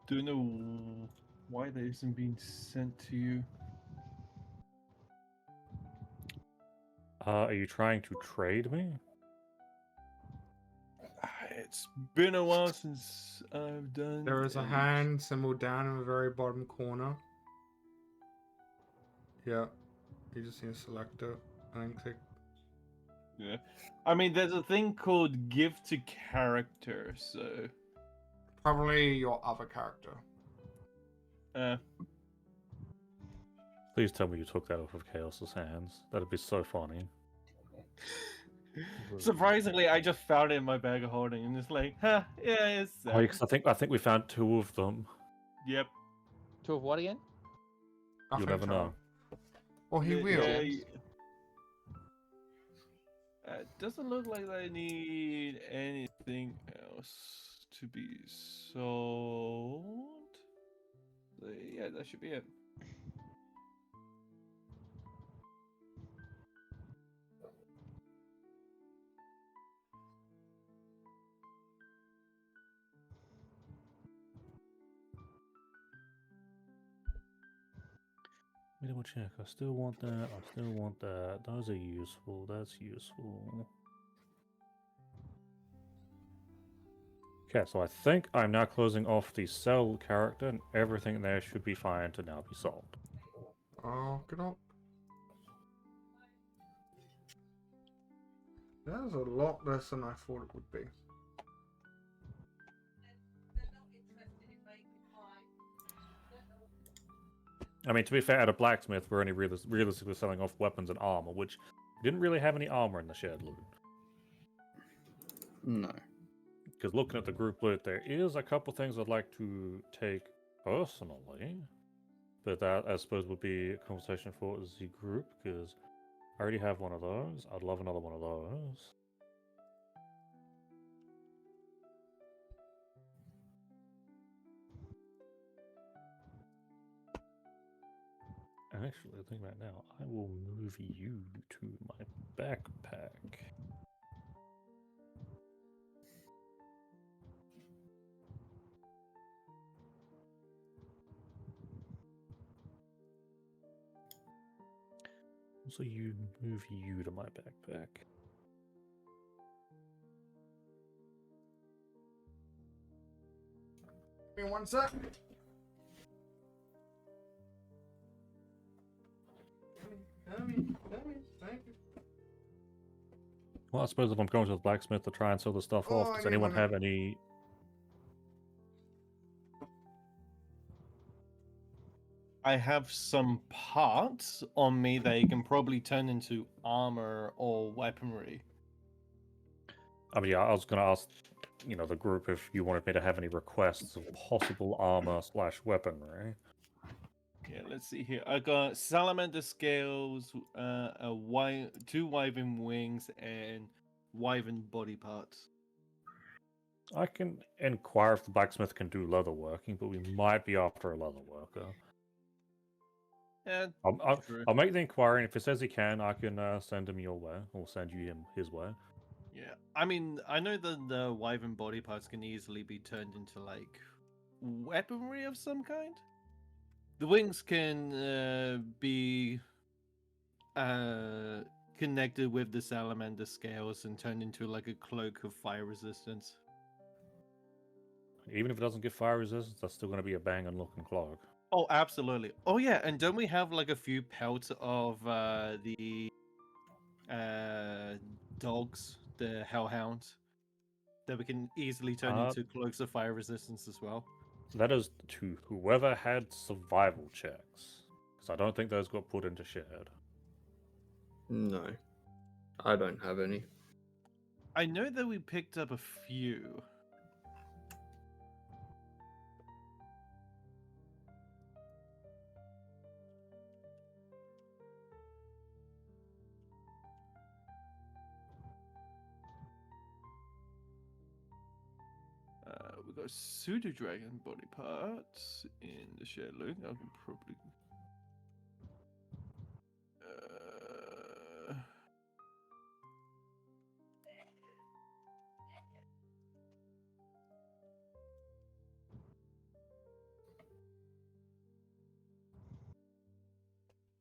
Don't know why that isn't being sent to you. Are you trying to trade me? It's been a while since I've done. There is a any- hand symbol down in the very bottom corner. Yeah. You just need to select it and then click. Yeah, I mean, there's a thing called gift to character, so. Probably your other character. Please tell me you took that off of Chaos's hands. That'd be so funny. Surprisingly, I just found it in my bag of holding, and it's like, huh, yeah, it's. Oh, because I think we found 2 of them. Yep. 2 of what again? I You'll think never so. know. Well, he Yeah, will. yeah, Gems? doesn't look like I need anything else to be sold. So, yeah, that should be it. me double check. I still want that. I still want that. Those are useful. That's useful. Okay, so I think I'm now closing off the cell character, and everything there should be fine to now be solved. Oh, good on. That was a lot less than I thought it would be. I mean, to be fair, at a blacksmith, we're only realistically selling off weapons and armor, which didn't really have any armor in the shared loot. No. Because looking at the group loot, there is a couple things I'd like to take personally, but that I suppose would be a conversation for the group, because I already have one of those. I'd love another one of those. Actually, think about it now. I will move you to my backpack. So you move you to my backpack. Give me one sec. Thank you. Well, I suppose if I'm going to the blacksmith to try and sell the stuff Oh, off, I does need anyone one. have any? I have some parts on me that you can probably turn into armor or weaponry. I mean, yeah, I was going to ask, the group if you wanted me to have any requests of possible armor / weaponry. Yeah, let's see here. I got salamander scales, two wyvern wings, and wyvern body parts. I can inquire if the blacksmith can do leather working, but we might be after a leather worker. Yeah, I'll true. I'll make the inquiry, and if it says he can, I can send him your way, or send you him his way. Yeah, I mean, I know that the wyvern body parts can easily be turned into like weaponry of some kind. The wings can be connected with the salamander scales and turned into like a cloak of fire resistance. Even if it doesn't give fire resistance, that's still going to be a banging looking cloak. Oh, absolutely. Oh yeah, and don't we have like a few pelts of the dogs, the hellhounds, that we can easily turn into cloaks of fire resistance as well? That is to whoever had survival checks, because I don't think those got put into shared. No. I don't have any. I know that we picked up a few. We got pseudo dragon body parts in the shared loot. I can probably.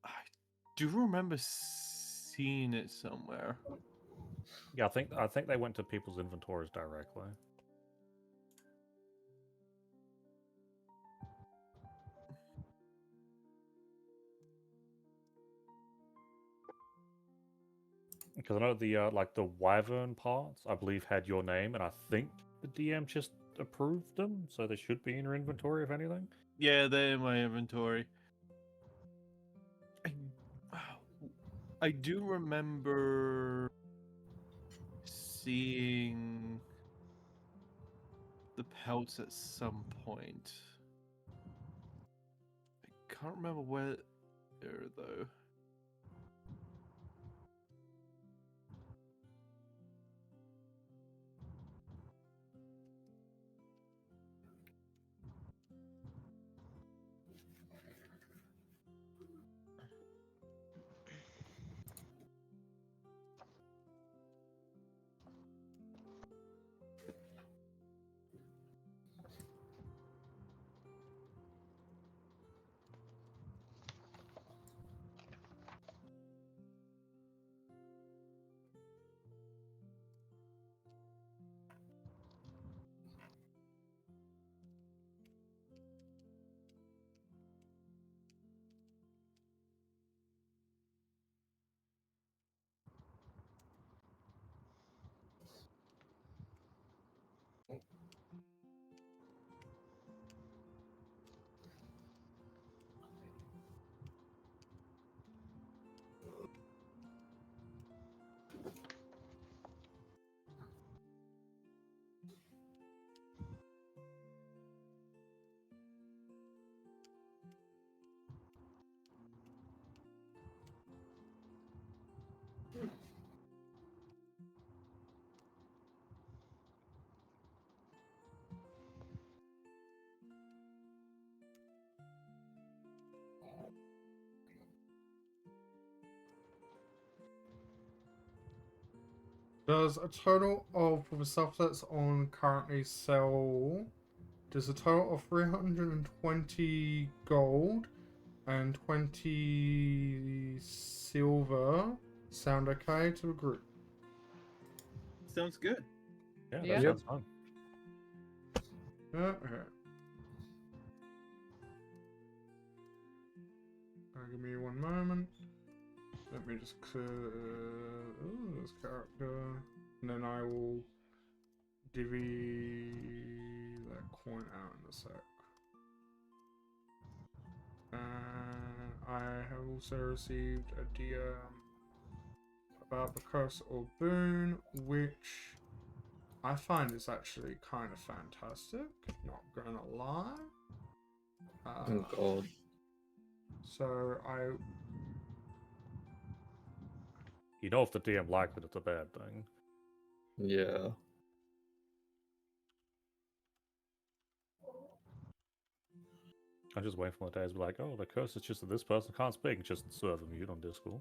I do remember seeing it somewhere. Yeah, I think they went to people's inventories directly. Because I know the the wyvern parts, I believe, had your name, and I think the DM just approved them, so they should be in your inventory if anything. Yeah, they're in my inventory. I do remember seeing the pelts at some point. I can't remember where though. Does a total of, for the stuff that's on currently sell, does a total of 320 gold and 20 silver sound okay to the group? Sounds good. Yeah, Yeah. that sounds fun. Okay. Give me one moment. Let me just clear this character. And then I will divvy that coin out in a sec. I have also received a DM about the curse or boon, which I find is actually kind of fantastic. Not gonna lie. Oh god. So You know if the DM liked it, it's a bad thing. Yeah. I'm just waiting for my days to be like, oh, the curse is just that this person can't speak. Just server mute on Discord.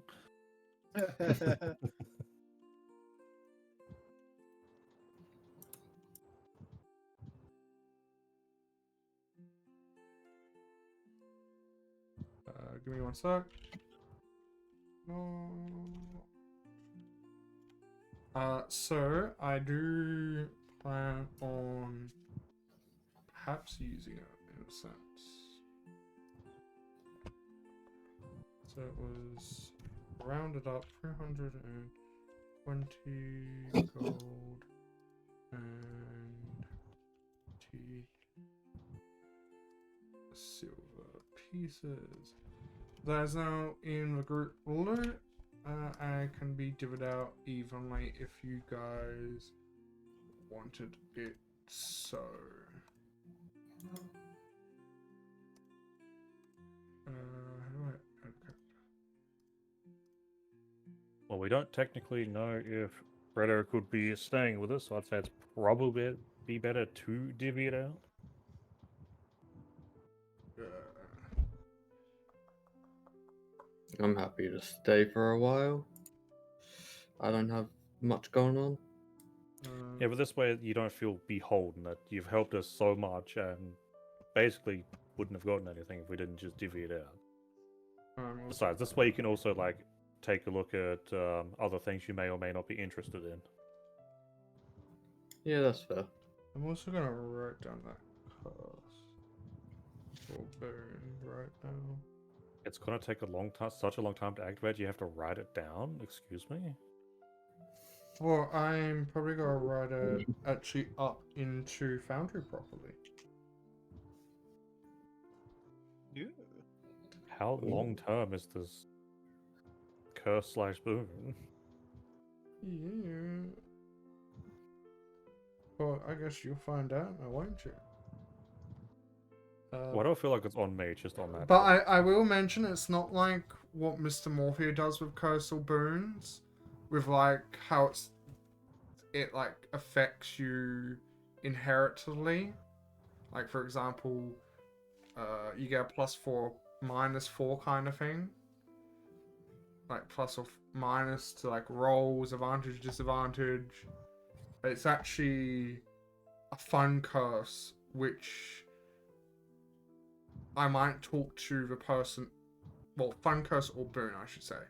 give me one sec. So I do plan on perhaps using it in a sense. So it was rounded up 320 gold and T silver pieces. That is now in the group loot. And can be divvied out evenly if you guys wanted it so. How do I? Okay. Well, we don't technically know if Predator could be staying with us, so I'd say it's probably be better to divvy it out. I'm happy to stay for a while. I don't have much going on. Yeah, but this way you don't feel beholden that you've helped us so much and basically wouldn't have gotten anything if we didn't just divvy it out. Besides, this way you can also like take a look at other things you may or may not be interested in. Yeah, that's fair. I'm also gonna write down that curse or burn right now. It's gonna take a long time, such a long time to activate. You have to write it down. Excuse me. Well, I'm probably gonna write it actually up into Foundry properly. Yeah. How long term is this curse / boon? Yeah. Well, I guess you'll find out now, won't you? Well, I don't feel like it's on me, it's just on that. But I will mention it's not like what Mr. Morphia does with Coastal Boons, with like how it like affects you inherently. Like for example, you get a +4, -4 kind of thing. Like plus or minus to like rolls, advantage, disadvantage. It's actually a fun curse, which I might talk to the person. Well, fun curse or boon, I should say.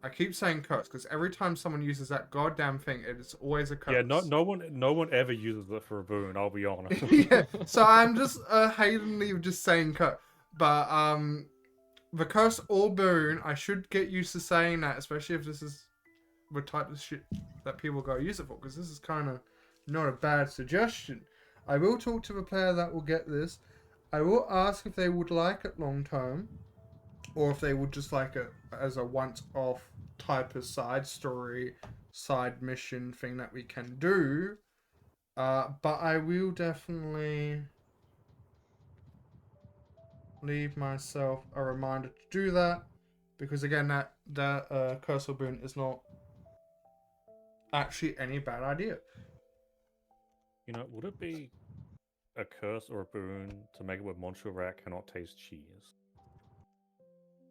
I keep saying curse because every time someone uses that goddamn thing, it is always a curse. Yeah, no one ever uses it for a boon. I'll be honest. Yeah, so I'm just hatingly just saying curse, but the curse or boon, I should get used to saying that, especially if this is the type of shit that people go use it for, because this is kind of not a bad suggestion. I will talk to the player that will get this. I will ask if they would like it long term, or if they would just like it as a once-off type of side story, side mission thing that we can do. But I will definitely leave myself a reminder to do that, because again, that cursor boon is not actually any bad idea. You know, would it be a curse or a boon to make it where Montrerat cannot taste cheese?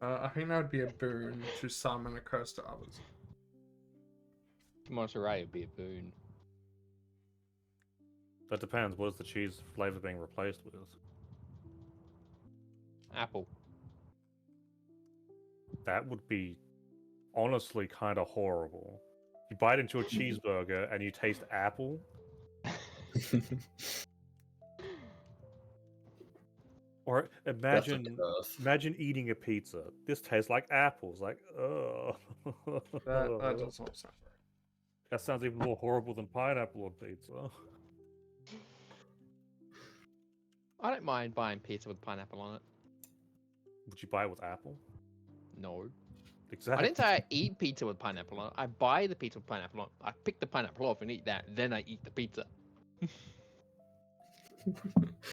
I think that would be a boon to summon a curse to others. Monterey would be a boon. That depends. What is the cheese flavor being replaced with? Apple. That would be honestly kind of horrible. You bite into a cheeseburger and you taste apple. Or That's a imagine curse. imagine eating a pizza. This tastes like apples. Like, ugh. That does not sound right. That sounds even more horrible than pineapple on pizza. I don't mind buying pizza with pineapple on it. Would you buy it with apple? No. Exactly. I didn't say I eat pizza with pineapple on it. I buy the pizza with pineapple on it. I pick the pineapple off and eat that. Then I eat the pizza.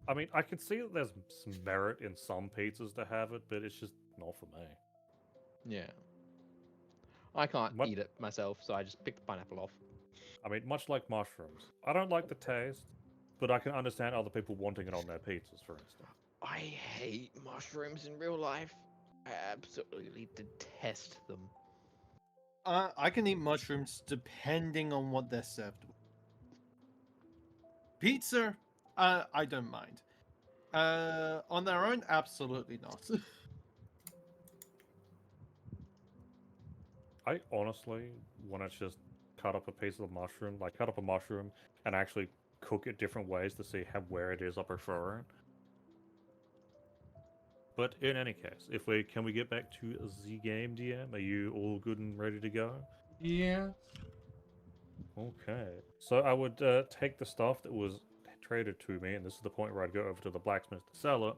I mean, I can see that there's some merit in some pizzas to have it, but it's just not for me. Yeah. I can't What- eat it myself, so I just pick the pineapple off. I mean, much like mushrooms. I don't like the taste, but I can understand other people wanting it on their pizzas, for instance. I hate mushrooms in real life. I absolutely detest them. I can eat mushrooms depending on what they're served with. Pizza, I don't mind. On their own, absolutely not. I honestly want to just cut up a piece of mushroom, like cut up a mushroom and actually cook it different ways to see where it is I prefer it. But in any case, can we get back to the game, DM? Are you all good and ready to go? Yeah. Okay. So I would take the stuff that was traded to me, and this is the point where I'd go over to the blacksmith to sell it.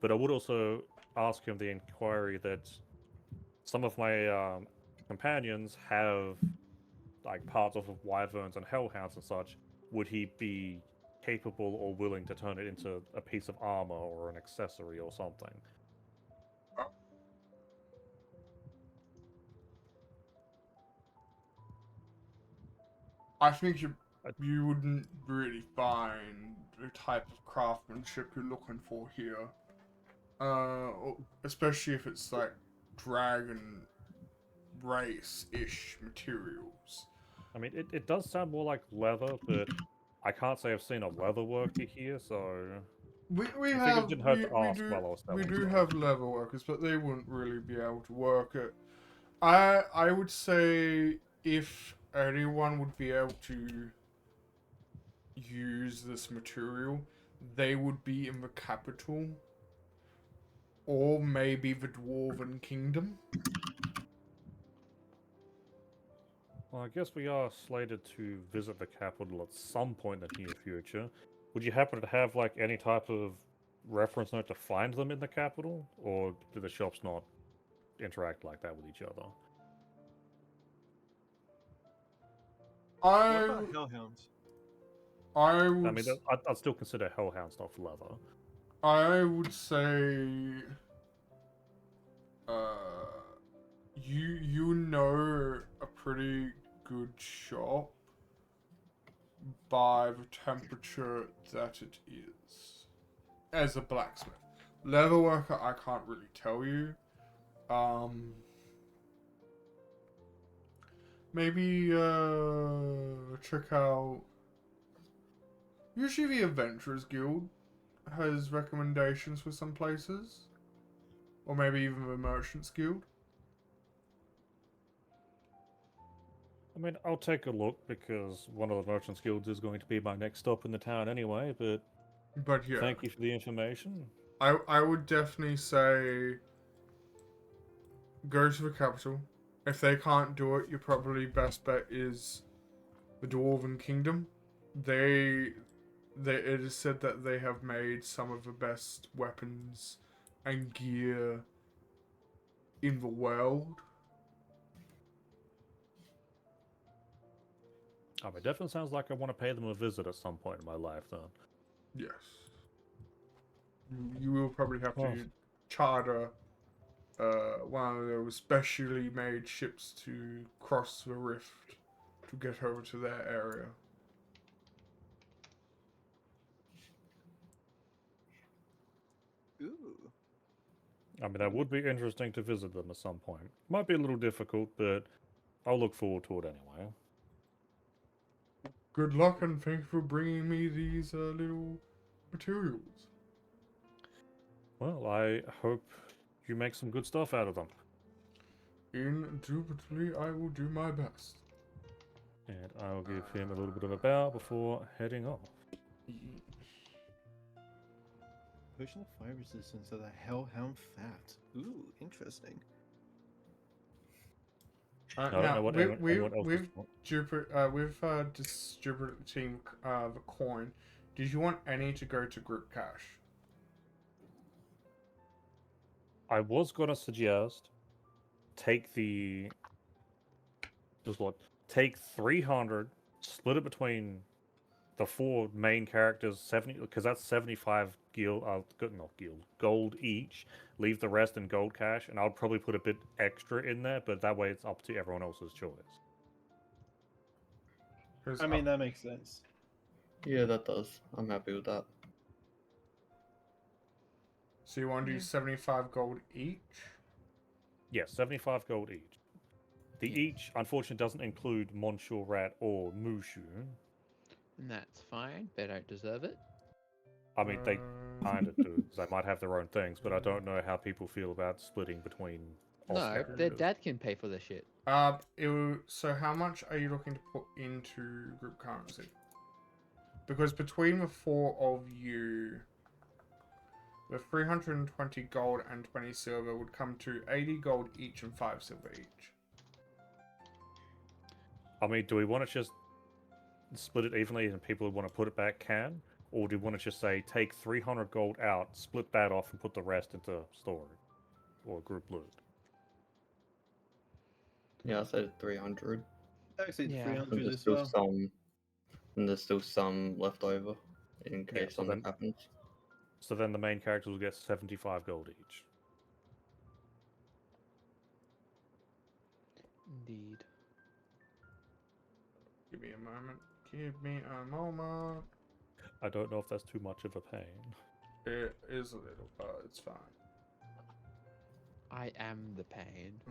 But I would also ask him the inquiry that some of my companions have like parts off of wyverns and hellhounds and such. Would he be capable or willing to turn it into a piece of armor or an accessory or something? I think you wouldn't really find the type of craftsmanship you're looking for here. Especially if it's like dragon race-ish materials. I mean, it does sound more like leather, but I can't say I've seen a leather worker here, so We I think have it didn't hurt to ask while I was we selling do stuff. have leather workers, but they wouldn't really be able to work it. I would say if anyone would be able to use this material, they would be in the capital, or maybe the Dwarven Kingdom. Well, I guess we are slated to visit the capital at some point in the near future. Would you happen to have like any type of reference note to find them in the capital, or do the shops not interact like that with each other? What I about hellhounds? I I would mean, I'd still consider hellhound stuff leather. I would say you know a pretty good shop by the temperature that it is as a blacksmith. Leatherworker, I can't really tell you. Maybe check out. Usually, the Adventurers Guild has recommendations for some places, or maybe even the Merchants Guild. I mean, I'll take a look because one of the merchants guilds is going to be my next stop in the town anyway. But But yeah, thank you for the information. I would definitely say go to the capital. If they can't do it, your probably best bet is the Dwarven Kingdom. It is said that they have made some of the best weapons and gear in the world. It definitely sounds like I want to pay them a visit at some point in my life, then. Yes. You will probably have Well. to charter one of those specially made ships to cross the rift to get over to their area. Ooh. I mean, that would be interesting to visit them at some point. Might be a little difficult, but I'll look forward to it anyway. Good luck and thank you for bringing me these little materials. Well, I hope you make some good stuff out of them. Indubitably, I will do my best. And I'll give him a little bit of a bow before heading off. Potion of fire resistance of the Hellhound Fat. Ooh, interesting. I don't Now, know what anyone else with wants. distributor team the coin, did you want any to go to group cash? I was gonna suggest take the just what take 300, split it between the four main characters, 70 because that's 75 gold each. Leave the rest in gold cash, and I'll probably put a bit extra in there, but that way it's up to everyone else's choice. I mean, that makes sense. Yeah, that does. I'm happy with that. So you want to do 75 gold each? Yes, 75 gold each. The Yeah. each, unfortunately, doesn't include Monsieur Rat or Mushu. And that's fine. They don't deserve it. I mean, they kind of do, because they might have their own things, but I don't know how people feel about splitting between all No, their characters. dad can pay for this shit. So how much are you looking to put into group currency? Because between the four of you, the 320 gold and 20 silver would come to 80 gold each and 5 silver each. I mean, do we want to just split it evenly and people who want to put it back can? Or do we want to just say, take 300 gold out, split that off, and put the rest into storage? Or group loot? Yeah, I said 300. I said Yeah. 300 And there's as still well. some. And there's still some left over in Yeah, case so something then- happens. So then the main characters will get 75 gold each. Indeed. Give me a moment. Give me a moment. I don't know if that's too much of a pain. It is a little, but it's fine. I am the pain.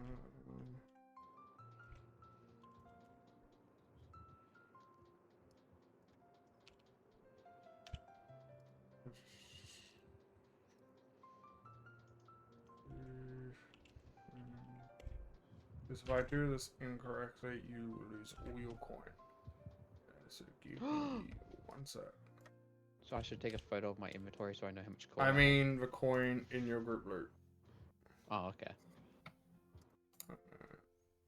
Because if I do this incorrectly, you lose all your coin. So give me 1 sec. So I should take a photo of my inventory so I know how much coin I have. mean the coin in your group loot. Oh, okay.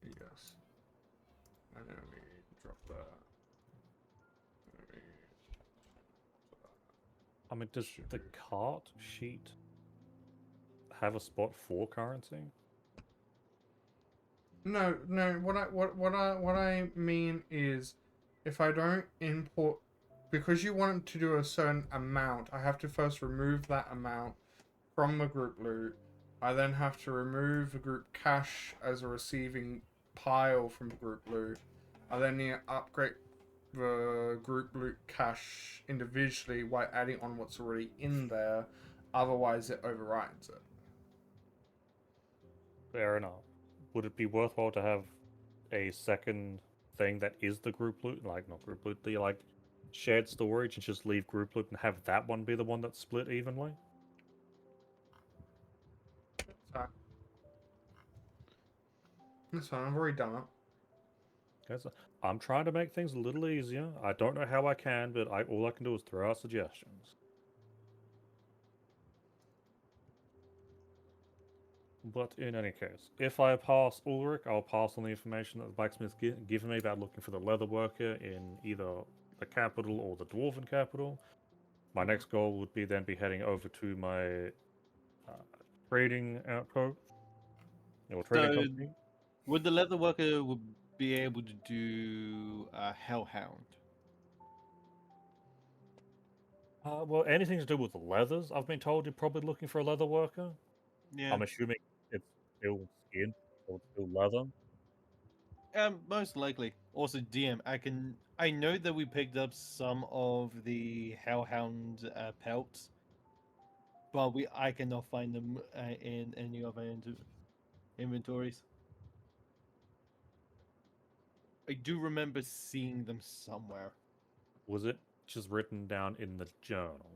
Yes. And then we drop that. I mean, does the cart sheet have a spot for currency? No. What I mean is, if I don't import, because you want to do a certain amount, I have to first remove that amount from the group loot. I then have to remove the group cash as a receiving pile from the group loot. I then need to upgrade the group loot cache individually while adding on what's already in there. Otherwise, it overrides it. Fair enough. Would it be worthwhile to have a second thing that is the group loot? Like, not group loot, the, like, shared storage, and just leave group loot and have that one be the one that's split evenly? So, that's fine, I've already done it. Guys, I'm trying to make things a little easier. I don't know how I can, but all I can do is throw out suggestions. But in any case, if I pass Ulrich, I'll pass on the information that the blacksmith's given me about looking for the leather worker in either the capital or the dwarven capital. My next goal would be then heading over to my trading outpost or trading So- company. Would the leather worker would be able to do a Hellhound? Well, anything to do with the leathers, I've been told you're probably looking for a leather worker. Yeah. I'm assuming it's still skin or it's still leather. Most likely. Also, DM, I know that we picked up some of the Hellhound pelts, but I cannot find them in any of our inventories. I do remember seeing them somewhere. Was it just written down in the journal?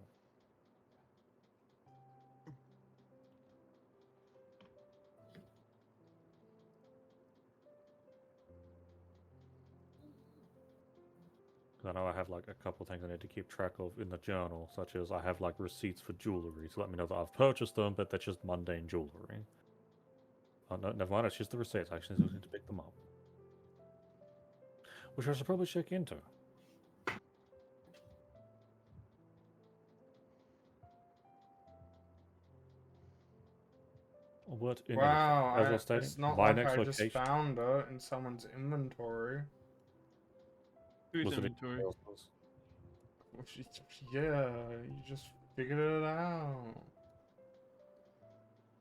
I know I have like a couple things I need to keep track of in the journal, such as I have like receipts for jewelry to let me know that I've purchased them, but they're just mundane jewelry. Oh, no, never mind, it's just the receipts. I actually need to pick them up. Which I should probably check into. What in Wow, as I was stating, it's not my like next I just location found it in someone's inventory. Whose was it in inventory? Salesforce? Yeah, you just figured it out.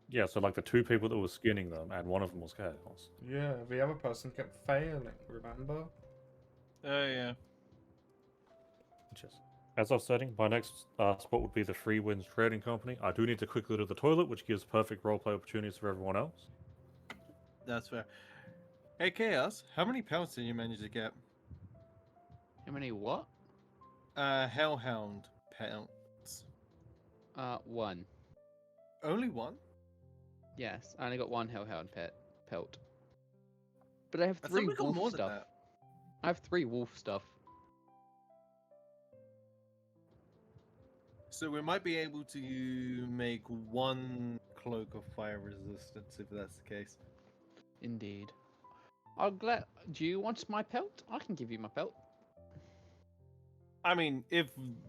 Yeah, so like the two people that were skinning them, and one of them was Chaos. Yeah, the other person kept failing, remember? Oh yeah. Which is, as I was stating, my next spot would be the Free Winds Trading Company. I do need to quickly to the toilet, which gives perfect roleplay opportunities for everyone else. That's fair. Hey Chaos, how many pelts did you manage to get? How many what? Hellhound pelts. One. Only one? Yes, I only got one hellhound pelt. But I have I thought 3 we got wolf more than stuff. that. I have 3 wolf stuff. So we might be able to make one cloak of fire resistance if that's the case. Indeed. I'll glad. Do you want my pelt? I can give you my pelt. I mean, if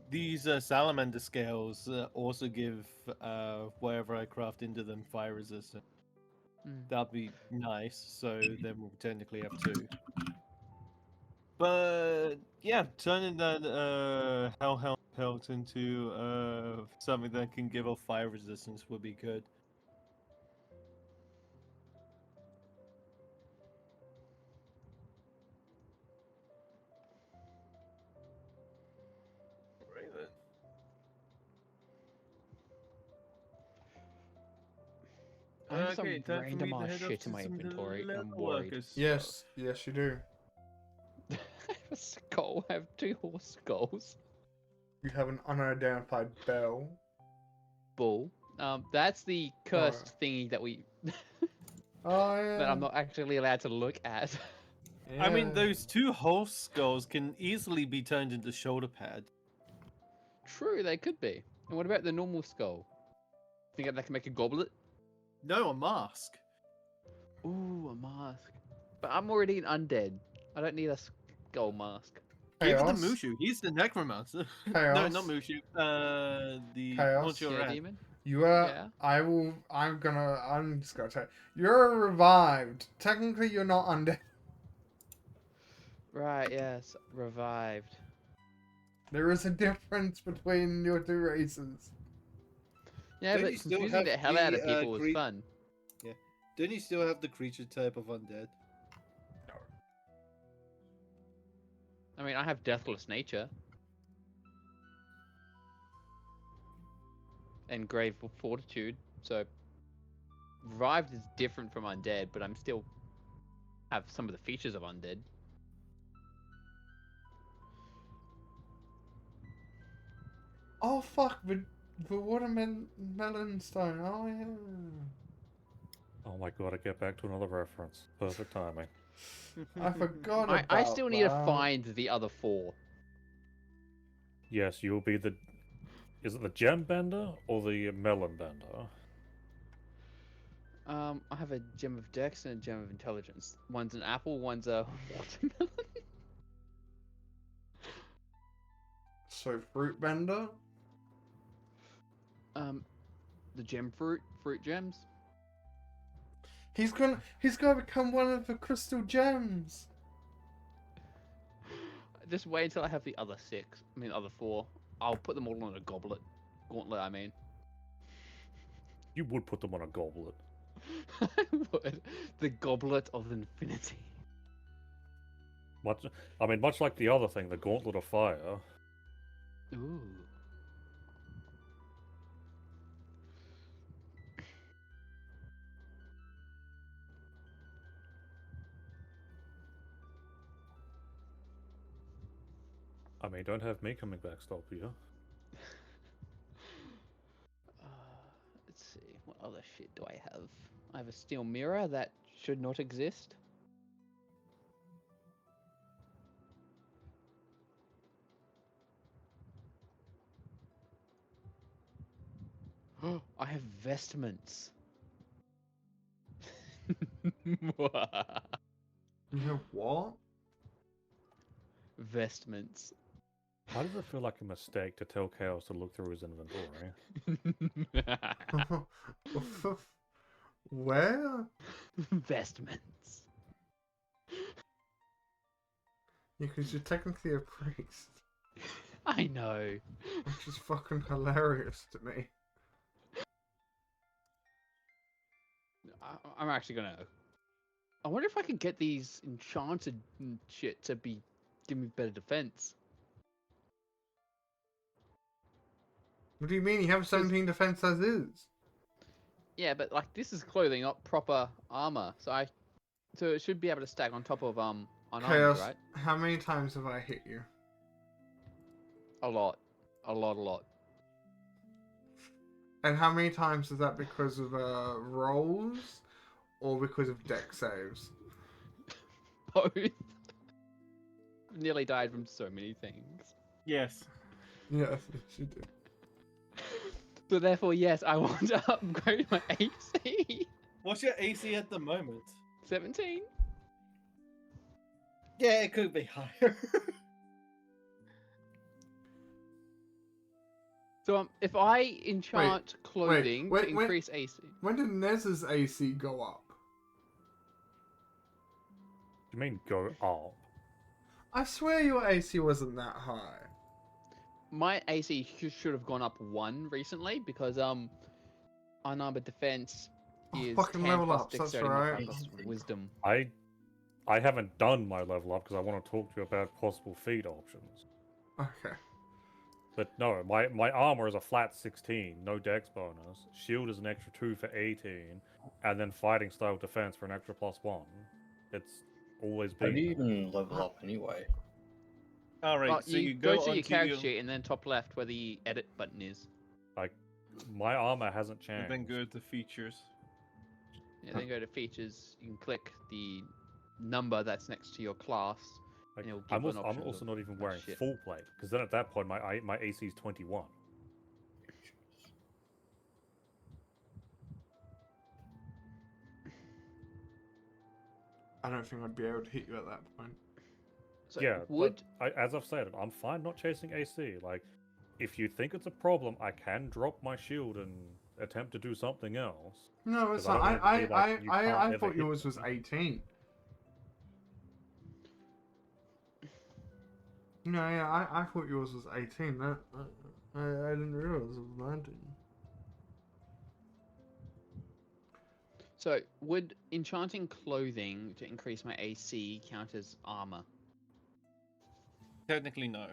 these salamander scales also give whatever I craft into them fire resistance, Mm. that'd be nice. So then we'll technically have 2. But yeah, turning that hellhound pelt into something that can give off fire resistance would be good. Right then. I have some Okay, time for random me to ass head off shit to in my some inventory, and leather I'm worried. workers Yes, yes you do. I have a skull. I have 2 horse skulls. You have an unidentified bell. Bull. That's the cursed thingy that we Oh yeah. that I'm not actually allowed to look at. I mean, Yeah. those 2 horse skulls can easily be turned into shoulder pads. True, they could be. And what about the normal skull? Think that can make a goblet? No, a mask. Ooh, a mask. But I'm already an undead. I don't need a skull mask. Give it to Chaos. Mushu. He's the necromancer. No, Chaos. not Mushu. The Chaos. what's your Yeah, rat? demon. You are. Yeah. I'm just gonna tell you. You're revived. Technically, you're not undead. Right. Yes. Revived. There is a difference between your 2 races. Yeah, Don't but you still confusing have the hell out the, of people is fun. Don't you still have the creature type of undead? I mean, I have deathless nature. And grave fortitude, so revived is different from undead, but I'm still have some of the features of undead. Oh fuck! The watermelon stone. Oh yeah. Oh my god, I get back to another reference. Perfect timing. I forgot I about still need to that. find the other 4. Yes, you'll be the. Is it the gem bender or the melon bender? I have a gem of dex and a gem of intelligence. One's an apple, one's a watermelon. So fruit bender. The gem fruit gems. He's gonna become one of the crystal gems. Just wait until I have the other 6. I mean, other 4. I'll put them all on a gauntlet. I mean. You would put them on a goblet. I would. The goblet of infinity. Much like the other thing, the Gauntlet of Fire. Ooh. I mean, don't have me coming back stop you. Let's see, what other shit do I have? I have a steel mirror that should not exist. I have vestments. You know what? Vestments. Why does it feel like a mistake to tell Chaos to look through his inventory? Where? Vestments. Yeah, because you're technically a priest, I know. which is fucking hilarious to me. I'm actually gonna. I wonder if I could get these enchanted shit to give me better defense. What do you mean? You have 17 defense as is. Yeah, but like this is clothing, not proper armor. So it should be able to stack on top of unarmored, Chaos, right? how many times have I hit you? A lot, a lot. And how many times is that because of rolls or because of deck saves? Both. Nearly died from so many things. Yes. Yes, you do. So therefore, yes, I want to upgrade my AC. What's your AC at the moment? 17. Yeah, it could be higher. So if I enchant clothing wait, to increase AC. When did Nez's AC go up? You mean go up? I swear your AC wasn't that high. My AC should have gone up 1 recently because unarmored defense is fucking 10 level plus ups, that's dexterity right. modifier plus wisdom. I haven't done my level up because I want to talk to you about possible feat options. Okay. But no, my armor is a flat 16, no dex bonus. Shield is an extra 2 for 18, and then fighting style defense for an extra +1. It's always How been. do you even level up anyway? All right, Well, so you you go go to your onto character sheet and then top left where the edit button is. Like, my armor hasn't changed. and then go to features. Yeah, then go to features. You can click the number that's next to your class. Like, and it'll give I'm an also option not even wearing shit. full plate because then at that point my AC is 21. I don't think I'd be able to hit you at that point. So Yeah, would but as I've said, I'm fine not chasing AC. Like, if you think it's a problem, I can drop my shield and attempt to do something else. No, it's 'Cause I not. don't want it to be like, you can't I ever thought hit yours was me. 18. No, yeah, I thought yours was 18. I didn't realize it was 19. so would enchanting clothing to increase my AC count as armor? Technically, no.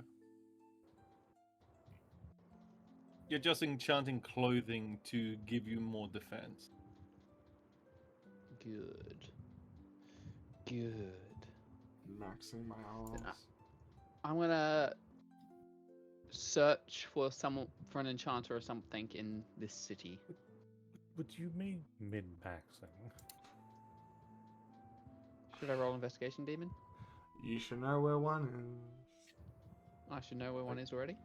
You're just enchanting clothing to give you more defense. Good. Good. Maxing my arms. I'm gonna search for an enchanter or something in this city. Would you mean min-maxing? Should I roll investigation, demon? You should know where one is. I should know where one is already.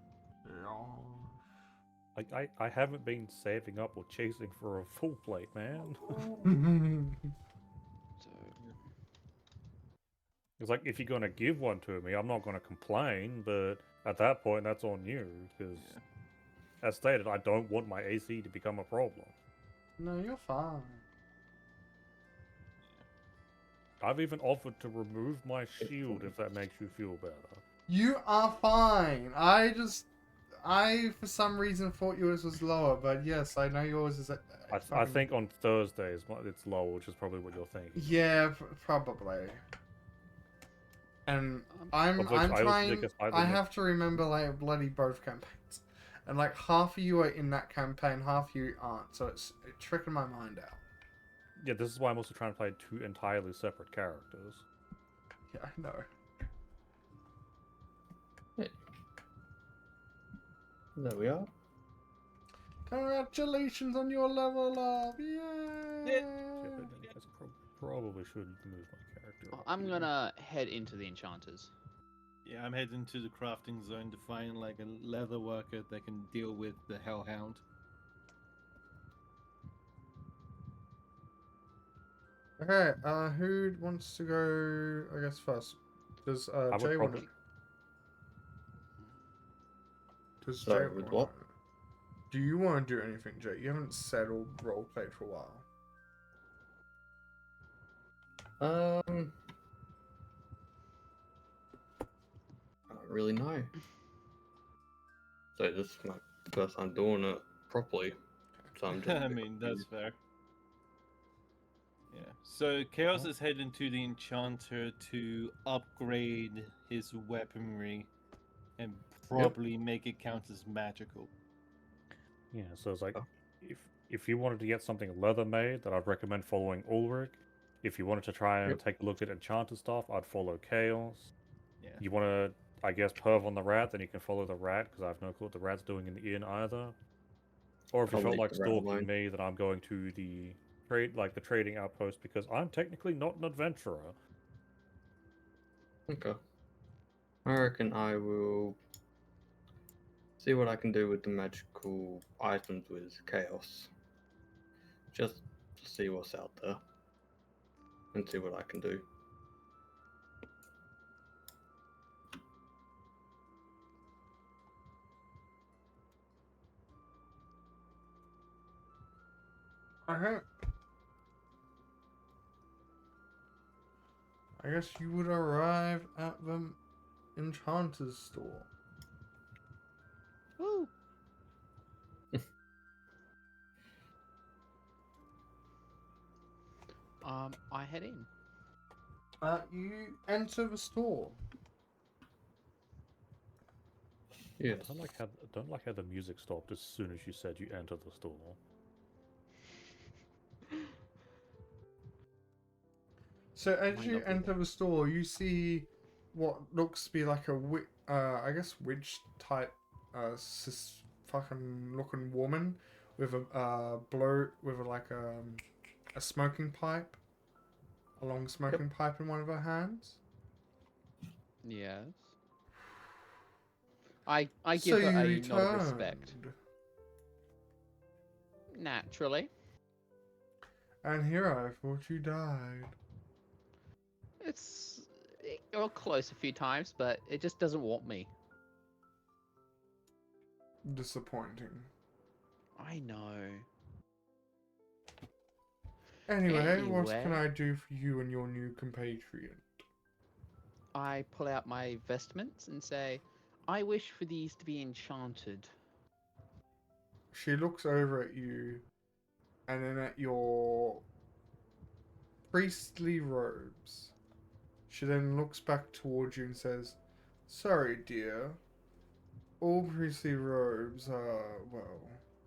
Like, I haven't been saving up or chasing for a full plate, man. So It's like, if you're gonna give one to me, I'm not gonna complain, but at that point, that's on you, because, as stated, I don't want my AC to become a problem. No, you're fine. I've even offered to remove my shield if that makes you feel better. You are fine. I for some reason thought yours was lower, but yes, I know yours is. I think on Thursdays it's low, which is probably what you're thinking. Yeah, probably. And I'm Of which I also trying. think it's either I mid- have to remember like bloody both campaigns, and like half of you are in that campaign, half of you aren't. So it's tricking my mind out. Yeah, this is why I'm also trying to play 2 entirely separate characters. Yeah, I know. There we are. Congratulations on your level up! Yay! Yeah, but then I guess I probably should move my character. up I'm here. gonna head into the enchanters. Yeah, I'm heading to the crafting zone to find like a leather worker that can deal with the hellhound. Okay, who wants to go, I guess, first? Does I would Jay want to? probably- Does Sorry, Jay with wanna- what? Do you want to do anything, Jay? You haven't said or roleplayed for a while. I don't really know. So this is my first time doing it properly. So I'm just. I mean, that's fair. Yeah. So Chaos is heading to the enchanter to upgrade his weaponry and probably make it count as magical. Yeah, so it's like Oh. if you wanted to get something leather made, then I'd recommend following Ulrich. If you wanted to try and Yep. take a look at enchanted stuff, I'd follow Chaos. Yeah. You want to, I guess, perv on the rat, then you can follow the rat because I have no clue what the rat's doing in the inn either. Or if you I'll felt leave like the rat stalking alone. me, then I'm going to the the trading outpost because I'm technically not an adventurer. Okay. I reckon I will see what I can do with the magical items with chaos. Just to see what's out there. And see what I can do. Okay. I guess you would arrive at the enchanter's store. Woo! I head in. You enter the store. Yes. Don't like how the music stopped as soon as you said you enter the store. So as Might you not be enter the store, you see what looks to be like a I guess witch type, cis fucking looking woman with a a smoking pipe, a long smoking pipe in one of her hands. Yes. I So give her you a nod of respect. returned. Naturally. And here I thought you died. It got close a few times, but it just doesn't want me. Disappointing. I know. Anyway, what can Anyway. I do for you and your new compatriot? I pull out my vestments and say, I wish for these to be enchanted. She looks over at you and then at your priestly robes. She then looks back towards you and says, sorry, dear. All priestly robes are, well,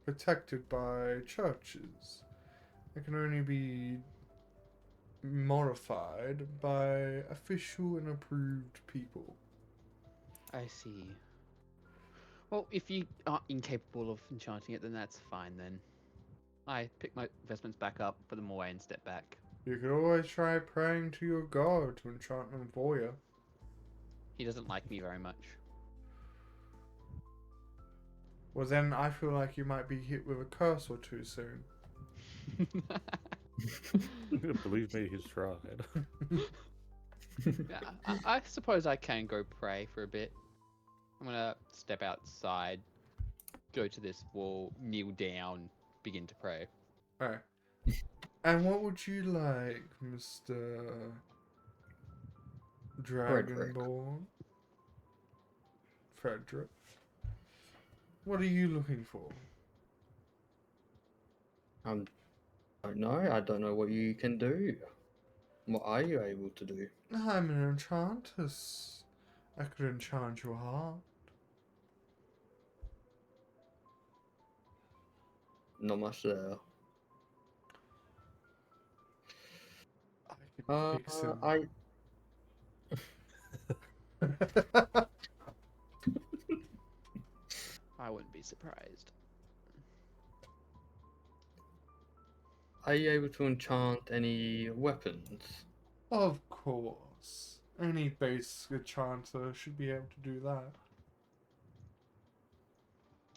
protected by churches. They can only be modified by official and approved people. I see. Well, if you are incapable of enchanting it, then that's fine then. I pick my vestments back up, put them away, and step back. You could always try praying to your god to enchant them for you. He doesn't like me very much. Well, then I feel like you might be hit with a curse or two soon. Believe me, he's tried. Yeah, I suppose I can go pray for a bit. I'm gonna step outside, go to this wall, kneel down, begin to pray. Alright. And what would you like, Mr. Dragonborn? Frederick. What are you looking for? I don't know. I don't know what you can do. What are you able to do? I'm an enchantress. I could enchant your heart. Not much there. I can fix him. I wouldn't be surprised. Are you able to enchant any weapons? Of course. Any base enchanter should be able to do that.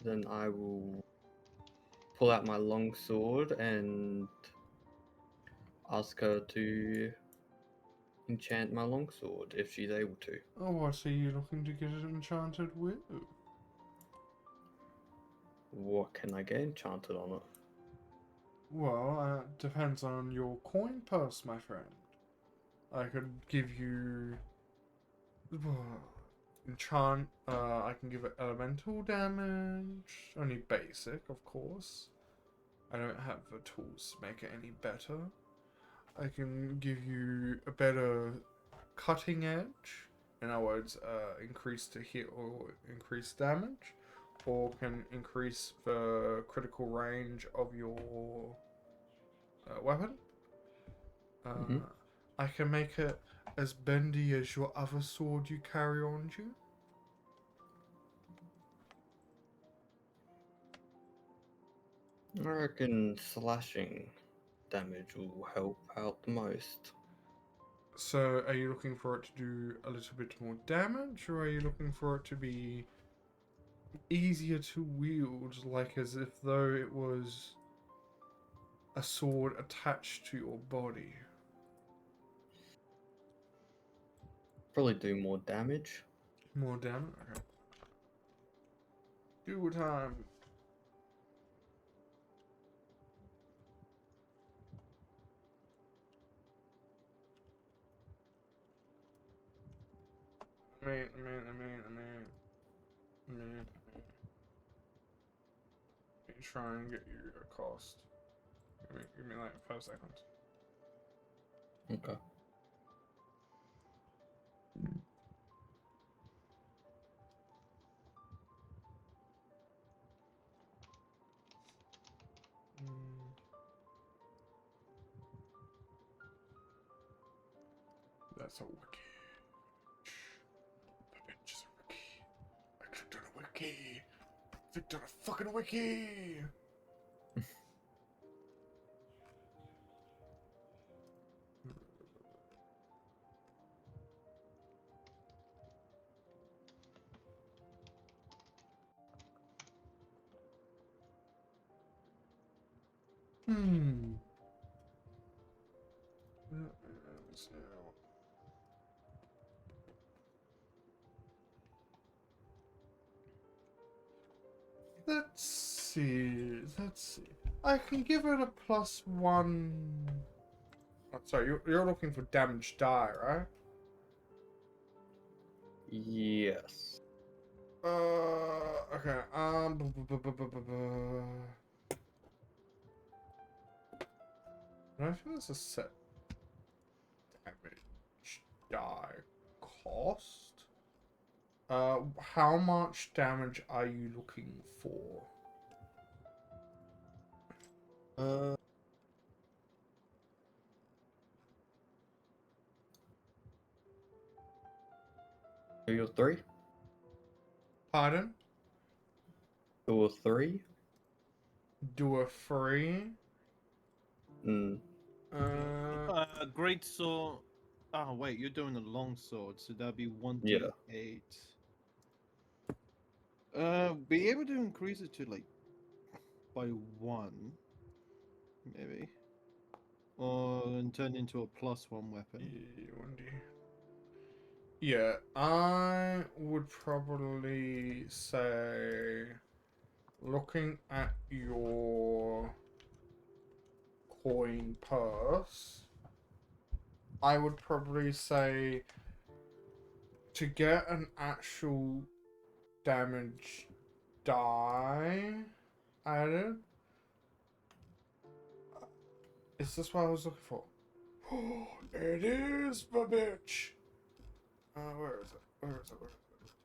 Then I will pull out my longsword and ask her to enchant my longsword if she's able to. Oh, what are you looking to get it enchanted with? What can I get enchanted on it? Well, depends on your coin purse, my friend. I could give you enchant. I can give it elemental damage. Only basic, of course. I don't have the tools to make it any better. I can give you a better cutting edge. In other words, increase to hit or increase damage, or can increase the critical range of your weapon. Mhm. I can make it as bendy as your other sword you carry on you. I reckon slashing damage will help out the most. So, are you looking for it to do a little bit more damage, or are you looking for it to be easier to wield, like as if though it was a sword attached to your body? Probably do more damage. More damage? Okay. Google time. Let me try and get you a cost. Give me like 5 seconds. Okay. That's a wiki. The bitch is a wiki. I clicked on a wiki. Clicked on a fucking wiki. Hmm. Let's see. Let's see. I can give it a +1. Oh, sorry, you're looking for damage die, right? Yes. Okay. I think there's a set damage die cost. How much damage are you looking for? Uh, 2 or 3? Pardon? 2 or 3? Do a free? Mm. Great sword. Oh wait, you're doing a long sword, so that'd be 1d8. Be able to increase it to like by 1, maybe, or and turn into a +1 weapon. Yeah, I would probably say, looking at your coin purse, I would probably say to get an actual damage die added. Is this what I was looking for? Oh, it is, my bitch! Where is it? Where is it? Where is it?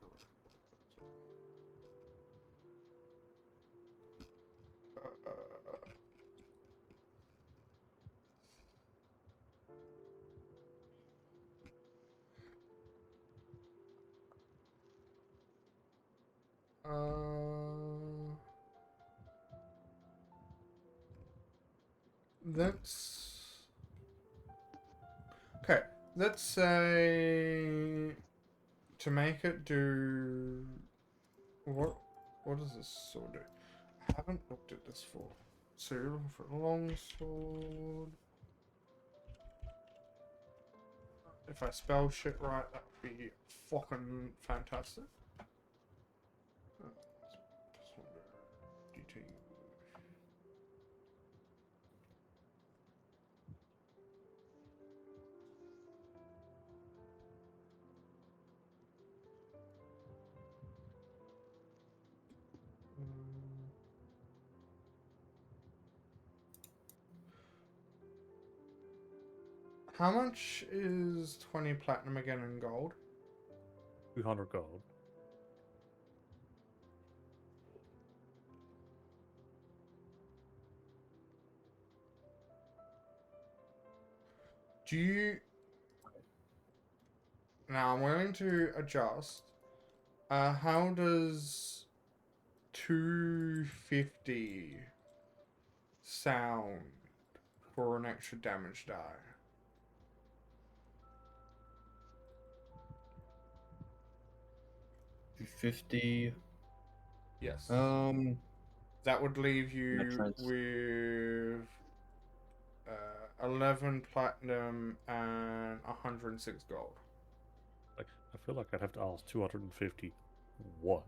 let's. Okay, let's say to make it do what? What does this sword do? I haven't looked at this for. So you're looking for a long sword. If I spell shit right, that would be fucking fantastic. Oh, DT. How much is 20 platinum again in gold? 200 gold. Do you... Now, I'm willing to adjust. How does 250 sound for an extra damage die? 50. Yes. That That would leave you sense. with 11 platinum and 106 gold. Like, I feel like I'd have to ask 250 what?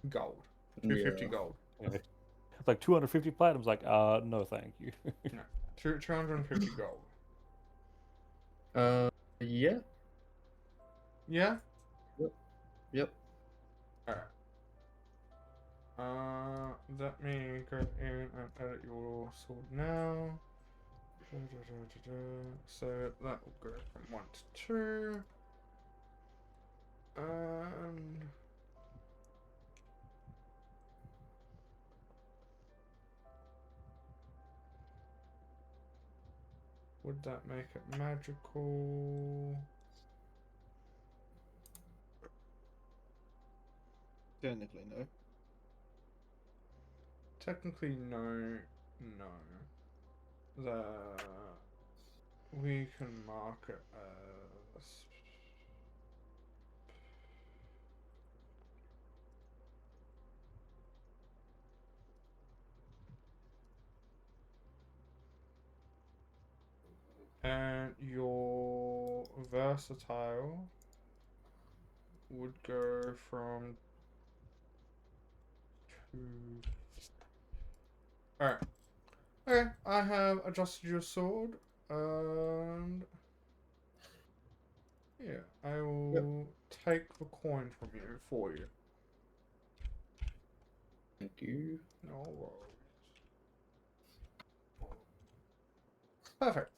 Gold. 250 Yeah. gold. It's like 250 platinum's like, no thank you. 250 gold. Yeah. Yeah? Yep. Alright. Let me go in and edit your sword now. So that will go from 1 to 2. And would that make it magical? Technically, no. Technically, no. No. The we can mark it as and your versatile would go from 2. Alright. Okay, I have adjusted your sword, and yeah, I will take the coin from you for you. Thank you. No worries. Perfect.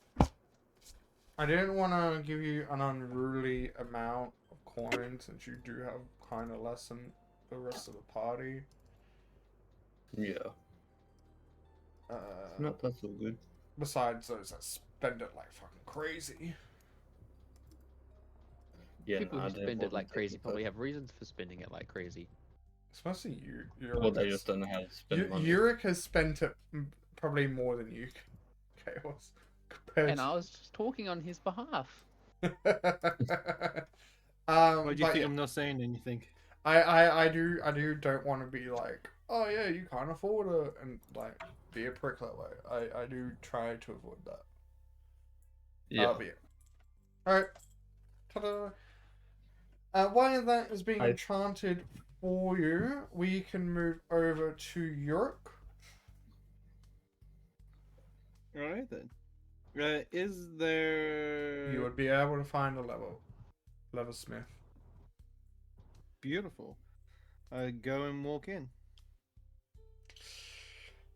I didn't want to give you an unruly amount of coins since you do have kind of less than the rest of the party. Yeah. No, that's all good. Besides those that spend it like fucking crazy. Yeah, People nah, who they spend it wasn't like crazy taking probably have reasons for spending it like crazy. Especially you. Or they just don't know how to spend money. Yurik has spent it probably more than you, Chaos. Compared And I was just talking on his behalf. Why do you but think yeah, I'm not saying anything? I don't want to be like, oh yeah, you can't afford it, and like be a prick that way. I do try to avoid that. Yeah. But yeah. Alright. Ta-da. While that is being enchanted for you, we can move over to York. All right then. Is there? You would be able to find a level smith. Beautiful. I go and walk in.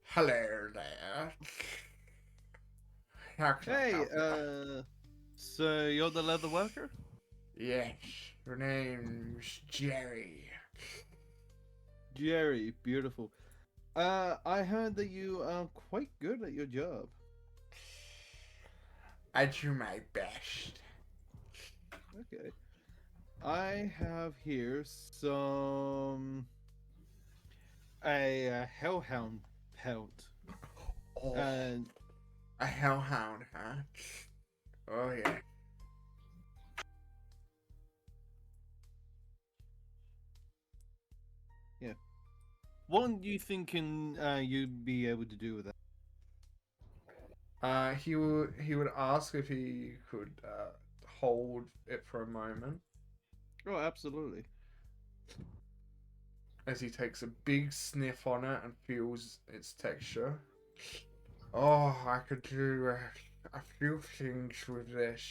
Hello there. How can I Hey, help you? so you're the leather worker? Yes, your name's Jerry. Jerry, beautiful. I heard that you are quite good at your job. I do my best. Okay. I have here a hellhound pelt. Oh, And A hellhound, huh? Oh yeah. What do you thinking you'd be able to do with that? He would ask if he could hold it for a moment Oh, absolutely. as he takes a big sniff on it and feels its texture. Oh, I could do a few things with this.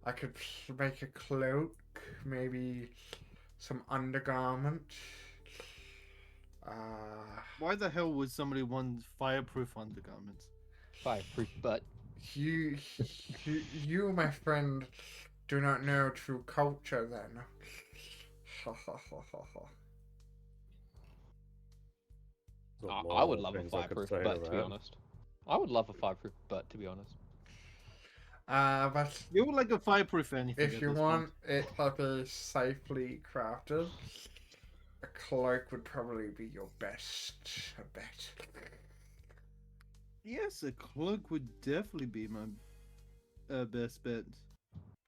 I could make a cloak, maybe some undergarment. Why the hell would somebody want fireproof undergarments? Fireproof butt. You, you, my friend, do not know true culture then. Ha ha ha ha ha. There's a I lot would of love a things I could fireproof say butt, to be that. honest. I would love a fireproof butt, to be honest. But You would like a fireproof anything if at you this want point. it to be safely crafted, a cloak would probably be your best bet. Yes, a cloak would definitely be my best bet.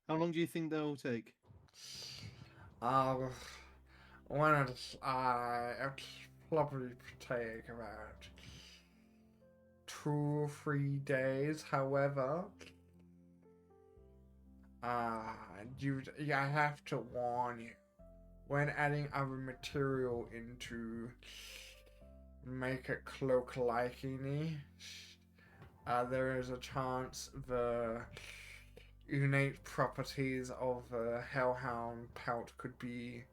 How long do you think that will take? Um, one it probably take about 2 or 3 days. However, uh, I have to warn you, when adding other material into make it cloak likely, there is a chance the innate properties of the hellhound pelt could be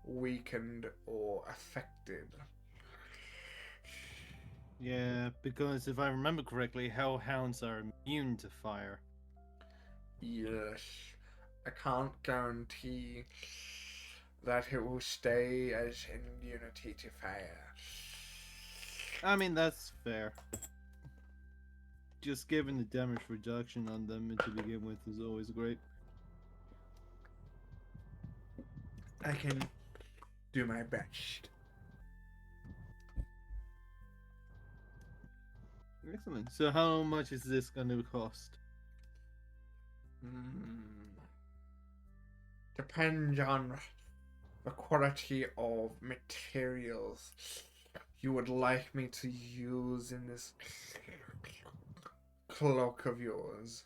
weakened or affected. Yeah, because if I remember correctly, hellhounds are immune to fire. Yes, I can't guarantee that it will stay as immunity to fire. I mean, that's fair. Just giving the damage reduction on them to begin with is always great. I can do my best. Excellent. So how much is this going to cost? Depends on the quality of materials you would like me to use in this cloak of yours.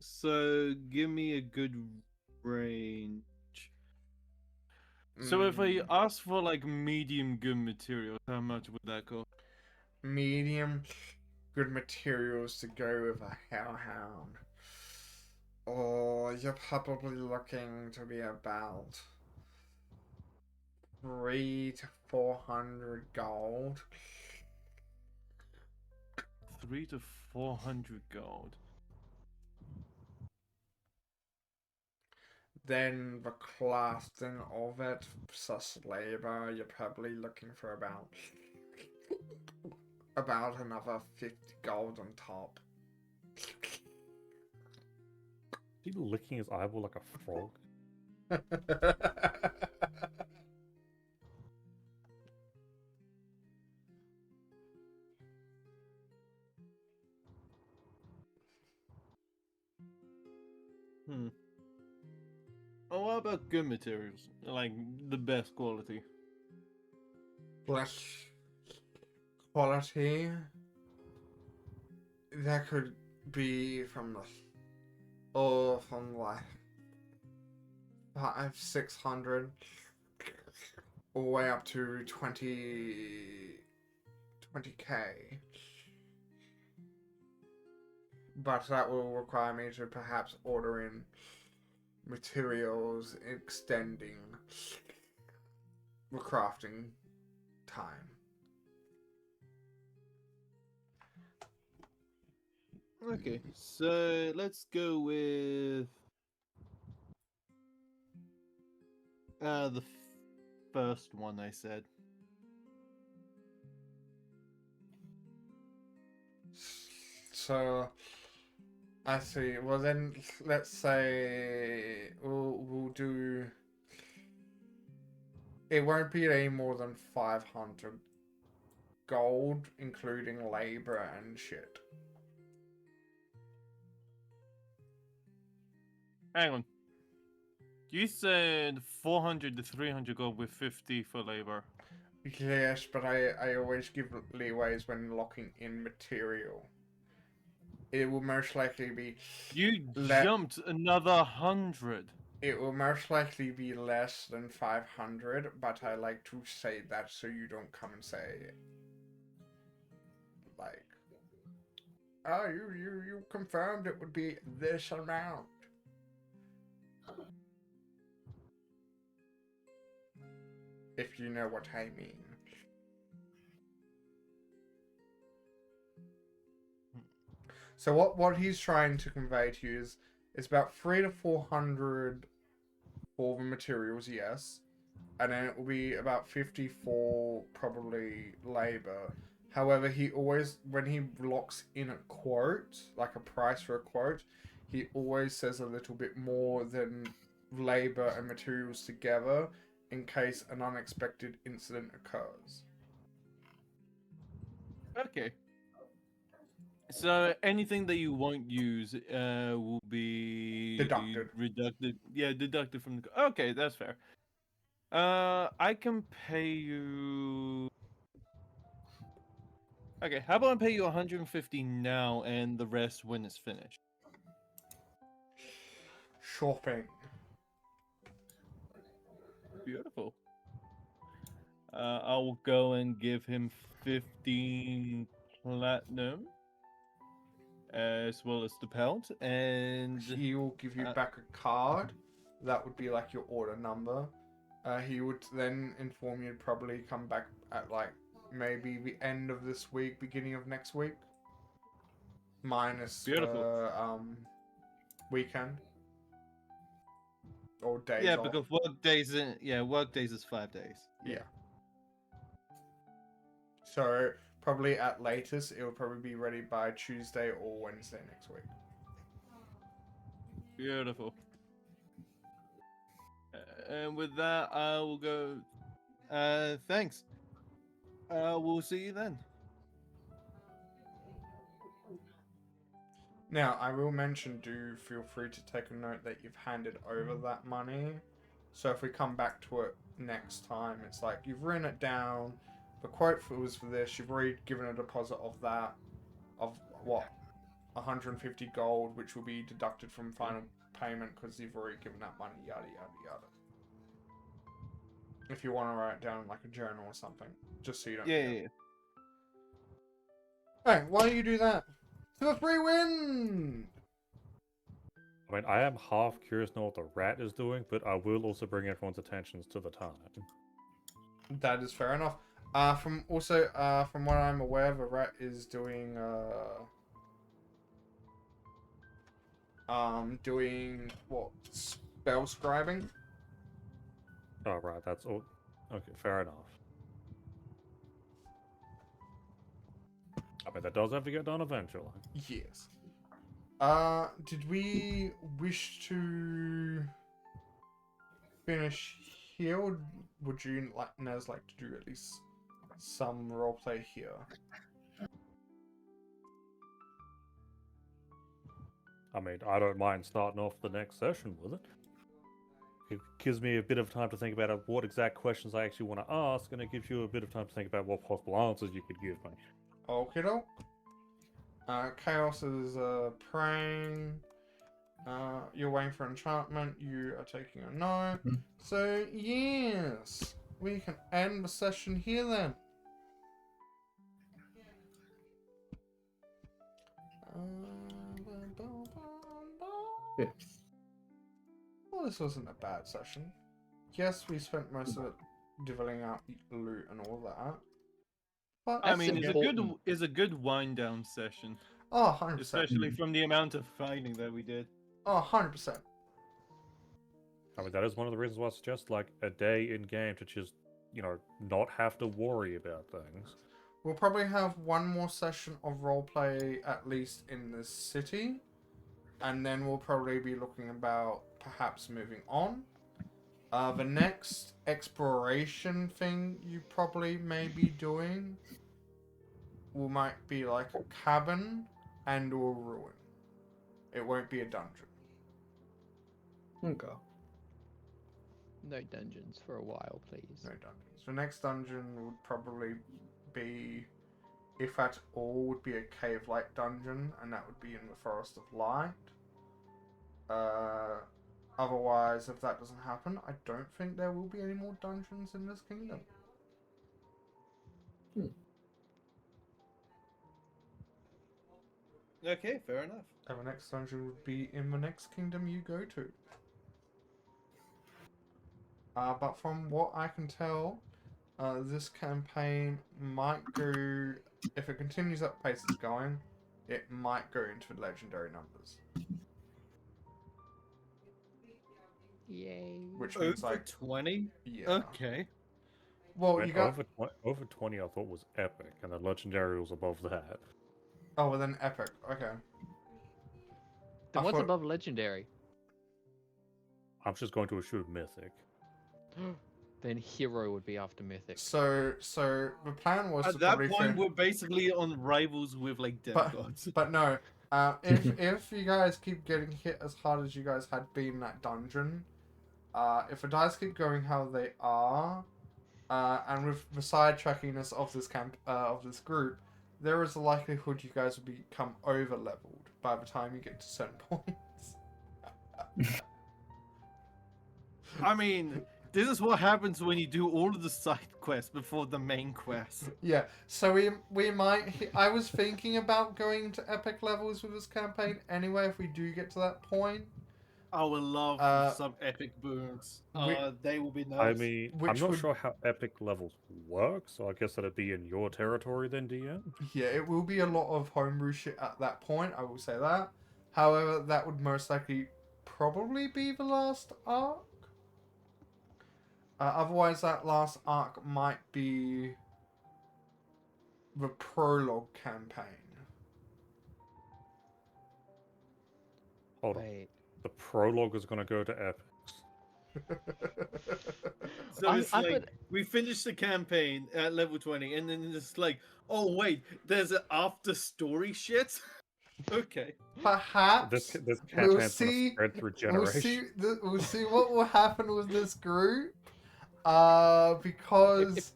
So give me a good range. So if I ask for like medium good materials, how much would that cost? Medium good materials to go with a hellhound. Or you're probably looking to be about 300 to 400 gold. 300 to 400 gold. Then the crafting of it plus labor, you're probably looking for about another 50 gold on top. Is he licking his eyeball like a frog? Hmm. Oh, what about good materials? Like the best quality. Less quality. That could be from like 600 all the way up to 20k. But that will require me to perhaps order in materials extending the crafting time. Okay, so let's go with the first one I said. So I see. Well then, let's say we'll do It won't be any more than 500 gold, including labor and shit. Hang on. You said 400 to 300 gold with 50 for labor. Yes, but I always give leeways when locking in material. It will most likely be You Le- jumped another 100. it will most likely be less than 500, but I like to say that so you don't come and say like, oh, you confirmed it would be this amount. If you know what I mean. So what he's trying to convey to you is it's about 300 to 400 for the materials, yes, and then it will be about 50 for probably labor. However, he always, when he locks in a quote, like a price for a quote, he always says a little bit more than labor and materials together in case an unexpected incident occurs. Okay. So anything that you won't use will be Deducted. Reducted. Yeah, deducted from the. Okay, that's fair. I can pay you. Okay, how about I pay you 150 now and the rest when it's finished? Shopping. Beautiful. I will go and give him 15 platinum as well as the pelt, and He will give you uh, back a card. That would be like your order number. He would then inform you to probably come back at like maybe the end of this week, beginning of next week. Minus beautiful. weekend. Or days Yeah, off. because work days is 5 days. Yeah. So probably at latest, it will probably be ready by Tuesday or Wednesday next week. Beautiful. And with that, I will go. Thanks. We'll see you then. Now, I will mention, do feel free to take a note that you've handed over that money. So if we come back to it next time, it's like you've written it down. The quote was for this. You've already given a deposit of that, of what, 150 gold, which will be deducted from final payment because you've already given that money. Yada yada yada. If you want to write it down in like a journal or something, just so you don't. Yeah, forget. yeah, yeah. Hey, why don't you do that? For the free win! I mean, I am half curious to know what the rat is doing, but I will also bring everyone's attentions to the time. That is fair enough. From what I'm aware, the rat is doing doing what, spell scribing. Oh, right, that's all. Okay, fair enough. I mean, that does have to get done eventually. Yes. Did we wish to finish here, or would you like Nez like to do at least some roleplay here? I mean, I don't mind starting off the next session with it. It gives me a bit of time to think about what exact questions I actually want to ask, and it gives you a bit of time to think about what possible answers you could give me. Okay, doke. Chaos is praying. You're waiting for enchantment. You are taking a no. So yes, we can end the session here then. Fifth. Well, this wasn't a bad session. Yes, we spent most of it diddling out loot and all that. But I That's mean, important. it's a good wind down session, oh, 100%. especially from the amount of fighting that we did. Oh, 100%. I mean, that is one of the reasons why I suggest, like, a day in game to just, not have to worry about things. We'll probably have one more session of roleplay at least in the city. And then we'll probably be looking about perhaps moving on. The next exploration thing you probably may be doing might be like a cabin and or ruin. It won't be a dungeon. Okay. No dungeons for a while, please. No dungeons. The next dungeon would probably be, if at all, would be a cave-like dungeon, and that would be in the Forest of Light. Otherwise, if that doesn't happen, I don't think there will be any more dungeons in this kingdom. Okay, fair enough. And the next dungeon would be in the next kingdom you go to. But from what I can tell, this campaign might go, if it continues at the pace it's going, it might go into legendary numbers. Yay. Which means Over like, 20? yeah. Okay. Well, Wait, you got, over 20 I thought was epic, and the legendary was above that. oh, well then epic, okay. Then I what's thought- above legendary? I'm just going to assume mythic. Then hero would be after mythic. So the plan was to At that probably point, we're basically on rivals with like demigods. But no, if you guys keep getting hit as hard as you guys had been in that dungeon, if the dice keep going how they are, and with the sidetrackiness of this group, there is a likelihood you guys will become over leveled by the time you get to certain points. I mean, this is what happens when you do all of the side quests before the main quest. Yeah, so we might. I was thinking about going to epic levels with this campaign anyway. If we do get to that point, I would love some epic boons. They will be nice. I mean, I'm Which not would- sure how epic levels work, so I guess that'd be in your territory then, DM. yeah, it will be a lot of homebrew shit at that point. I will say that. However, that would most likely probably be the last arc. Otherwise, that last arc might be the prologue campaign. Hold on. Wait. The prologue is going to go to epics. So I- it's I like put- we finished the campaign at level 20, and then it's like, oh wait, there's an after story shit. Okay. Perhaps This we'll campaign's going see. to spread through We'll see. generations. We'll see what will happen with this group. Because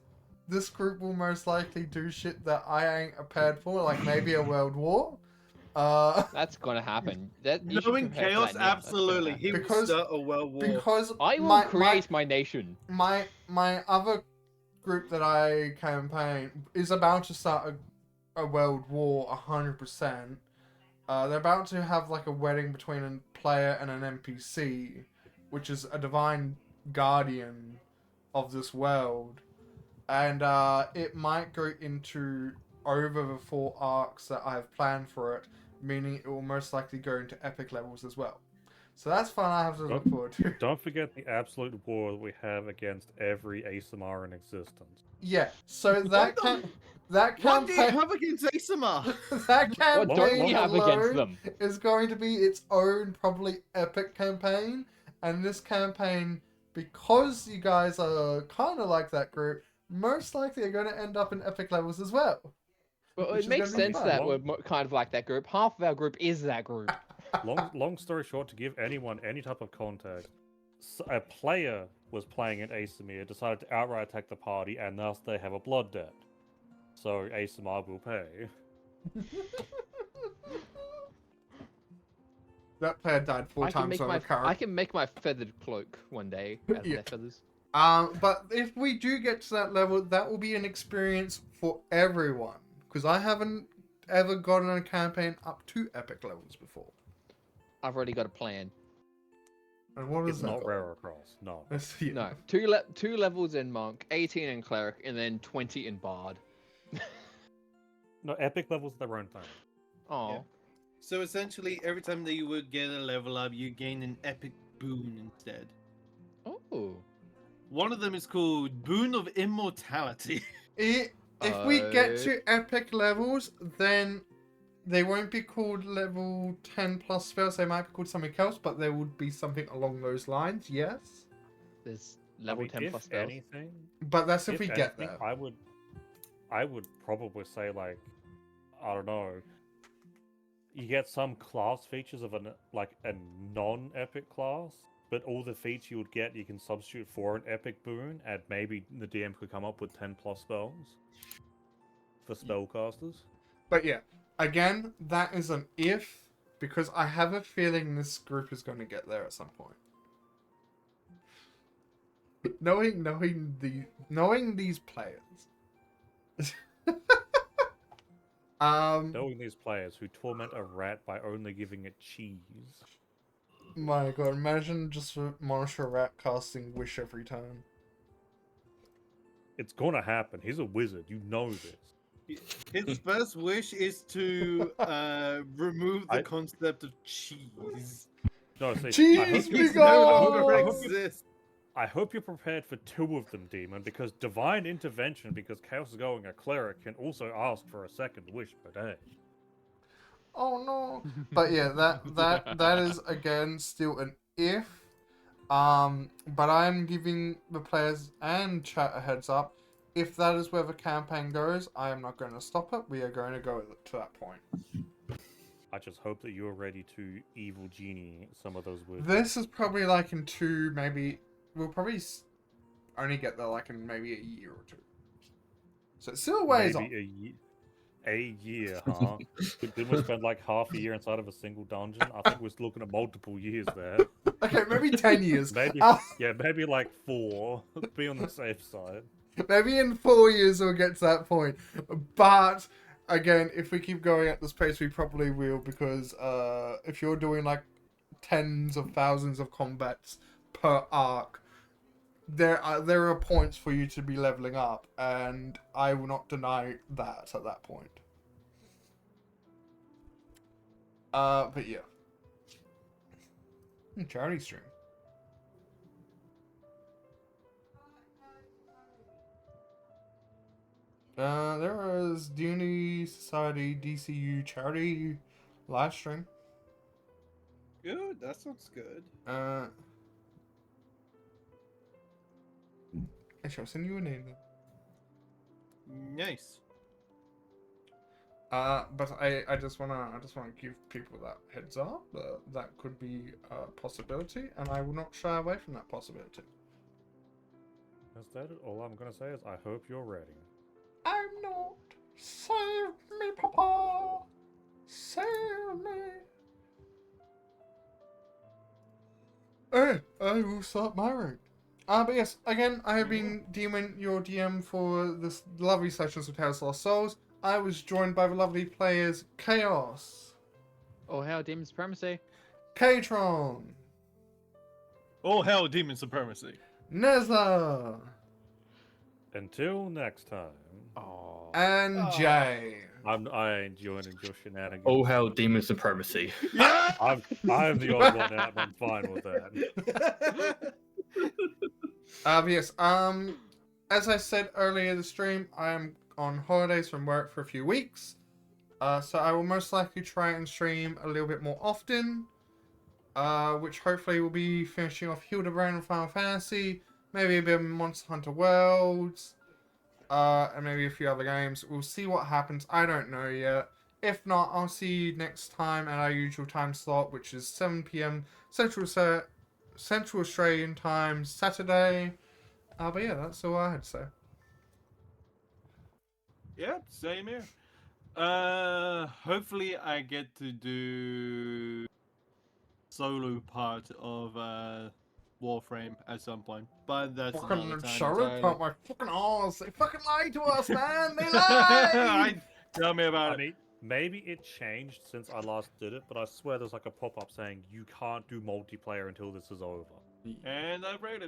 this group will most likely do shit that I ain't prepared for, like maybe a world war. That's gonna happen. You should Knowing prepare for chaos, that now. That's gonna absolutely. happen. He will Because- start a world war. Because I will my, create my nation. my other group that I campaign is about to start a world war 100%. They're about to have like a wedding between a player and an NPC, which is a divine guardian of this world, and it might go into over the 4 arcs that I have planned for it, meaning it will most likely go into epic levels as well. So that's fun. I have to look forward to. Don't forget the absolute war that we have against every ASMR in existence. Yeah. So that What that What do you campaign have against ASMR? that What don't we campaign have against alone them? is going to be its own probably epic campaign, and this campaign, because you guys are kind of like that group, most likely are going to end up in epic levels as well. Well, Which it is makes gonna be sense fun. that we're kind of like that group. Half of our group is that group. Long story short, to give anyone any type of context, a player was playing an ASMR, decided to outright attack the party, and thus they have a blood debt. So ASMR will pay. That player died 4 I can times make over my current. feathered cloak one day out of Yeah. their feathers. But if we do get to that level, that will be an experience for everyone. Because I haven't ever gotten a campaign up to epic levels before. I've already got a plan. And what is It's that? not rare across. No. Let's see. No, two levels in monk, 18 in cleric, and then 20 in bard. No, epic levels are their own thing. Oh, Yeah. So essentially, every time that you would get a level up, you gain an epic boon instead. oh, One of them is called Boon of Immortality. If we get Oh. to epic levels, then they won't be called level 10 plus spells. They might be called something else, but there would be something along those lines, yes? There's I level mean, 10 if plus spells. anything, But that's if we get anything, there. I would probably say like, I don't know. You get some class features of like a non-epic class, but all the feats you would get you can substitute for an epic boon, and maybe the DM could come up with 10 plus spells for spellcasters. But yeah, again, that is an if, because I have a feeling this group is going to get there at some point. Knowing these players. Knowing these players who torment a rat by only giving it cheese. My god, imagine just a monster rat casting wish every turn. It's gonna happen. He's a wizard. You know this. His first wish is to remove the I- concept of cheese. No, see, Cheese It be no longer gone! exists. I hope you're prepared for 2 of them, Demon, because Divine Intervention, because Chaos is going a cleric, can also ask for a second wish per day. Oh no! But yeah, that is again still an if. But I'm giving the players and chat a heads up. If that is where the campaign goes, I am not going to stop it. We are going to go to that point. I just hope that you're ready to evil genie some of those wishes. This is probably like in 2, maybe we'll probably only get there like in maybe a year or 2. So it's still a ways Maybe off. a year, huh? Didn't we spend like half a year inside of a single dungeon? I think we're looking at multiple years there. Okay, maybe 10 years. Maybe, yeah, maybe like 4. Be on the safe side. Maybe in 4 years we'll get to that point. But again, if we keep going at this pace, we probably will, because if you're doing like tens of thousands of combats per arc, there are points for you to be leveling up, and I will not deny that at that point. But yeah. Charity stream. There is D&D Society DCU charity live stream. Good, that sounds good. I shall send you a name then. Nice. But I just wanna give people that heads up that that could be a possibility, and I will not shy away from that possibility. Is that it? All I'm gonna say is I hope you're ready. I'm not. Save me, Papa. Save me. I will start my route. But yes, again, I have been Demon, your DM for this lovely sessions with Tales of Lost Souls. I was joined by the lovely players Chaos, Oh, hell, Demon Supremacy. Katron, Oh hell, demon supremacy. Neza, Until next time. Oh. and Oh. Jay. I ain't joining your shenanigans. Oh hell, demon supremacy. Yeah. I'm the odd one out, and I'm fine with that. Yes, as I said earlier in the stream, I am on holidays from work for a few weeks. So I will most likely try and stream a little bit more often. Which hopefully will be finishing off Hildebrand and Final Fantasy, maybe a bit of Monster Hunter Worlds, and maybe a few other games. We'll see what happens. I don't know yet. If not, I'll see you next time at our usual time slot, which is 7 p.m. Central Australian time, Saturday. But yeah, that's all I had to say. Yeah, same here. Hopefully I get to do solo part of Warframe at some point, but that's another Fucking time Charlotte entirely. put my fucking arse. They fucking lied to us, man. They lied. Tell me about I it. mean, maybe it changed since I last did it, but I swear there's like a pop-up saying you can't do multiplayer until this is over. And I've read it.